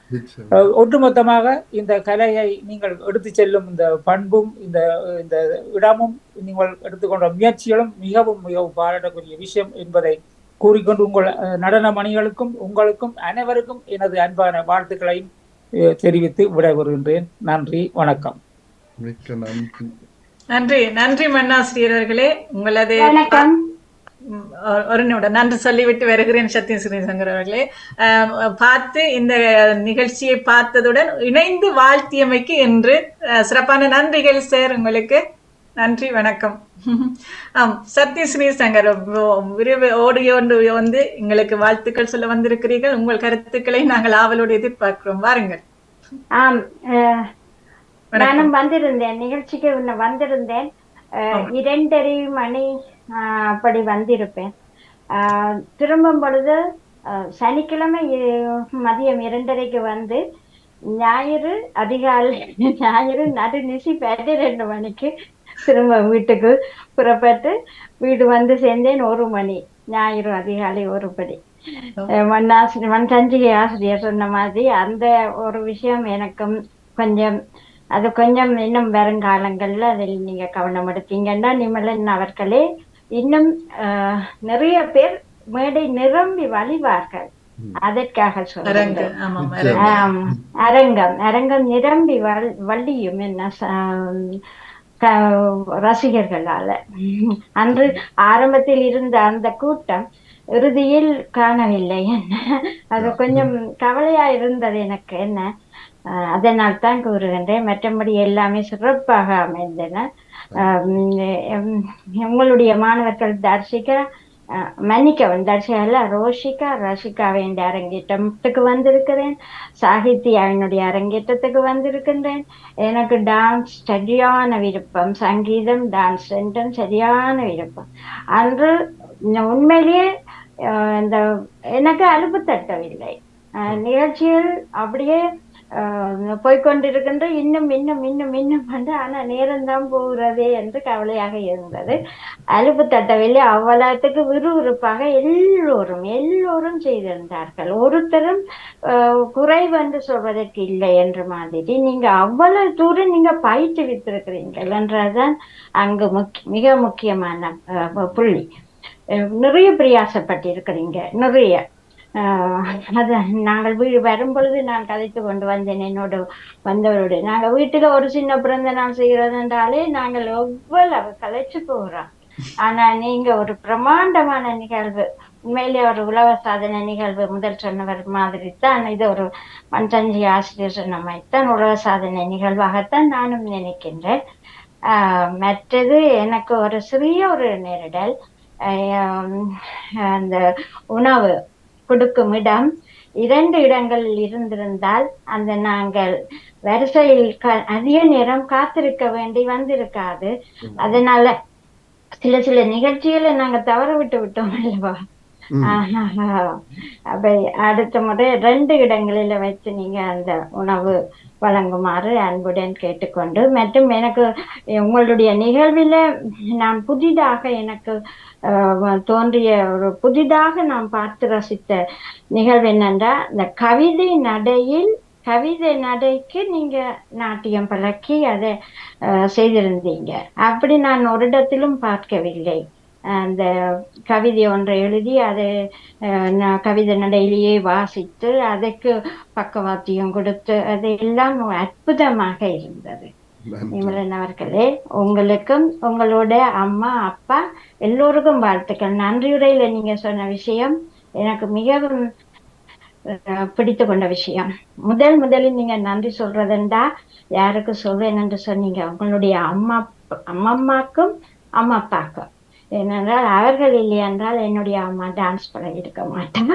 S8: ஒட்டுமொத்தமாக இந்த கலையை நீங்கள் எடுத்து செல்லும் இந்த பண்பும் இந்த இடமும் நீங்கள் எடுத்துக்கொண்ட முயற்சிகளும் மிகவும் மிகவும் பாராட்டக்கூடிய விஷயம் என்பதை கூறிக்கொண்டு உங்கள் நடன மணிகளுக்கும் உங்களுக்கும் அனைவருக்கும் எனது அன்பான வாழ்த்துக்களையும் தெரிவித்து விடைபெறுகின்றேன். நன்றி, வணக்கம்.
S1: மிக்க நன்றி.
S2: நன்றி மன்னாசிரியர் அவர்களே. உங்களது ஒரு நிமிடம் நன்றி சொல்லிவிட்டு வருகிறேன். சத்யம் ஸ்ரீசங்கர் அவர்களே, பார்த்து இந்த நிகழ்ச்சியை பார்த்ததுடன் இணைந்து வாழ்த்தியமைக்கு என்று சிறப்பான நன்றிகள் சார் உங்களுக்கு. நன்றி, வணக்கம். சத்ய ஸ்ரீசங்கர் ஓடியோ வந்து எங்களுக்கு வாழ்த்துக்கள் சொல்ல வந்திருக்கிறீர்கள். உங்கள் கருத்துக்களை நாங்கள் ஆவலோடு எதிர்பார்க்கிறோம். வாருங்கள்.
S9: நானும் வந்திருந்தேன், நிகழ்ச்சிக்கு வந்திருந்தேன். 2:30 மணி அப்படி வந்திருப்பேன். திரும்பும் பொழுது சனிக்கிழமை மதியம் 2:30க்கு வந்து ஞாயிறு அதிகாலை ஞாயிறு நடுநிசி 12 மணிக்கு திரும்ப வீட்டுக்கு புறப்பட்டு வீடு வந்து சேர்ந்தேன் 1 மணி, ஞாயிறு அதிகாலை 1 மணி. சஞ்சிகை ஆசிரியர் சொன்ன மாதிரி அந்த ஒரு விஷயம் எனக்கும் கொஞ்சம் இன்னும் வருங்காலங்கள்ல அதில் நீங்க கவனம் எடுத்தீங்கன்னா நிமலன் அவர்களே இன்னும் நிறைய பேர் மேடை நிரம்பி வழிவார்கள். அதற்காக சொல்றேன். அரங்கம் நிரம்பி வள்ளியும் என்ன ரசிகர்களால. அன்று ஆரம்பத்தில் இருந்த அந்த கூட்டம் இறுதியில் காணவில்லை. என்ன அது கொஞ்சம் கவலையா இருந்தது எனக்கு. என்ன அதனால் தான் கூறுகின்றேன். மற்றபடி எல்லாமே சிறப்பாக அமைந்தன. உங்களுடைய மாணவர்கள் தர்ஷிகா ரசிகா வேண்டிய அரங்கேற்றத்துக்கு வந்திருக்கிறேன். சாகித்யாவினுடைய அரங்கேற்றத்துக்கு வந்திருக்கின்றேன். எனக்கு டான்ஸ் சரியான விருப்பம், சங்கீதம் டான்ஸ் ரெண்டும் சரியான விருப்பம். அன்று உண்மையிலேயே எனக்கு அலுப்பு தட்டவில்லை. நிகழ்ச்சிகள் அப்படியே போய்கொண்டிருக்கின்ற இன்னும் வந்து ஆனா நேரம்தான் போகிறதே என்று கவலையாக இருந்தது. அலுப்பு தட்டவில்லை. அவ்வளவுக்கு விறுவிறுப்பாக எல்லோரும் செய்திருந்தார்கள். ஒருத்தரும் குறைவு என்று சொல்வதற்கு இல்லை என்ற மாதிரி நீங்க அவ்வளவு தூரம் நீங்க பயிற்றுவித்திருக்கிறீர்கள் என்றதுதான் அங்கு மிக முக்கியமான புள்ளி. நிறைய பிரயாசப்பட்டிருக்கிறீங்க. நிறைய அது நாங்கள் வீடு வரும் பொழுது நான் கதைத்து கொண்டு வந்தேன் என்னோட வந்தவரோடு. நாங்க வீட்டுல ஒரு சின்ன பிறந்த நாள் செய்கிறது என்றாலே நாங்கள் எவ்வளவு கதைச்சு போகிறோம். ஆனா நீங்க ஒரு பிரமாண்டமான நிகழ்வு, உண்மையிலே ஒரு உலக சாதனை நிகழ்வு. முதல் சொன்னவர் மாதிரி தான் இது ஒரு மண்சஞ்சி ஆசிரியர் சொன்ன மாதிரி தான் உலக சாதனை நிகழ்வாகத்தான் நானும் நினைக்கின்றேன். மற்றது எனக்கு ஒரு சிறிய ஒரு நேரிடல், அந்த உணவு கொடுக்கும் இடம் 2 இடங்களில் இருந்திருந்தால் அந்த நாங்கள் வரிசையில் அதிக நேரம் காத்திருக்க வேண்டி வந்திருக்காது. அதனால சில நிகழ்ச்சிகளை நாங்க தவற விட்டோம் அல்லவா. அப்ப அடுத்த முறை 2 இடங்களில வச்சு நீங்க அந்த உணவு வழங்குமாறு அன்புடன் கேட்டுக்கொண்டு, மற்றும் எனக்கு உங்களுடைய நிகழ்வில நான் புதிதாக எனக்கு தோன்றிய ஒரு புதிதாக நான் பார்த்து ரசித்த நிகழ்வு என்னென்றா, இந்த கவிதை நடைக்கு நீங்க நாட்டியம் பழக்கி அதை செய்திருந்தீங்க. அப்படி நான் ஒரு இடத்திலும் பார்க்கவில்லை. அந்த கவிதை ஒன்றை எழுதி அதை கவிதை நடையிலேயே வாசித்து அதற்கு பக்கவாத்தியம் கொடுத்து அது எல்லாம் அற்புதமாக இருந்தது. நிமலன் அவர்களே, உங்களுக்கும் உங்களோட அம்மா அப்பா எல்லோருக்கும் வாழ்த்துக்கள். நன்றியுரையில நீங்க சொன்ன விஷயம் எனக்கு மிகவும் பிடித்து கொண்ட விஷயம். முதலில் நீங்க நன்றி சொல்றதுண்டா யாருக்கு சொல்வேன் என்று சொன்னீங்க, உங்களுடைய அம்மாக்கும் அம்மா அப்பாக்கும். ஏனென்றால் அவர்கள் இல்லை என்றால் என்னுடைய அம்மா டான்ஸ் பழகி இருக்க மாட்டேன்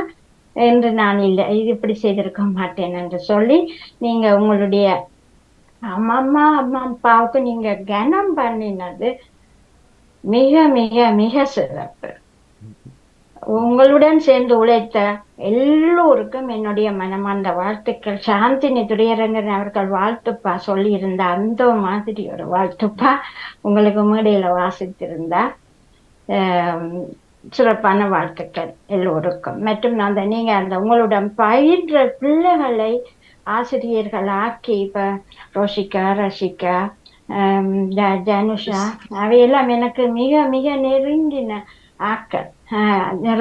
S9: என்று நான் இல்லை இது இப்படி செய்திருக்க மாட்டேன் என்று சொல்லி நீங்க உங்களுடைய அம்மா அப்பாவுக்கு நீங்க கனம் பண்ணினது மிக மிக மிக சிறப்பு. உங்களுடன் சேர்ந்து உழைத்த எல்லோருக்கும் என்னுடைய மனமார்ந்த வாழ்த்துக்கள். சாந்தினி துரையரங்கன் அவர்கள் வாழ்த்துப்பா சொல்லி இருந்தா அந்த மாதிரி ஒரு வாழ்த்துப்பா உங்களுக்கு மேடையில வாசித்திருந்தா. சிறப்பான வாழ்த்துக்கள் எல்லோருக்கும். மற்றும் நீங்க அந்த உங்களுடன் பயின்ற பிள்ளைகளை ஆசிரியர்கள் ஆக்கி, இப்ப ரோஷிகா, ரஷிகா, ஜனுஷா அவையெல்லாம் எனக்கு மிக மிக நெருங்கின ஆக்கள்.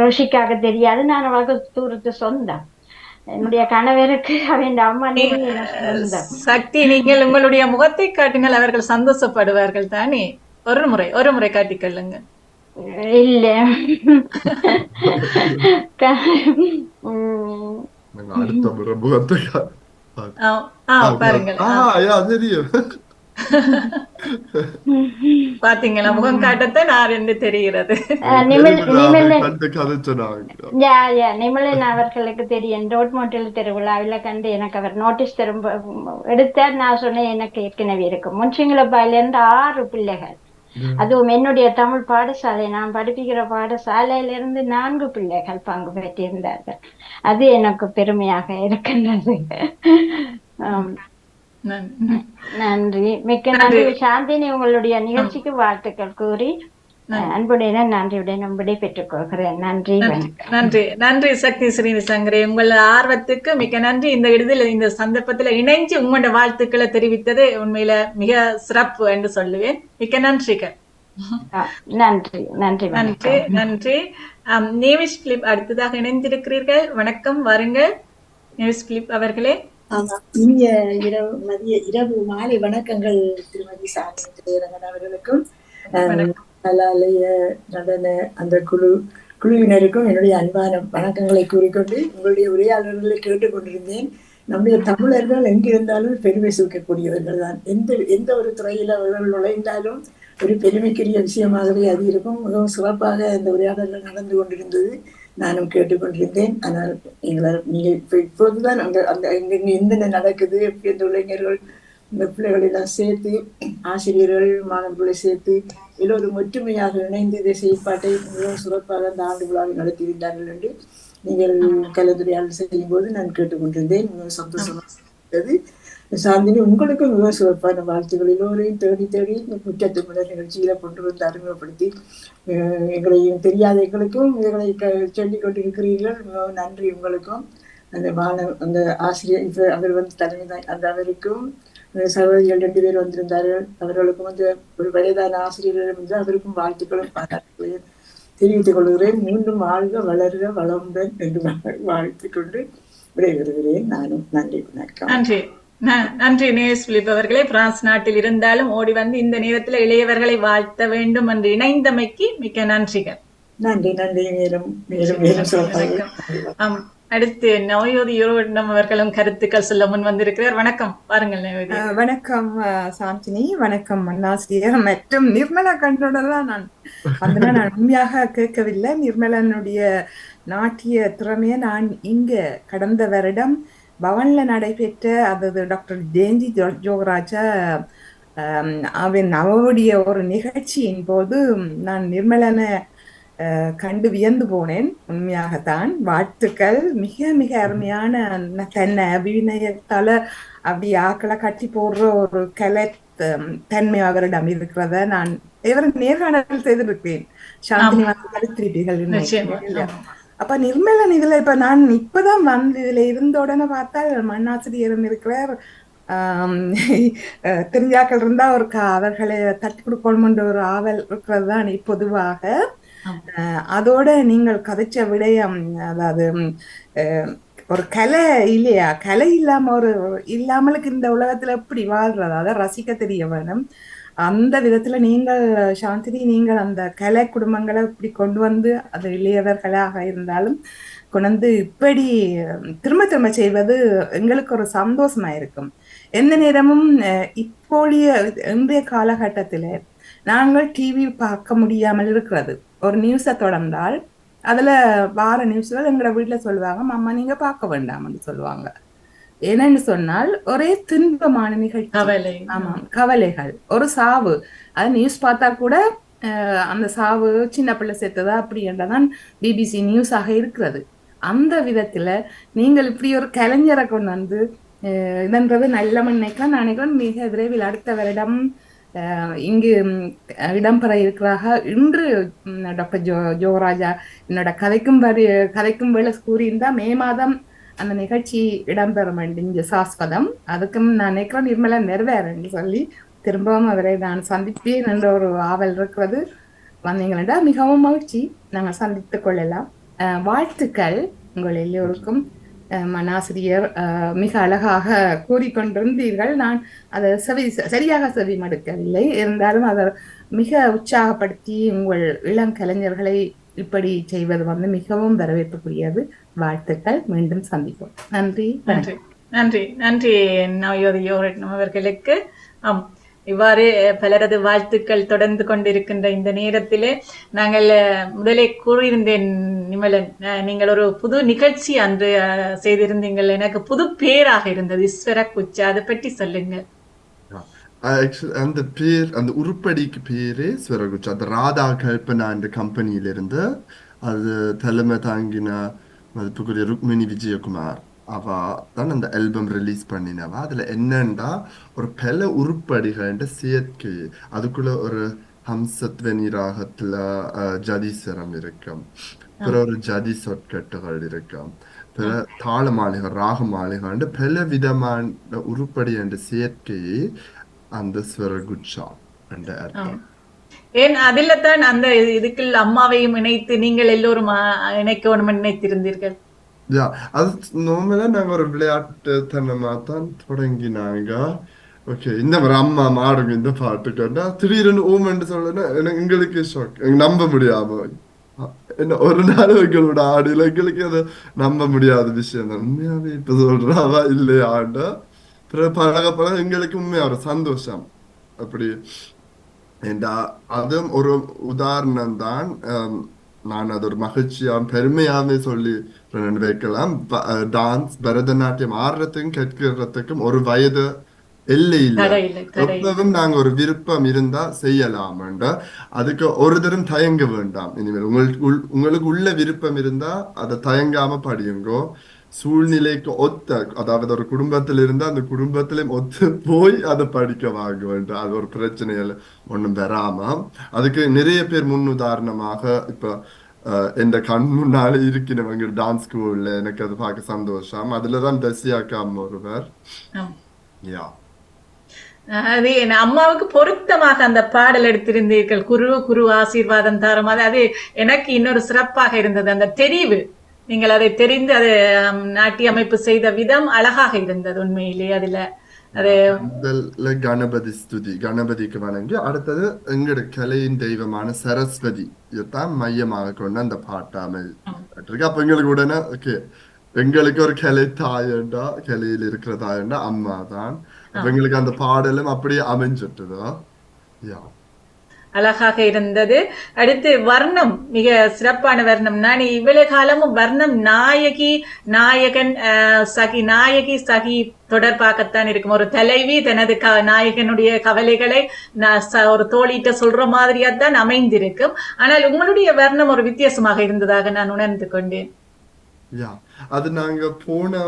S9: ரோஷிக்காக தெரியாது, நான் அவளுக்கு தூரத்து சொந்தம். என்னுடைய கணவருக்கு அவன் அம்மா நெருங்கின சொந்தம்.
S2: சக்தி, நீங்கள் உங்களுடைய முகத்தை காட்டினால் அவர்கள் சந்தோஷப்படுவார்கள் தானே. ஒரு முறை காட்டிக்கொள்ளுங்க.
S9: இல்ல
S1: அடுத்த முறை முகத்தை
S2: பாருங்கள். பாத்தீங்களா, முகம் காட்டத்தான் நான் என்று தெரிகிறது.
S9: நிமலன் அவர்களுக்கு தெரியும். ரோட்மோட்டில் திருவிழாவில கண்டு எனக்கு அவர் நோட்டீஸ் திரும்ப எடுத்தார். நான் சொன்னேன் எனக்கு ஏற்கனவே இருக்கும். முன்சிங்களப்பாயில இருந்து 6 பிள்ளைகள், அதுவும் என்னுடைய தமிழ் பாடசாலை நான் படிப்பிக்கிற பாடசாலையிலிருந்து 4 பிள்ளைகள் பங்கு பெற்றிருந்தார்கள். அது எனக்கு பெருமையாக இருக்கின்றது. நன்றி, மிக்க நன்றி. சாந்தினி, உங்களுடைய நிகழ்ச்சிக்கு வாழ்த்துக்கள் கூறி அன்புடன் நன்றியுடன் விடை பெற்றுக் கொள்கிறேன். நன்றி,
S2: நன்றி சக்தி ஸ்ரீனிசங்கரே. உங்கள் ஆர்வத்துக்கு மிக்க நன்றி. இந்த சந்தர்ப்பத்துல இணைஞ்சு உங்களோட வாழ்த்துக்களை தெரிவித்தது உண்மையில மிக சிறப்பு என்று சொல்லுவேன். மிக்க நன்றிகள்.
S9: நன்றி நன்றி
S2: நன்றி நன்றி. நேவிஸ் பிலிப் அடுத்ததாக இணைந்திருக்கிறீர்கள். வணக்கம், வாருங்கள் நேவிஸ் பிலிப் அவர்களே.
S10: இனிய இரவு மாலை வணக்கங்கள் திருமதி சாந்தி அவர்களுக்கும் கலாலய நடன அந்த குழுவினருக்கும் என்னுடைய அன்பான வணக்கங்களை கூறிக்கொண்டு உங்களுடைய உரையாளர்களை கேட்டுக்கொண்டிருந்தேன். நம்முடைய தமிழர்கள் எங்கிருந்தாலும் பெருமை சேர்க்கக்கூடியவர்கள் தான். எந்த ஒரு துறையில அவர்கள் நுழைந்தாலும் ஒரு பெருமைக்குரிய விஷயமாகவே அது இருக்கும். மிகவும் சிறப்பாக அந்த உரையாடல்கள் நடந்து கொண்டிருந்தது, நானும் கேட்டுக்கொண்டிருந்தேன். ஆனால் நீங்க இப்போதுதான் அந்த என்னென்ன நடக்குது, இந்த இளைஞர்கள் இந்த பிள்ளைகள் எல்லாம் சேர்த்து, ஆசிரியர்கள் மாணவர்களை சேர்த்து எல்லோரும் ஒற்றுமையாக இணைந்து இதை செயற்பாட்டை மிகவும் சிறப்பாக அந்த ஆண்டு விழாவை நடத்தியிருந்தார்கள் என்று நீங்கள் கலந்துரையாடல் செய்யும் போது நான் கேட்டுக்கொண்டிருந்தேன். மிகவும் சந்தோஷமாக இருந்தது. சாந்தினி, உங்களுக்கு மிக சிறப்பான வாழ்த்துக்கள். எல்லோரையும் தேடி இந்த முற்றத்துமிழர் நிகழ்ச்சியில கொண்டு வந்து அறிமுகப்படுத்தி எங்களையும் தெரியாத எங்களுக்கும் இவர்களை சொல்லிக் கொண்டிருக்கிறீர்கள். மிகவும் நன்றி உங்களுக்கும். அந்த ஆசிரியர் இப்ப அவர் தலைமை அந்த அவருக்கும் சகோதரிகள் 2 பேர் வந்திருந்தார்கள். அவர்களுக்கும் ஒரு வயதான ஆசிரியர்கள் அவருக்கும் வாழ்த்துக்களும் பாராட்டுகளையும் தெரிவித்துக் கொள்கிறேன். மீண்டும் வாழ்க வளர்க வளமுடன் என்று வாழ்த்திக் கொண்டு விடைபெறுகிறேன். நானும் நன்றி, வணக்கம்.
S2: நன்றி. நன்றி நேஸ் பிலிப் அவர்களே. பிரான்ஸ் நாட்டில் இருந்தாலும் ஓடி வந்து இந்த நேரத்தில் இளையவர்களை வாழ்த்த வேண்டும் என்று இணைந்தமைக்கு மிக்க நன்றிகள்.
S10: நன்றி நன்றி. மேலும் மேலும் மேலும் சிறப்பாக.
S2: அடுத்து நவயோதி யோகரட்னம் அவர்களும் கருத்துக்கள் சொல்ல முன் வந்திருக்கிறார். வணக்கம், பாருங்கள் நவயோதி.
S11: வணக்கம் சாந்தினி, வணக்கம் மன்னாசிரியர் மற்றும் நிர்மலா கண்டோட தான் நான் வந்தனா. நான் உண்மையாக கேட்கவில்லை. நிர்மலனுடைய நாட்டிய திறமையை நான் இங்க கடந்த வருடம் பவன்ல நடைபெற்ற அதாவது டாக்டர் ஜெயந்தி ஜோகராஜா அவருடைய ஒரு நிகழ்ச்சியின் போது நான் நிர்மலனை கண்டு வியந்து போனேன். உண்மையாகத்தான் வாழ்த்துக்கள். மிக மிக அருமையான தன்னை அபிநயத்தால அப்படி ஆக்களை கட்டி போடுற ஒரு கலை தன்மை அவரிடம் இருக்கிறத நான் நேர்காணல் செய்திருக்கேன். சாந்தினி கருத்திருப்பீர்கள். அப்ப நிர்மலன் இதுல இப்ப நான் இப்பதான் வந்து இதுல இருந்த உடனே பார்த்தால் மண்ணாசிரியரும் இருக்கிறார். தெரிஞ்சாக்கள் இருந்தா ஒரு அவர்களை தட்டி கொடுக்கணும் ஒரு ஆவல் இருக்கிறது தான் பொதுவாக. அதோட நீங்கள் கதைச்ச விடயம், அதாவது ஒரு கலை இல்லையா, கலை இல்லாமலுக்கு இந்த உலகத்துல எப்படி வாழ்றது, அதை ரசிக்க தெரிய வேணும். அந்த விதத்துல நீங்கள் சாந்தினி, நீங்கள் அந்த கலை குடும்பங்களை இப்படி கொண்டு வந்து அது இளையவர்களாக இருந்தாலும் கொண்டு இப்படி திரும்ப திரும்ப செய்வது எங்களுக்கு ஒரு சந்தோஷமா இருக்கும். எந்த நேரமும் இப்போதைய இன்றைய காலகட்டத்துல நாங்கள் டிவி பார்க்க முடியாமல் இருக்கிறது. ஒரு நியூஸை தொடர்ந்தால் அதுல வார நியூஸ்கள் எங்களோட வீட்டுல சொல்லுவாங்க, மாமா நீங்க பார்க்க வேண்டாம்னு சொல்லுவாங்க. என்னன்னு சொன்னால் ஒரே துன்பமான நிகழ்ச்சி. ஆமாம், கவலைகள், ஒரு சாவு. அது நியூஸ் பார்த்தா கூட அந்த சாவு சின்ன பிள்ளை சேர்த்ததா அப்படி என்றதான் பிபிசி நியூஸாக இருக்கிறது. அந்த விதத்துல நீங்கள் இப்படி ஒரு கலைஞரை கொண்டு வந்து இதன்றது நல்ல நினைக்கலாம். நான் நினைக்கிறேன் மிக விரைவில் அடுத்த வருடம் இங்கு இடம்பெற இருக்கிறாக. இன்று டாக்டர் ஜோகராஜா என்னோட கதைக்கும் வேலை கூறியிருந்தா மே மாதம் அந்த நிகழ்ச்சி இடம்பெறும் இங்க சாஸ்வதம். அதுக்கும் நான் நினைக்கிறேன் நிர்மலா நிறைவேறன்னு சொல்லி திரும்பவும் அவரை நான் சந்திப்பேன் என்ற ஒரு ஆவல் இருக்கிறது. வந்தீங்களா மிகவும் மகிழ்ச்சி. நாங்கள் சந்தித்துக் கொள்ளலாம். வாழ்த்துக்கள் உங்கள் எல்லோருக்கும். மன்னாசிரியர் மிக அழகாக கூறிக்கொண்டிருந்தீர்கள். நான் அதை சரியாக செவி மடுக்கவில்லை. இருந்தாலும் அதை மிக உற்சாகப்படுத்தி உங்கள் இளம் கலைஞர்களை இப்படி செய்வது மிகவும் வரவேற்புக்குரியது. வாழ்த்துக்கள். மீண்டும் சந்திப்போம். நன்றி
S2: நன்றி நன்றி நன்றி நவயோதி யோகரட்னம் அவர்களுக்கு. இவ்வாறு பலரது வாழ்த்துக்கள் தொடர்ந்து கொண்டிருக்கின்ற இந்த நேரத்திலே நாங்கள் முதலே கூறியிருந்தேன் நிமலன், நீங்கள் ஒரு புது நிகழ்ச்சி அன்று செய்திருந்தீங்கள். எனக்கு புது பேராக இருந்தது, ஈஸ்வர குச்சா. அதை பற்றி சொல்லுங்க.
S1: அந்த பேர், அந்த உருப்படிக்கு பேரே ஸ்வரகுச்சா. அந்த ராதா கல்பனா என்ற கம்பெனியிலிருந்து அது தலைமை தாங்கின மதிப்புக்குரிய ருக்மிணி விஜயகுமார் அவ தான் அந்த ஆல்பம் ரிலீஸ் பண்ணினவ. அதுல என்னண்டா ஒரு பல உருப்படிகள் சேர்க்கை. அதுக்குள்ள ஒரு ஹம்சத்வனி ராகத்துல ஜதிஸ்வரம் இருக்கும், பிற ஒரு ஜதி சொற்கட்டுகள் இருக்கும், பிற தாள மாளிகள், ராக மாளிகள், பல விதமான உருப்படி என்ற சேர்க்கையை அந்த ஸ்வரகுச்சா என்ற அர்த்தம்.
S2: ஏன் அதுல தான் அந்த இதுக்குள் அம்மாவையும் இணைத்து நீங்கள் எல்லோரும் இணைக்கணும் நினைத்திருந்தீர்கள்?
S1: அது நார்மலா நாங்க ஒரு விளையாட்டு தனமா தான் தொடங்கினாங்க. ஓகே, இந்த மாதிரி அம்மா மாடுங்க இந்த பாட்டு கேட்டா திடீர்னு ஓமன்னு சொல்லனா எங்களுக்கு ஷாக், நம்ப முடியாம. என்ன ஒரு நாள் எங்களோட ஆடியில எங்களுக்கு அதை நம்ப முடியாத விஷயம் தான். உண்மையாவே இப்ப சொல்றாவா இல்லையாண்டா பழக பழக எங்களுக்கு உண்மையா ஒரு சந்தோஷம். அப்படி அதுவும் ஒரு உதாரணம் தான். நான் அது ஒரு மகிழ்ச்சியாம் பெருமையாவே சொல்லி வைக்கலாம். டான்ஸ், பரதநாட்டியம் ஆடுறதுக்கும் கேட்கிறதுக்கும் ஒரு வயது எல்லை இல்லை. எப்பவும் நாங்க ஒரு விருப்பம் இருந்தா செய்யலாம். அதுக்கு ஒரு தரம் தயங்க வேண்டாம். இனிமேல் உங்களுக்கு உள்ள விருப்பம் இருந்தா அதை தயங்காம படியுங்கோ. சூழ்நிலைக்கு ஒத்த, அதாவது ஒரு குடும்பத்தில் இருந்தா அந்த குடும்பத்திலையும் ஒத்து போய் அதை படிக்க வாங்க வேண்டும். அது ஒரு பிரச்சனைகள் ஒண்ணும் வராம. அதுக்கு நிறைய பேர் முன் உதாரணமாக இப்ப எந்த கண் முன்னாலே இருக்கிறவங்க டான்ஸ் ஸ்கூல்ல எனக்கு அது பார்க்க சந்தோஷம். அதுலதான் தசியாக்கா ஒருவர்.
S2: அது என் அம்மாவுக்கு பொருத்தமாக அந்த பாடல் எடுத்திருந்தீர்கள். குரு குரு ஆசீர்வாதம் தாரும். அது எனக்கு இன்னொரு சிறப்பாக இருந்தது. அந்த தெரிவு, நீங்கள் அதை தெரிந்து அதை நாட்டிய அமைப்பு செய்த விதம் அழகாக இருந்தது உண்மையிலே. அதுல அது
S1: முதல்ல கணபதி ஸ்துதி, கணபதிக்கு வணங்கி, அடுத்தது எங்களோட கலையின் தெய்வமான சரஸ்வதி இதைத்தான் மையமாக கொண்டு அந்த பாட்டு அமைப்பட்டிருக்கு. அப்ப எங்களுக்கு உடனே ஓகே, எங்களுக்கு ஒரு கலை தாயண்டா, கலையில் இருக்கிற தாயண்டா அம்மா தான். அப்ப எங்களுக்கு அந்த பாடலும் அப்படியே அமைஞ்சிட்டுதா. யா,
S2: அழகாக இருந்தது. அடுத்து வர்ணம், மிக சிறப்பான வர்ணம். நான் இவ்வளவு காலமும் வர்ணம் நாயகி நாயகன் சகி, நாயகி சகி தொடர்பாகத்தான் இருக்கும். ஒரு தலைவி தனது நாயகனுடைய கவலைகளை ஒரு தோழிட்ட சொல்ற மாதிரியா தான் அமைந்திருக்கும். ஆனால் உங்களுடைய வர்ணம் ஒரு வித்தியாசமாக இருந்ததாக நான் உணர்ந்து கொண்டேன்.
S1: யா, அது நாங்க போன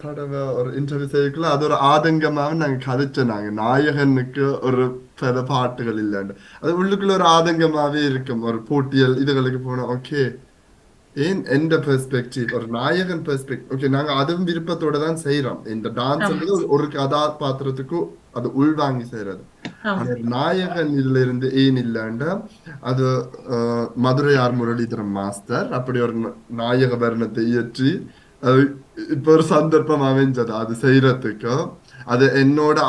S1: தடவை ஒரு இன்டர்வியூ செய்யக்குள்ள அது ஒரு ஆதங்கமாக நாங்க கதைச்சோம். நாங்க நாயகனுக்கு ஒரு பல பாட்டுகள் இல்லைன்னு அது உள்ளுக்குள்ள ஒரு ஆதங்கமாவே இருக்கும். ஒரு போட்டியல் இதுகளுக்கு போனா ஓகே, ஏன் எந்த பெர்ஸ்பெக்டிவ் ஒரு நாயகன் பெர்ஸ்பெக்டிவ் ஓகே, நாங்க அதுவும் விருப்பத்தோட தான் செய்யறோம். இந்த டான்ஸ் ஒரு கதாபாத்திரத்துக்கு அது உள்வாங்கி செய்யறது. ஆனா நாயகன் இதுல இருந்து ஏன் இல்லைன்னா அது மதுரையார் முரளிதரன் மாஸ்டர் அப்படி ஒரு நாயக வர்ணத்தை இயற்றி இப்ப ஒரு சந்தர்ப்பம் அமைஞ்சது அது செய்யறதுக்கு. அது என்னோட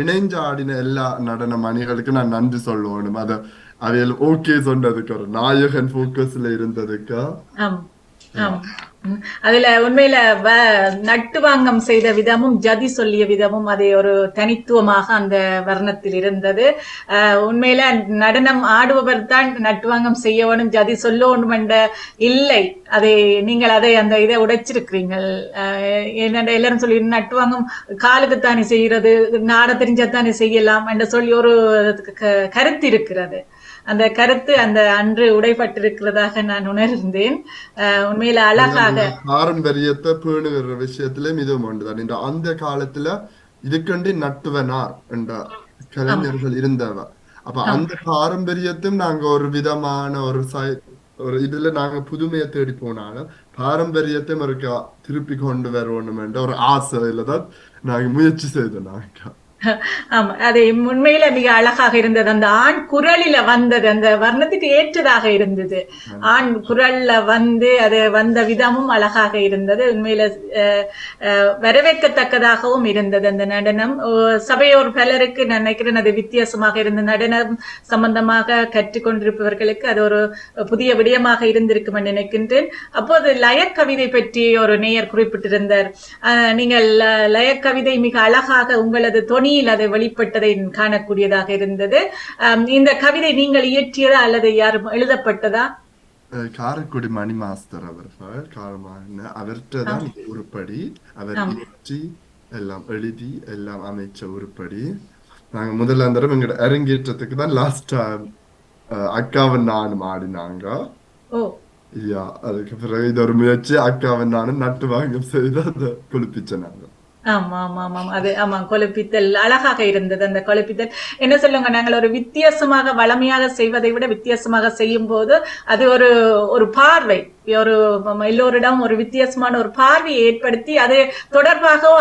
S1: இணைஞ்ச ஆடின எல்லா நடன மணிகளுக்கு நான் நன்றி சொல்லணும். அத அவையில் ஓகே சொன்னதுக்கு, ஒரு நாயகன் போக்கஸ்ல இருந்ததுக்கு.
S2: அதுல உண்மையில நட்டுவாங்கம் செய்த விதமும் ஜதி சொல்லிய விதமும் அதை ஒரு தனித்துவமாக அந்த வர்ணத்தில் இருந்தது. உண்மையில நடனம் ஆடுபவர் தான் நட்டுவாங்கம் செய்யணும் ஜதி சொல்லணும் என்ற இல்லை. அதை நீங்கள் அந்த இதை உடைச்சிருக்கிறீங்கள். என்னென்ன எல்லாரும் சொல்லி நட்டுவாங்கம் காலுக்குத்தானே செய்யறது, நாட தெரிஞ்சத்தானே செய்யலாம் என்று சொல்லி ஒரு கருத்து இருக்கிறது. அந்த கருத்து அந்த அன்று உடைப்பட்டிருக்கிறதாக நான் உணர்ந்தேன். உண்மையில அழகாக
S1: பாரம்பரியத்தை பேணுகிற விஷயத்திலும் இதுவும் ஒன்றுதான். இந்த அந்த காலத்துல இதுக்கண்டி நட்டுவனார் என்ற கலைஞர்கள் இருந்தவ. அப்ப அந்த பாரம்பரியத்தையும் நாங்க ஒரு விதமான ஒரு இதுல நாங்க புதுமையை தேடி போனாலும் பாரம்பரியத்தையும் இருக்க திருப்பி கொண்டு வரணும் என்ற ஒரு ஆசையில தான் நாங்க முயற்சி செய்தோம். நாங்க
S2: ஆமா, அது உண்மையில மிக அழகாக இருந்தது. அந்த ஆண் குரலில வந்தது அந்த வர்ணத்துக்கு ஏற்றதாக இருந்தது. ஆண் குரல்ல அது வந்த விதமும் அழகாக இருந்தது. உண்மையில வரவேற்கத்தக்கதாகவும் இருந்தது அந்த நடனம். சபையோர் பலருக்கு நான் நினைக்கிறேன் அது வித்தியாசமாக இருந்த நடனம் சம்பந்தமாக கற்றுக்கொண்டிருப்பவர்களுக்கு அது ஒரு புதிய விடயமாக இருந்திருக்கும் என்று நினைக்கின்றேன். அப்போது லயக்கவிதை பற்றி ஒரு நேயர் குறிப்பிட்டிருந்தார். நீங்கள் லயக்கவிதை மிக அழகாக உங்களது தொனியில் அதை வெளிப்பட்டதை காணக்கூடியதாக இருந்தது. இந்த கவிதை நீங்கள் இயற்றியதா அல்லது யாரும் எழுதப்பட்டதா?
S1: காரைக்குடி மணி மாஸ்டர் அவர்கள் அவர்கிட்ட தான் உருப்படி அவர் இயற்றி எல்லாம் எழுதி எல்லாம் அமைச்ச உருப்படி. நாங்க முதல்ல அந்த எங்களோட அரங்கேற்றத்துக்கு தான் லாஸ்ட் அக்காவும் நானும் ஆடினாங்க. அதுக்கு பிறகு இது ஒரு முயற்சி அக்காவும் நானும் நட்டு வாங்க செய்து அதை குளிப்பிச்ச நாங்க.
S2: ஆமா ஆமா ஆமா அது ஆமா கொழுப்பித்தல் அழகாக இருந்தது. அந்த கொழுப்பித்தல் என்ன சொல்லுங்க, நாங்கள் ஒரு வித்தியாசமாக வளமையாக செய்வதை விட வித்தியாசமாக செய்யும் போது அது ஒரு பார்வை, ஒரு எல்லோரிடம் ஒரு வித்தியாசமான ஒரு பார்வையை ஏற்படுத்தி அது தொடர்பாக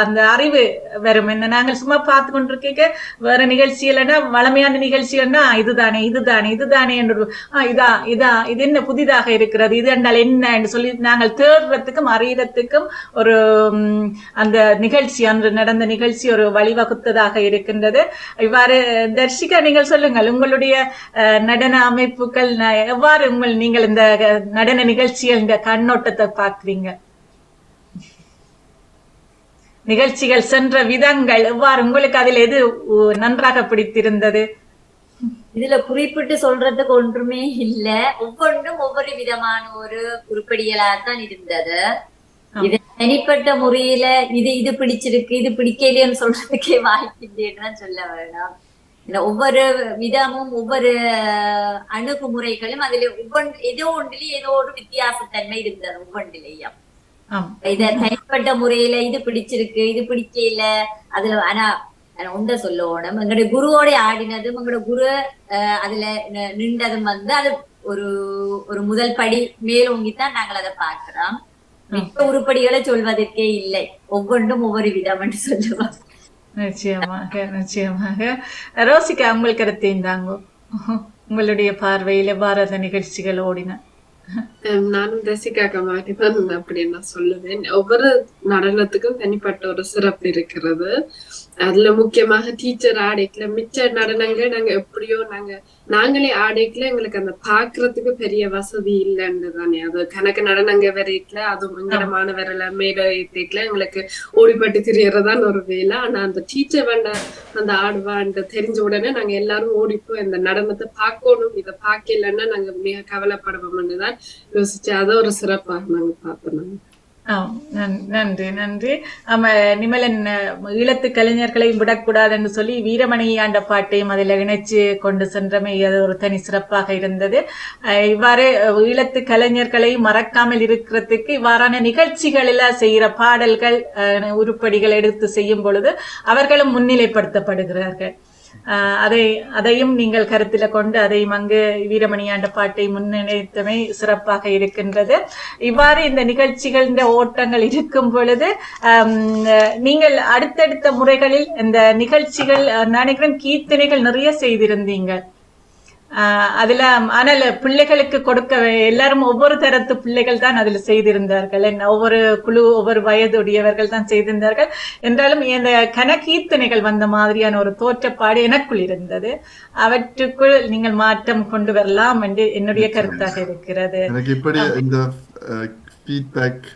S2: அந்த அறிவு வரும். என்ன நாங்கள் சும்மா பார்த்து கொண்டிருக்க வேற நிகழ்ச்சிகள்னா வளமையான நிகழ்ச்சிகள்னா இதுதானே இதுதானே இதுதானே என்று இது என்ன புதிதாக இருக்கிறது, இது என்றால் என்ன என்று சொல்லி நாங்கள் தேடுறதுக்கும் அறியறதுக்கும் ஒரு அந்த நிகழ்ச்சி அன்று நடந்த நிகழ்ச்சி ஒரு வழிவகுத்ததாக இருக்கின்றது. இவ்வாறு தர்ஷிகா நீங்கள் சொல்லுங்கள், உங்களுடைய நடன அமைப்புகள் எவ்வாறு நீங்கள் இந்த நடன நிகழ்ச்சிகள் இந்த கண்ணோட்டத்தை பார்க்கிறீங்க? நிகழ்ச்சிகள் சென்ற விதங்கள் எவ்வாறு, உங்களுக்கு அதில் எது நன்றாக பிடித்திருந்தது?
S3: இதுல குறிப்பிட்டு சொல்றதுக்கு ஒன்றுமே இல்ல, ஒவ்வொன்றும் ஒவ்வொரு விதமான ஒரு உருப்படிகளாகத்தான் இருந்தது. இது தனிப்பட்ட முறையில இது பிடிச்சிருக்கு இது பிடிக்கலைன்னு சொல்றதுக்கே வாய்ப்பில்லைன்னு சொல்ல வேண்டாம். ஒவ்வொரு விதமும் ஒவ்வொரு அணுகுமுறைகளும் அதுல ஏதோ ஒன்றிலேயே ஏதோ ஒரு வித்தியாசத்தன்மை இருந்தது ஒவ்வொன்றிலேயும். இத தனிப்பட்ட முறையில இது பிடிச்சிருக்கு இது பிடிக்கல அதுல ஆனா உண்ட சொல்லணும், எங்களுடைய குருவோட ஆடினதும் எங்களோட குரு அதுல நின்றதும் அது ஒரு முதல் படி மேலோங்கித்தான் நாங்கள் அதை பார்க்கிறோம். மிக்க உருப்படிகளை சொல்வதற்கே இல்லை, ஒவ்வொன்றும் ஒவ்வொரு விதம் என்று சொல்லுவோம்.
S2: நிச்சயமாக நிச்சயமாக. ரோசிகா, உங்கள் கருத்தை தாங்கோ. உங்களுடைய பார்வையில பாரத நிகழ்ச்சிகள் ஓடின.
S4: நானும் ரசிகாக்க மாதிரி தான் அப்படி நான் சொல்லுவேன். ஒவ்வொரு நடனத்துக்கும் தனிப்பட்ட ஒரு சிறப்பு இருக்கிறது. அதுல முக்கியமாக டீச்சர் ஆடைக்கல மிச்ச நடனங்கள் நாங்க எப்படியோ நாங்களே ஆடைக்கல எங்களுக்கு அந்த பாக்குறதுக்கு பெரிய வசதி இல்லைன்னு தானே. அது கணக்கு நடனங்க வரைக்கல அது மங்களமான வரல மேடை ஏற்றிக்கல எங்களுக்கு ஓடிப்பட்டு திரியறதான் ஒரு வேலை. ஆனா அந்த டீச்சர் அந்த ஆடுவான்னு தெரிஞ்ச உடனே நாங்க எல்லாரும் ஓடிப்போம் இந்த நடனத்தை பார்க்கணும். இதை பார்க்கலன்னா நாங்க மிக கவலைப்படுவோம்னு தான் யோசிச்சு அதை ஒரு சிறப்பாக நாங்க பார்த்தோம்.
S2: நன்றி நன்றி. நிமலன் ஈழத்து கலைஞர்களையும் விடக்கூடாது என்று சொல்லி வீரமணி ஆண்ட பாட்டையும் அதில் இணைச்சு கொண்டு சென்றமை அது ஒரு தனி சிறப்பாக இருந்தது. இவ்வாறு ஈழத்து கலைஞர்களை மறக்காமல் இருக்கிறதுக்கு இவ்வாறான நிகழ்ச்சிகளில் செய்கிற பாடல்கள் உருப்படிகள் எடுத்து செய்யும் பொழுது அவர்களும் முன்னிலைப்படுத்தப்படுகிறார்கள். அதையும் நீங்கள் கருத்துல கொண்டு அதையும் அங்கு வீரமணியாண்ட பாட்டை முன்னிலைத்தமை சிறப்பாக இருக்கின்றது. இவ்வாறு இந்த நிகழ்ச்சிகள் இந்த ஓட்டங்கள் இருக்கும் பொழுது நீங்கள் அடுத்தடுத்த முறைகளில் இந்த நிகழ்ச்சிகள் நினைக்கிறேன் கீர்த்தனைகள் நிறைய செய்திருந்தீங்க. அதுல ஆனால் பிள்ளைகளுக்கு கொடுக்க எல்லாரும் ஒவ்வொரு தரத்து பிள்ளைகள் தான் அதுல செய்திருந்தார்கள். ஒவ்வொரு குழு ஒவ்வொரு வயதுடையவர்கள் தான் செய்திருந்தார்கள். என்றாலும் இந்த கனகீர்த்தனைகள் வந்த மாதிரியான ஒரு தோற்றப்பாடு எனக்குள் இருந்தது. அவற்றுக்குள் நீங்கள் மாற்றம் கொண்டு வரலாம் என்று என்னுடைய கருத்தாக இருக்கிறது.
S1: எனக்கு இப்படி இந்த ஃபீட்பேக்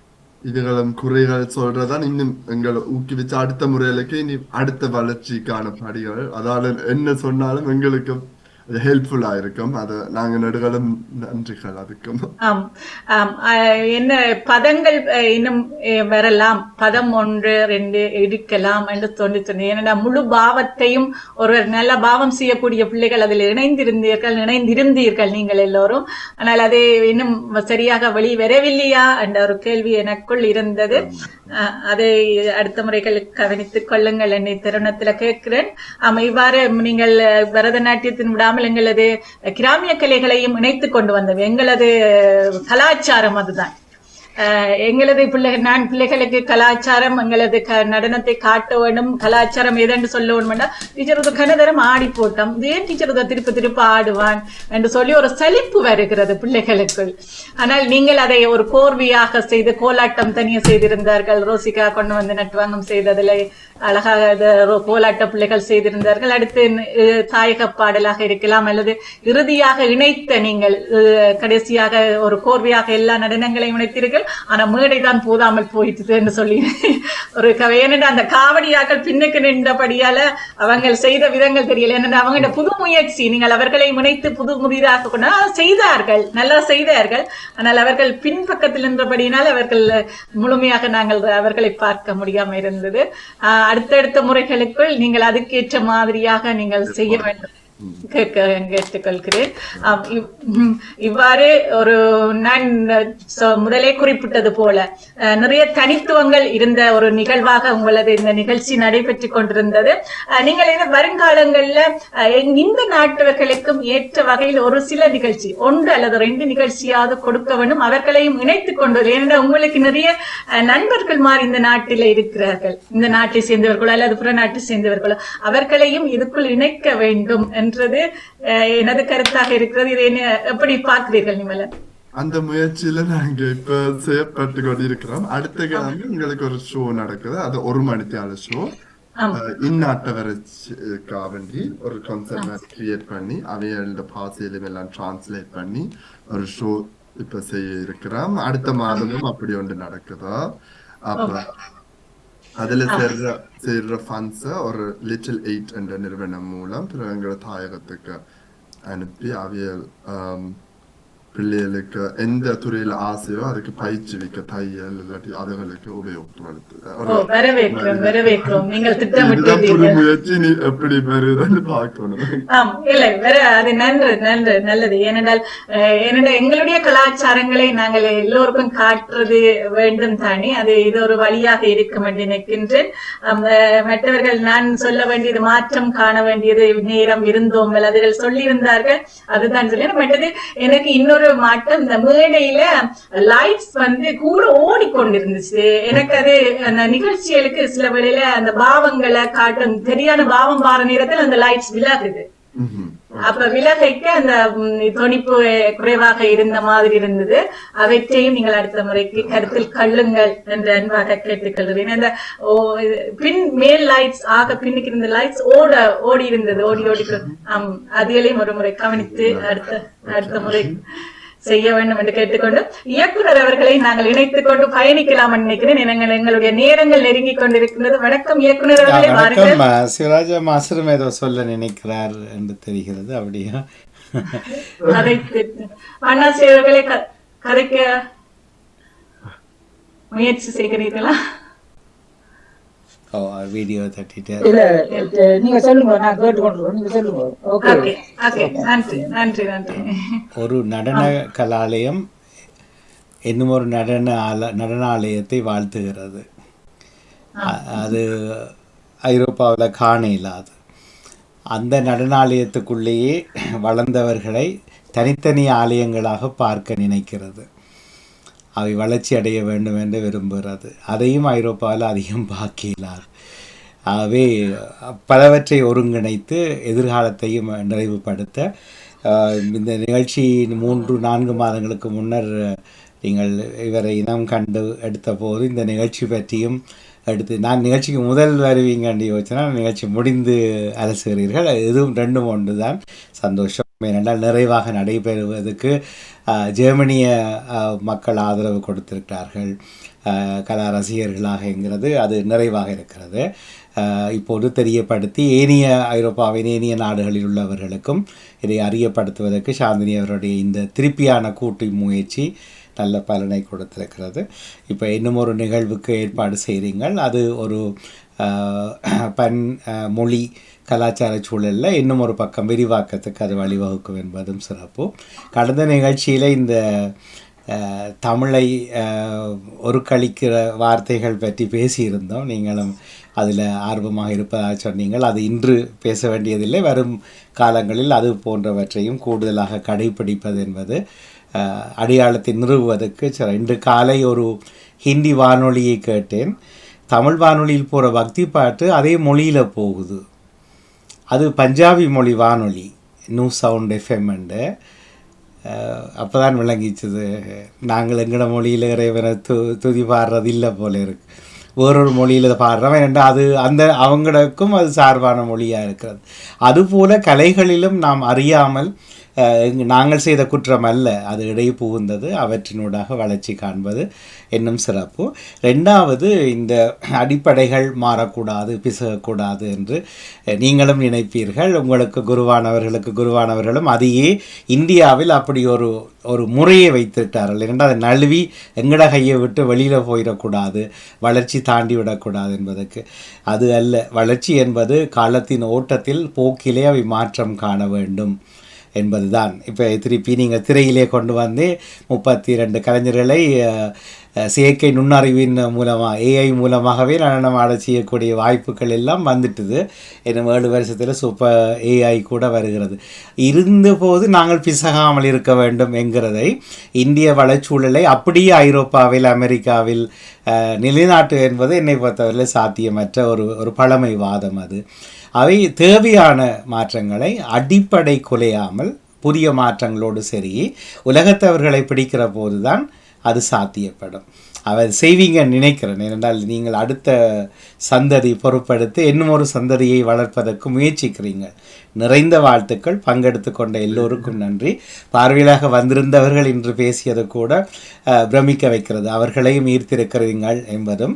S1: இதுகளும் குறைகள் சொல்றதான் இன்னும் எங்களை ஊக்குவிச்சு அடுத்த முறைகளுக்கு இனி அடுத்த வளர்ச்சிக்கான படிகள் அதாவது என்ன சொன்னாலும் எங்களுக்கு ஹெல்ப்ஃபுல்லா இருக்கும். அது நாங்க நடுகளும் நன்றிகள் அதுக்கும்.
S2: என்ன பதங்கள் இன்னும் வரலாம், பதம் 1 2 எடுக்கலாம் என்று தோன்றித்தோன்றி. ஏன்னா முழு பாவத்தையும் ஒரு நல்ல பாவம் செய்யக்கூடிய பிள்ளைகள் அதில் இணைந்திருந்தீர்கள் நீங்கள் எல்லோரும். ஆனால் அது இன்னும் சரியாக வெளிவரவில்லையா என்ற ஒரு கேள்வி எனக்குள் இருந்தது. அதை அடுத்த முறைகள் கவனித்துக் கொள்ளுங்கள் என்னை தருணத்துல கேட்கிறேன். இவ்வாறு நீங்கள் பரதநாட்டியத்தின் விடாமல் எங்களது கிராமிய கலைகளையும் இணைத்து கொண்டு வந்தது எங்களது கலாச்சாரம். அதுதான் எங்களது பிள்ளைகளுக்கு கலாச்சாரம் எங்களது நடனத்தை காட்ட வேண்டும். கலாச்சாரம் எதென்று சொல்ல வேண்டும்னா டீச்சர் ஒரு கனதரம் ஆடி போட்டோம், ஏன் டீச்சர் திருப்ப ஆடுவான் என்று சொல்லி ஒரு சலிப்பு வருகிறது பிள்ளைகளுக்குள். ஆனால் நீங்கள் அதை ஒரு கோர்வையாக செய்து கோலாட்டம் தனியாக செய்திருந்தார்கள். ரோசிகா கொண்டு வந்து நட்டுவாங்கம் செய்ததில் அழகாக கோலாட்ட பிள்ளைகள் செய்திருந்தார்கள். அடுத்து தாயக பாடலாக இருக்கலாம் அல்லது இறுதியாக இணைத்த நீங்கள் கடைசியாக ஒரு கோர்வையாக எல்லா நடனங்களையும் இணைத்தீர்கள். ஆனா மேடை தான் போதாமல் போயிட்டு என்று சொல்லி ஒரு ஏனென்று அந்த காவடியாக்கள் பின்னுக்கு நின்றபடியால அவங்க செய்த விதங்கள் தெரியல. என்னென்ன அவங்களோட புது முயற்சி நீங்கள் அவர்களை முனைத்து புது முதிராக கொண்டு செய்தார்கள், நல்லா செய்தார்கள். ஆனால் அவர்கள் பின்பக்கத்தில் நின்றபடியினால் அவர்கள் முழுமையாக நாங்கள் அவர்களை பார்க்க முடியாம இருந்தது. அடுத்தடுத்த முறைகளுக்குள் நீங்கள் அதுக்கேற்ற மாதிரியாக நீங்கள் செய்ய வேண்டும் கேட்டுக்கொள்கிறேன். இவ்வாறு ஒரு நான் முதலே குறிப்பிட்டது போல நிறைய தனித்துவங்கள் இருந்த ஒரு நிகழ்வாக உங்களது இந்த நிகழ்ச்சி நடைபெற்று கொண்டிருந்தது. நீங்கள் வருங்காலங்கள்ல இந்த நாட்டவர்களுக்கும் ஏற்ற வகையில் ஒரு சில நிகழ்ச்சி 1 அல்லது 2 நிகழ்ச்சியாவது கொடுக்க வேண்டும், அவர்களையும் இணைத்துக் கொண்டு. ஏனென்றால் உங்களுக்கு நிறைய நண்பர்கள் மாதிரி இந்த நாட்டில் இருக்கிறார்கள், இந்த நாட்டை சேர்ந்தவர்களோ அல்லது புற நாட்டை சேர்ந்தவர்களோ, அவர்களையும் இதுக்குள் இணைக்க வேண்டும் என்றது எனது கருத்தாக இருக்கிறது. இதை எப்படி பார்க்கிறீர்கள் நிமலன்?
S1: அந்த முயற்சியில நாங்க இப்ப செய்யப்பட்டு கொண்டிருக்கிறோம். அடுத்த கிழமை உங்களுக்கு ஒரு ஷோ நடக்குது. அது 1 மணித்தியால ஷோ. இந்நாட்டவருக்கா வேண்டி ஒரு கான்செப்ட் கிரியேட் பண்ணி அவையோட பாசையிலும் எல்லாம் டிரான்ஸ்லேட் பண்ணி ஒரு ஷோ இப்ப செய்ய இருக்கிறோம். அடுத்த மாதமும் அப்படி ஒன்று நடக்குதா. அப்ப அதுல சேர்ற ஃபண்ட்ஸ ஒரு லிட்டில் 8 என்ற நிறுவனம் மூலம் எங்களோட தாயகத்துக்கு அனுப்பி அவைய பிள்ளைகளுக்கு எந்த துறையில ஆசையோ அதுக்கு பயிற்சிவிக்க தையல் இல்லாட்டி அதுகளுக்கு முயற்சி எப்படி வருதுன்னு பார்க்கணும்.
S2: அது நல்லது. ஏனென்றால் எங்களுடைய கலாச்சாரங்களை நாங்கள் எல்லோருக்கும் காட்டுறது வேண்டும் தானே. அது இது ஒரு வழியாக இருக்கும் என்று நினைக்கின்றேன். மற்றவர்கள் நான் சொல்ல வேண்டியது மாற்றம் காண வேண்டியது நேரம் இருந்தோம் அதுகள் சொல்லி இருந்தார்கள். அதுதான் சொல்லி மற்றது எனக்கு இன்னொரு இன்னொரு மாட்டம், இந்த மேடையில லைட்ஸ் வந்து கூட ஓடிக்கொண்டிருந்துச்சு. எனக்கு அது அந்த நிகழ்ச்சிகளுக்கு சில வேளையில அந்த பாவங்களை காட்டும், சரியான பாவம் பார நேரத்தில் அந்த லைட்ஸ் விலகுது. அப்ப விலகைக்கு அந்த துணிப்பு குறைவாக இருந்த மாதிரி இருந்தது. அவற்றையும் நீங்கள் அடுத்த முறைக்கு கருத்தில் கொள்ளுங்கள் என்று அன்பாக கேட்டுக்கொள்கிறேன். அந்த பின் மேல் லைட்ஸ் ஆக பின்னுக்கு இருந்த லைட்ஸ் ஓடி இருந்தது, ஓடி அதையும் ஒரு முறை கவனித்து அடுத்த முறை செய்ய வேண்டும் என்று கேட்டுக்கொண்டு இயக்குனர் அவர்களை நாங்கள் இணைத்துக் கொண்டு பயணிக்கலாம் நினைக்கிறேன். எங்களுடைய நேரங்கள் நெருங்கி கொண்டிருக்கின்றது. வணக்கம் இயக்குனர் அவர்களே.
S12: வணக்கம். சிவராஜ மாஸ்டரும் ஏதோ சொல்ல நினைக்கிறார் என்று தெரிகிறது. அப்படியா?
S2: அண்ணாசி அவர்களை கதைக்க முயற்சி செய்கிறீர்களா?
S12: வீடியோ தட்டிட்டு
S8: நீங்க சொல்லுங்க, நான் கேட்டுக்கொண்டிருக்கோம். நீங்க சொல்லுங்க.
S12: ஒரு நடன கலாலயம் இன்னும் ஒரு நடனாலயத்தை வாழ்த்துகிறது. அது ஐரோப்பாவில் காண இல்லாது. அந்த நடனாலயத்துக்குள்ளேயே வளர்ந்தவர்களை தனித்தனி ஆலயங்களாக பார்க்க நினைக்கிறது. அவை வளர்ச்சி அடைய வேண்டும் என்று விரும்புகிறது. அதையும் ஐரோப்பாவில் அதிகம் பார்க்கலாது. ஆகவே பலவற்றை ஒருங்கிணைத்து எதிர்காலத்தையும் நிறைவுபடுத்த இந்த நிகழ்ச்சி 3-4 மாதங்களுக்கு முன்னர் நீங்கள் இவரை இனம் கண்டு எடுத்த போது இந்த நிகழ்ச்சி பற்றியும் எடுத்து, நான் நிகழ்ச்சிக்கு முதல் வருவீங்கன்னு யோசிச்சேன்னா நிகழ்ச்சி முடிந்து அலசுகிறீர்கள். இதுவும் 2-3 தான். சந்தோஷம். ஏனென்றால் நிறைவாக நடைபெறுவதற்கு ஜெர்மனிய மக்கள் ஆதரவு கொடுத்திருக்கிறார்கள், கலா ரசிகர்களாகங்கிறது அது நிறைவாக இருக்கிறது. இப்போது தெரியப்படுத்தி ஏனைய ஐரோப்பாவின் ஏனைய நாடுகளில் உள்ளவர்களுக்கும் இதை அறியப்படுத்துவதற்கு சாந்தினி அவருடைய இந்த திருப்பியான கூட்டு முயற்சி நல்ல பலனை கொடுத்திருக்கிறது. இப்போ இன்னும் ஒரு நிகழ்வுக்கு ஏற்பாடு செய்கிறீங்கள். அது ஒரு மொழி கலாச்சார சூழலில் இன்னும் ஒரு பக்கம் விரிவாக்கத்துக்கு அது வழிவகுக்கும் என்பதும் சிறப்பு. கடந்த நிகழ்ச்சியில் இந்த தமிழை ஒரு கழிக்கிற வார்த்தைகள் பற்றி பேசியிருந்தோம். நீங்களும் அதில் ஆர்வமாக இருப்பதாக சொன்னீங்கள். அது இன்று பேச வேண்டியதில்லை. வரும் காலங்களில் அது போன்றவற்றையும் கூடுதலாக கடைப்பிடிப்பது என்பது அடையாளத்தை நிறுவுவதற்கு. இன்று காலை ஒரு ஹிந்தி வானொலியை கேட்டேன். தமிழ் வானொலியில் போகிற பக்தி பாட்டு அதே மொழியில் போகுது. அது பஞ்சாபி மொழி வானொலி, நியூ சவுண்ட் எஃப்எம். அப்போ தான் விளங்கிச்சது நாங்கள் எங்களோட மொழியில் இறைவனை துதி பாடுறது இல்லை போல இருக்கு. வேறொரு மொழியில் பாடுறவன் என்றால் அது அவங்களுக்கும் அது சார்பான மொழியாக இருக்கிறது. அதுபோல் கலைகளிலும் நாம் அறியாமல் நாங்கள் செய்த குற்றம் அல்ல, அது இடை புகுந்தது. அவற்றினூடாக வளர்ச்சி காண்பது இன்னும் சிறப்பு. 2வது, இந்த அடிப்படைகள் மாறக்கூடாது, பிசகக்கூடாது என்று நீங்களும் நினைப்பீர்கள். உங்களுக்கு குருவானவர்களும் அதையே இந்தியாவில் அப்படி ஒரு முறையை வைத்துட்டார்கள். ஏனென்றால் அதை நழுவி எங்கட கையை விட்டு வெளியில் போயிடக்கூடாது, வளர்ச்சி தாண்டி விடக்கூடாது என்பதற்கு. அது அல்ல. வளர்ச்சி என்பது காலத்தின் ஓட்டத்தில் போக்கிலே அவை மாற்றம் காண வேண்டும் என்பது தான். இப்போ திருப்பி நீங்கள் திரையிலே கொண்டு வந்து 32 கலைஞர்களை செயற்கை நுண்ணறிவின் மூலமாக ஏஐ மூலமாகவே நடனம் ஆட செய்யக்கூடிய வாய்ப்புகள் எல்லாம் வந்துட்டுது. இன்னும் 7 வருஷத்தில் சூப்பர் ஏஐ கூட வருகிறது. இருந்தபோது நாங்கள் பிசகாமல் இருக்க வேண்டும் என்கிறதை இந்திய வளச்சூழலை அப்படியே ஐரோப்பாவில் அமெரிக்காவில் நிலைநாட்டு என்பது என்னை பொறுத்தவரையில் சாத்தியமற்ற ஒரு பழமைவாதம். அது அவை தேவையான மாற்றங்களை அடிப்படை குலையாமல் புதிய மாற்றங்களோடு சரி உலகத்தவர்களை பிடிக்கிற போது தான் அது சாத்தியப்படும். அவர் செய்வீங்கன்னு நினைக்கிறேன். ஏனென்றால் நீங்கள் அடுத்த சந்ததி பொறுப்படுத்தி இன்னும் ஒரு சந்ததியை வளர்ப்பதற்கு முயற்சிக்கிறீங்க. நிறைந்த வாழ்த்துக்கள். பங்கெடுத்து கொண்ட எல்லோருக்கும் நன்றி. பார்வையிலாக வந்திருந்தவர்கள் இன்று பேசியது கூட பிரமிக்க வைக்கிறது. அவர்களையும் ஈர்த்திருக்கிறீர்கள் என்பதும்,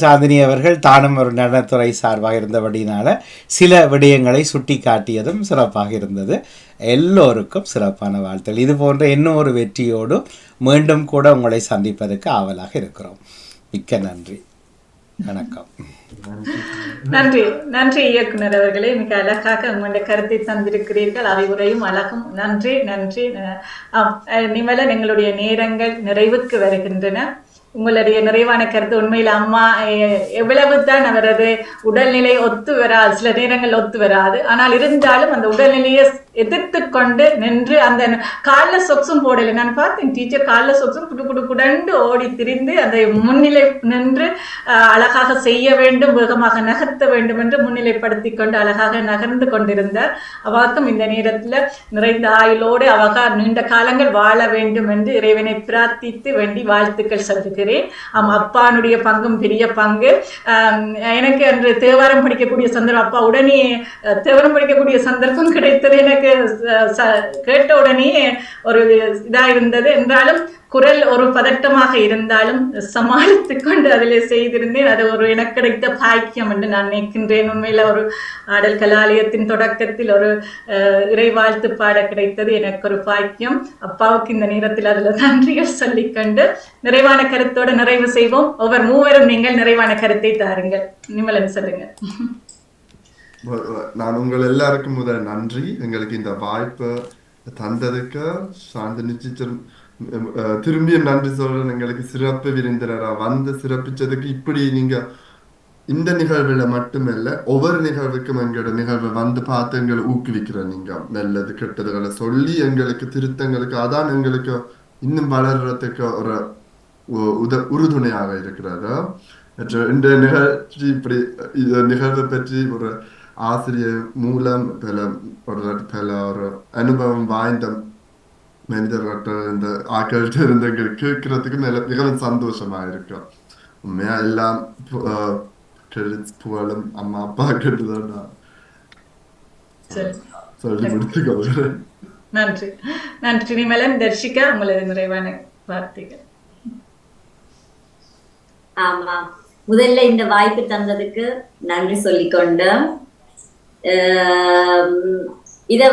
S12: சாந்தினி அவர்கள் தானும் ஒரு நடனத்துறை சார்பாக இருந்தபடினால சில விடயங்களை சுட்டி காட்டியதும் சிறப்பாக இருந்தது. எல்லோருக்கும் சிறப்பான வாழ்த்துக்கள். இது போன்ற இன்னும் ஒரு வெற்றியோடு மீண்டும் கூட உங்களை சந்திப்பதற்கு ஆவலாக இருக்கிறோம். மிக்க நன்றி. வணக்கம்.
S2: நன்றி இயக்குனர் அவர்களே. மிக அழகாக உங்களுடைய கருத்தை தந்திருக்கிறீர்கள். அறிவுரையும் அழகும். நன்றி. நிமலன், எங்களுடைய நேரங்கள் நிறைவுக்கு வருகின்றன. உங்களுடைய நிறைவான கருத்து உண்மையில் அம்மா எவ்வளவுதான் அவரது உடல்நிலை ஒத்து வராது, சில நேரங்கள் ஒத்து வராது, ஆனால் இருந்தாலும் அந்த உடல்நிலையை எதிர்த்து கொண்டு நின்று அந்த கால சொக்ஸும் போடலை. நான் பார்த்தேன் டீச்சர் கால சொக்ஸும் குடண்டு ஓடி திரிந்து அந்த முன்னிலை நின்று அழகாக செய்ய வேண்டும், வேகமாக நகர்த்த வேண்டும் என்று முன்னிலைப்படுத்தி கொண்டு அழகாக நகர்ந்து கொண்டிருந்தார். அவருக்கும் இந்த நேரத்தில் நிறைந்த ஆயுளோடு அவக நீண்ட காலங்கள் வாழ வேண்டும் என்று இறைவனை பிரார்த்தித்து வேண்டி வாழ்த்துக்கள் சொல்லுகிறேன். அப்பானுடைய பங்கும் பெரிய பங்கு. எனக்கு அன்று தேவாரம் படிக்கக்கூடிய சந்தர்ப்பம், அப்பா உடனே தேவாரம் படிக்கக்கூடிய சந்தர்ப்பம் கிடைத்தது. எனக்கு கேட்ட உடனே ஒரு இதா இருந்தது. என்றாலும் குரல் ஒரு பதட்டமாக இருந்தாலும் சமாளித்துக் கொண்டு அதிலே செய்திருந்தேன். அது ஒரு எனக்கு கிடைத்த பாக்கியம் என்று நான் நினைக்கின்றேன். உண்மையில ஒரு ஆடல் கலாலயத்தின் தொடக்கத்தில் ஒரு இறை வாழ்த்து பாட கிடைத்தது எனக்கு ஒரு பாக்கியம். அப்பாவுக்கு இந்த நேரத்தில் அதில் நன்றிகள் சொல்லிக்கொண்டு நிறைவான கருத்தோடு நிறைவு செய்வோம். ஒவ்வொரு மூவரும் நீங்கள் நிறைவான கருத்தை தாருங்கள். நிமலன் சொல்லுங்க.
S1: நான் உங்கள் எல்லாருக்கும் முதல் நன்றி, எங்களுக்கு இந்த வாய்ப்பை தந்ததுக்கு. சாந்தினி டீச்சர் திரும்பியும் நன்றி சொல்றேன். எங்களுக்கு சிறப்பு விருந்தினரா வந்து சிறப்பிச்சதுக்கு. இப்படி நீங்க இந்த நிகழ்வுல மட்டுமல்ல, ஒவ்வொரு நிகழ்வுக்கும் எங்களோட நிகழ்வை வந்து பார்த்து எங்களை ஊக்குவிக்கிற நீங்க நல்லது கெட்டதுகளை சொல்லி எங்களுக்கு திருத்தங்களுக்கு, அதான் எங்களுக்கு இன்னும் வளர்றதுக்கு ஒரு உறுதுணையாக இருக்கிறது. இந்த நிகழ்ச்சி இப்படி நிகழ்வை பற்றி ஒரு ஆசிரியர் மூலம் பல ஒரு அனுபவம் வாய்ந்த மனிதர்கள் இந்த ஆக்கள்கிட்ட இருந்து கேட்கறதுக்கு மிகவும் சந்தோஷமா இருக்கும். உண்மையா எல்லாம் புகழும் அம்மா அப்பா கேட்டுதான் நான் சொல்லி முடித்துக்கொள்கிறேன்.
S2: நன்றி. நன்றி நிமலன். தர்ஷிகா, உங்களது நிறைவான வார்த்தைகள்.
S3: ஆமா, முதல்ல இந்த வாய்ப்பு தந்ததுக்கு நன்றி சொல்லிக்கொண்டு, இத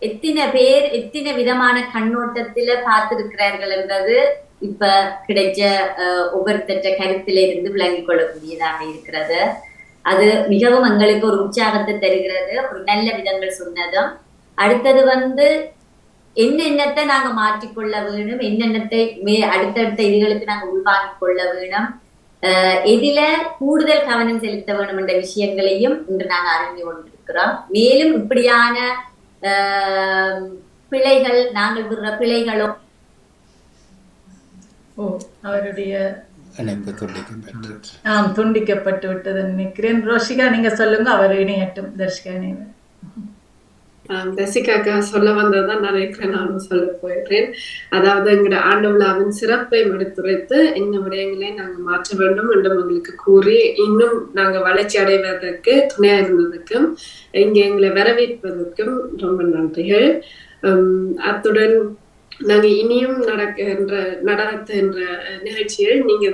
S3: எத்தனை பேர் எத்தனை விதமான கண்ணோட்டத்துல பார்த்திருக்கிறார்கள் என்பது இப்ப கிடைச்ச ஒவ்வொருத்தற்ற கருத்தில இருந்து விளங்கிக் கொள்ளக்கூடியதாக இருக்கிறது. அது மிகவும் எங்களுக்கு ஒரு உற்சாகத்தை தருகிறது. ஒரு நல்ல விதங்கள் சொன்னதும், அடுத்தது என்னென்னத்தை நாங்க மாற்றிக்கொள்ள வேணும், என்னென்னத்தை அடுத்தடுத்த இதுகளுக்கு நாங்க உள்வாங்கிக் கொள்ள வேணும், எதில கூடுதல் கவனம் செலுத்த வேண்டும் என்ற விஷயங்களையும் இன்று நாங்க அறிந்து கொண்டிருக்கிறோம். மேலும் இப்படியான பிழைகள், நாங்கள் விடுற பிழைகளோ
S2: அவருடைய
S3: துண்டிக்கப்பட்டு
S2: விட்டது நினைக்கிறேன். ரோஷிகா, நீங்க சொல்லுங்க. அவர் இணையட்டும். தர்ஷிகா இணைய.
S4: தசிகாக்கா சொல்ல வந்ததுதான் நானும் சொல்ல போயிடுறேன். அதாவது எங்களோட ஆண்டு விழாவின் சிறப்பை எடுத்துரைத்து என்ன விடயங்களை நாங்க மாற்ற வேண்டும் என்று எங்களுக்கு கூறி இன்னும் நாங்க வளர்ச்சி அடைவதற்கு துணையா இருந்ததுக்கும் இங்க எங்களை வரவேற்பதற்கும் ரொம்ப நன்றிகள். அத்துடன் நாங்க இனியும் நடத்துகின்ற நிகழ்ச்சியில் நீங்க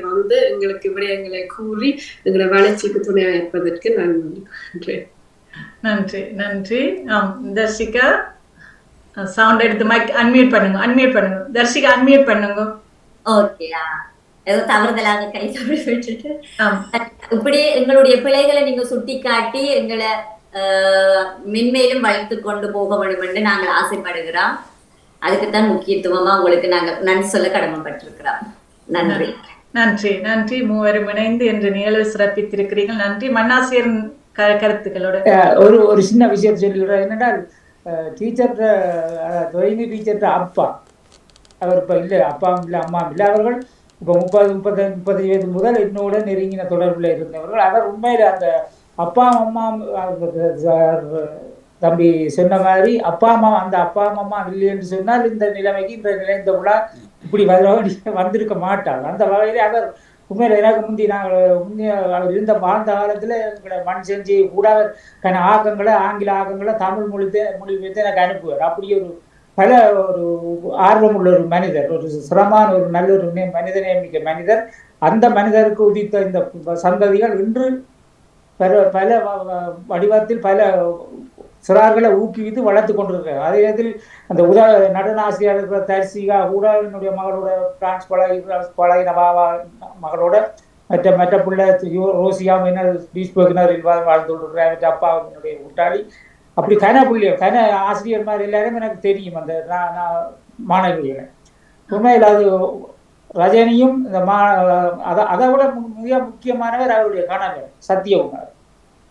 S4: எங்களுக்கு விடயங்களை கூறி எங்களை வளர்ச்சிக்கு துணையா இருப்பதற்கு நான் நன்றி.
S2: நன்றி. நன்றி. தர்ஷிகா, சவுண்ட் எடுத்து மைக் அன்மியூட் பண்ணுங்க. தர்ஷிகா அன்மியூட் பண்ணுங்க.
S3: ஓகே, ஏதோ தவறுதலாக கை தவறி விட்டுட்டு இப்படி எங்களுடைய பிழைகளை நீங்க சுட்டி காட்டி எங்களை மென்மேலும் வளர்த்து கொண்டு போக வேண்டும் என்று நாங்கள் ஆசைப்படுகிறோம். அதுக்குத்தான் முக்கியத்துவமா உங்களுக்கு நாங்க நன்றி சொல்ல கடமைப்பட்டிருக்கிறோம். நன்றி.
S2: நன்றி. நன்றி. மூவரும் இணைந்து என்று நிகழ்வு சிறப்பித்திருக்கிறீர்கள். நன்றி. மன்னாசியர் கருத்துக்களோட
S8: ஒரு சின்ன விஷயம் சொல்லிடுறேன். என்னென்றால் டீச்சர் டீச்சர் அப்பா, அவர் இப்ப இல்லை, அப்பாவும் இல்லை அம்மாவும் இல்லை. அவர்கள் இப்போ 30 வயது முதல் என்னோட நெருங்கின தொடர்பில் இருந்தவர்கள். அவர் உண்மையில அந்த அப்பா அம்மா, தம்பி சொன்ன மாதிரி அப்பா அம்மா இல்லை என்று சொன்னால் இந்த நிலைமைக்கு இந்த விழா இப்படி வந்திருக்க மாட்டார். அந்த வகையிலே அவர் உண்மையில எனக்கு அவர் இருந்த வாழ்ந்த காலத்துல எங்களை மண் செஞ்சு கூட ஆக்கங்களை, ஆங்கில ஆக்கங்களை தமிழ் மொழிபெயர்த்து எனக்கு அனுப்புவார். அப்படி ஒரு ஆர்வமுள்ள ஒரு மனிதர், ஒரு சிரமமான ஒரு நல்ல ஒரு மனிதநேமிக்க மனிதர். அந்த மனிதருக்கு உதித்த இந்த சந்ததிகள் இன்று பல வடிவத்தில் பல சிறார்களை ஊக்குவித்து வளர்த்து கொண்டிருக்கிறார். அதே நேரத்தில் அந்த நடன ஆசிரியர் இருக்கிற தரிசிகா கூட என்னுடைய மகளோட பிரான்ஸ் பழகின மகளோட மற்ற பிள்ளை ரோசியா பீஸ்பர்கினர் வாழ்ந்து கொண்டிருக்கிறார். மற்ற அப்பா என்னுடைய கூட்டாளி. அப்படி கன ஆசிரியர் மாதிரி எல்லாரும் எனக்கு தெரியும் அந்த மாணவிகளை. உண்மையில் அது ரஜினியும் இந்த அதை விட மிக முக்கியமானவர் அவருடைய கணவர் சத்யகுமார்.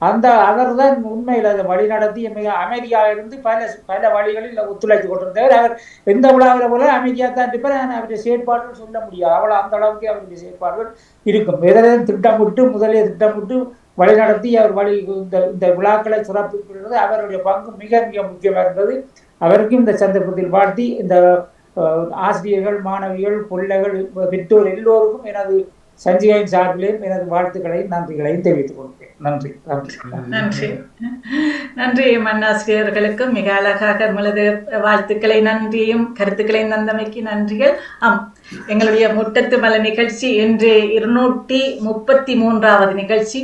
S8: அவர் தான் உண்மையில் அதை வழி நடத்தி மிக அமைதியாக இருந்து பல வழிகளில் ஒத்துழைத்து கொண்டிருந்தவர். அவர் எந்த விழாவில் போல அமைதியாக தான் இருப்பார். அவருடைய செயற்பாடுகள் சொல்ல முடியாது, அவ்வளோ அந்த அளவுக்கு அவருடைய செயற்பாடுகள் இருக்கும். எதிரையும் திட்டமிட்டு வழிநடத்தி அவர் இந்த விழாக்களை சிறப்பிக்கிறது அவருடைய பங்கு மிக மிக முக்கியமாக இருந்தது. அவருக்கும் இந்த சந்தர்ப்பத்தில் வாழ்த்தி இந்த ஆசிரியர்கள், மாணவிகள், பிள்ளைகள், பெற்றோர் எல்லோருக்கும் எனது சஞ்சிகையின் சார்பிலேயும் எனது வாழ்த்துக்களையும் நன்றிகளையும் தெரிவித்துக் கொள்கிறேன். நன்றி நன்றி
S2: நன்றி நன்றி. மன்னாசிரியர்களுக்கும் மிக அழகாக உங்களது வாழ்த்துக்களை நன்றியும் கருத்துக்களையும் தந்தமைக்கு நன்றிகள். எங்களுடைய முட்டத்து மலர் நிகழ்ச்சி இன்று 233வது நிகழ்ச்சி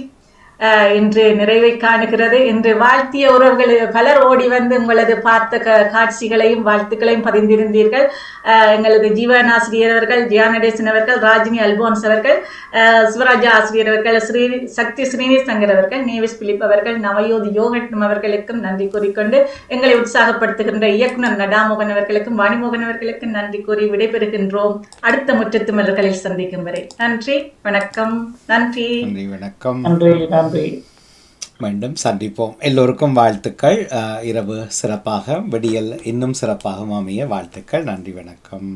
S2: இன்று நிறைவை காணுகிறது. இன்று வாழ்த்திய உறவுகள் பலர் ஓடி வந்து உங்களது பார்த்த காட்சிகளையும் வாழ்த்துக்களையும் பதிந்திருந்தீர்கள். எங்களது ஜீவன் ஆசிரியர் அவர்கள், ஜியானடேசன் அவர்கள், ராஜினி அல்போன்ஸ் அவர்கள், சிவராஜா ஆசிரியர் அவர்கள், சக்தி ஸ்ரீனிசங்கர் அவர்கள், நேவிஸ் பிலிப் அவர்கள், நவயோதி யோகட்னம் அவர்களுக்கும் நன்றி கூறிக்கொண்டு எங்களை உற்சாகப்படுத்துகின்ற இயக்குனர் நடாமோகன் அவர்களுக்கும் வாணிமோகன் அவர்களுக்கும் நன்றி கூறி விடைபெறுகின்றோம். அடுத்த முற்றத்து மலர்களில் சந்திக்கும் வரை நன்றி, வணக்கம். நன்றி,
S12: வணக்கம்.
S8: நன்றி நன்றி.
S12: மீண்டும் சந்திப்போம். எல்லோருக்கும் வாழ்த்துக்கள். இரவு சிறப்பாக, விடியல் இன்னும் சிறப்பாக அமைய வாழ்த்துக்கள். நன்றி, வணக்கம்.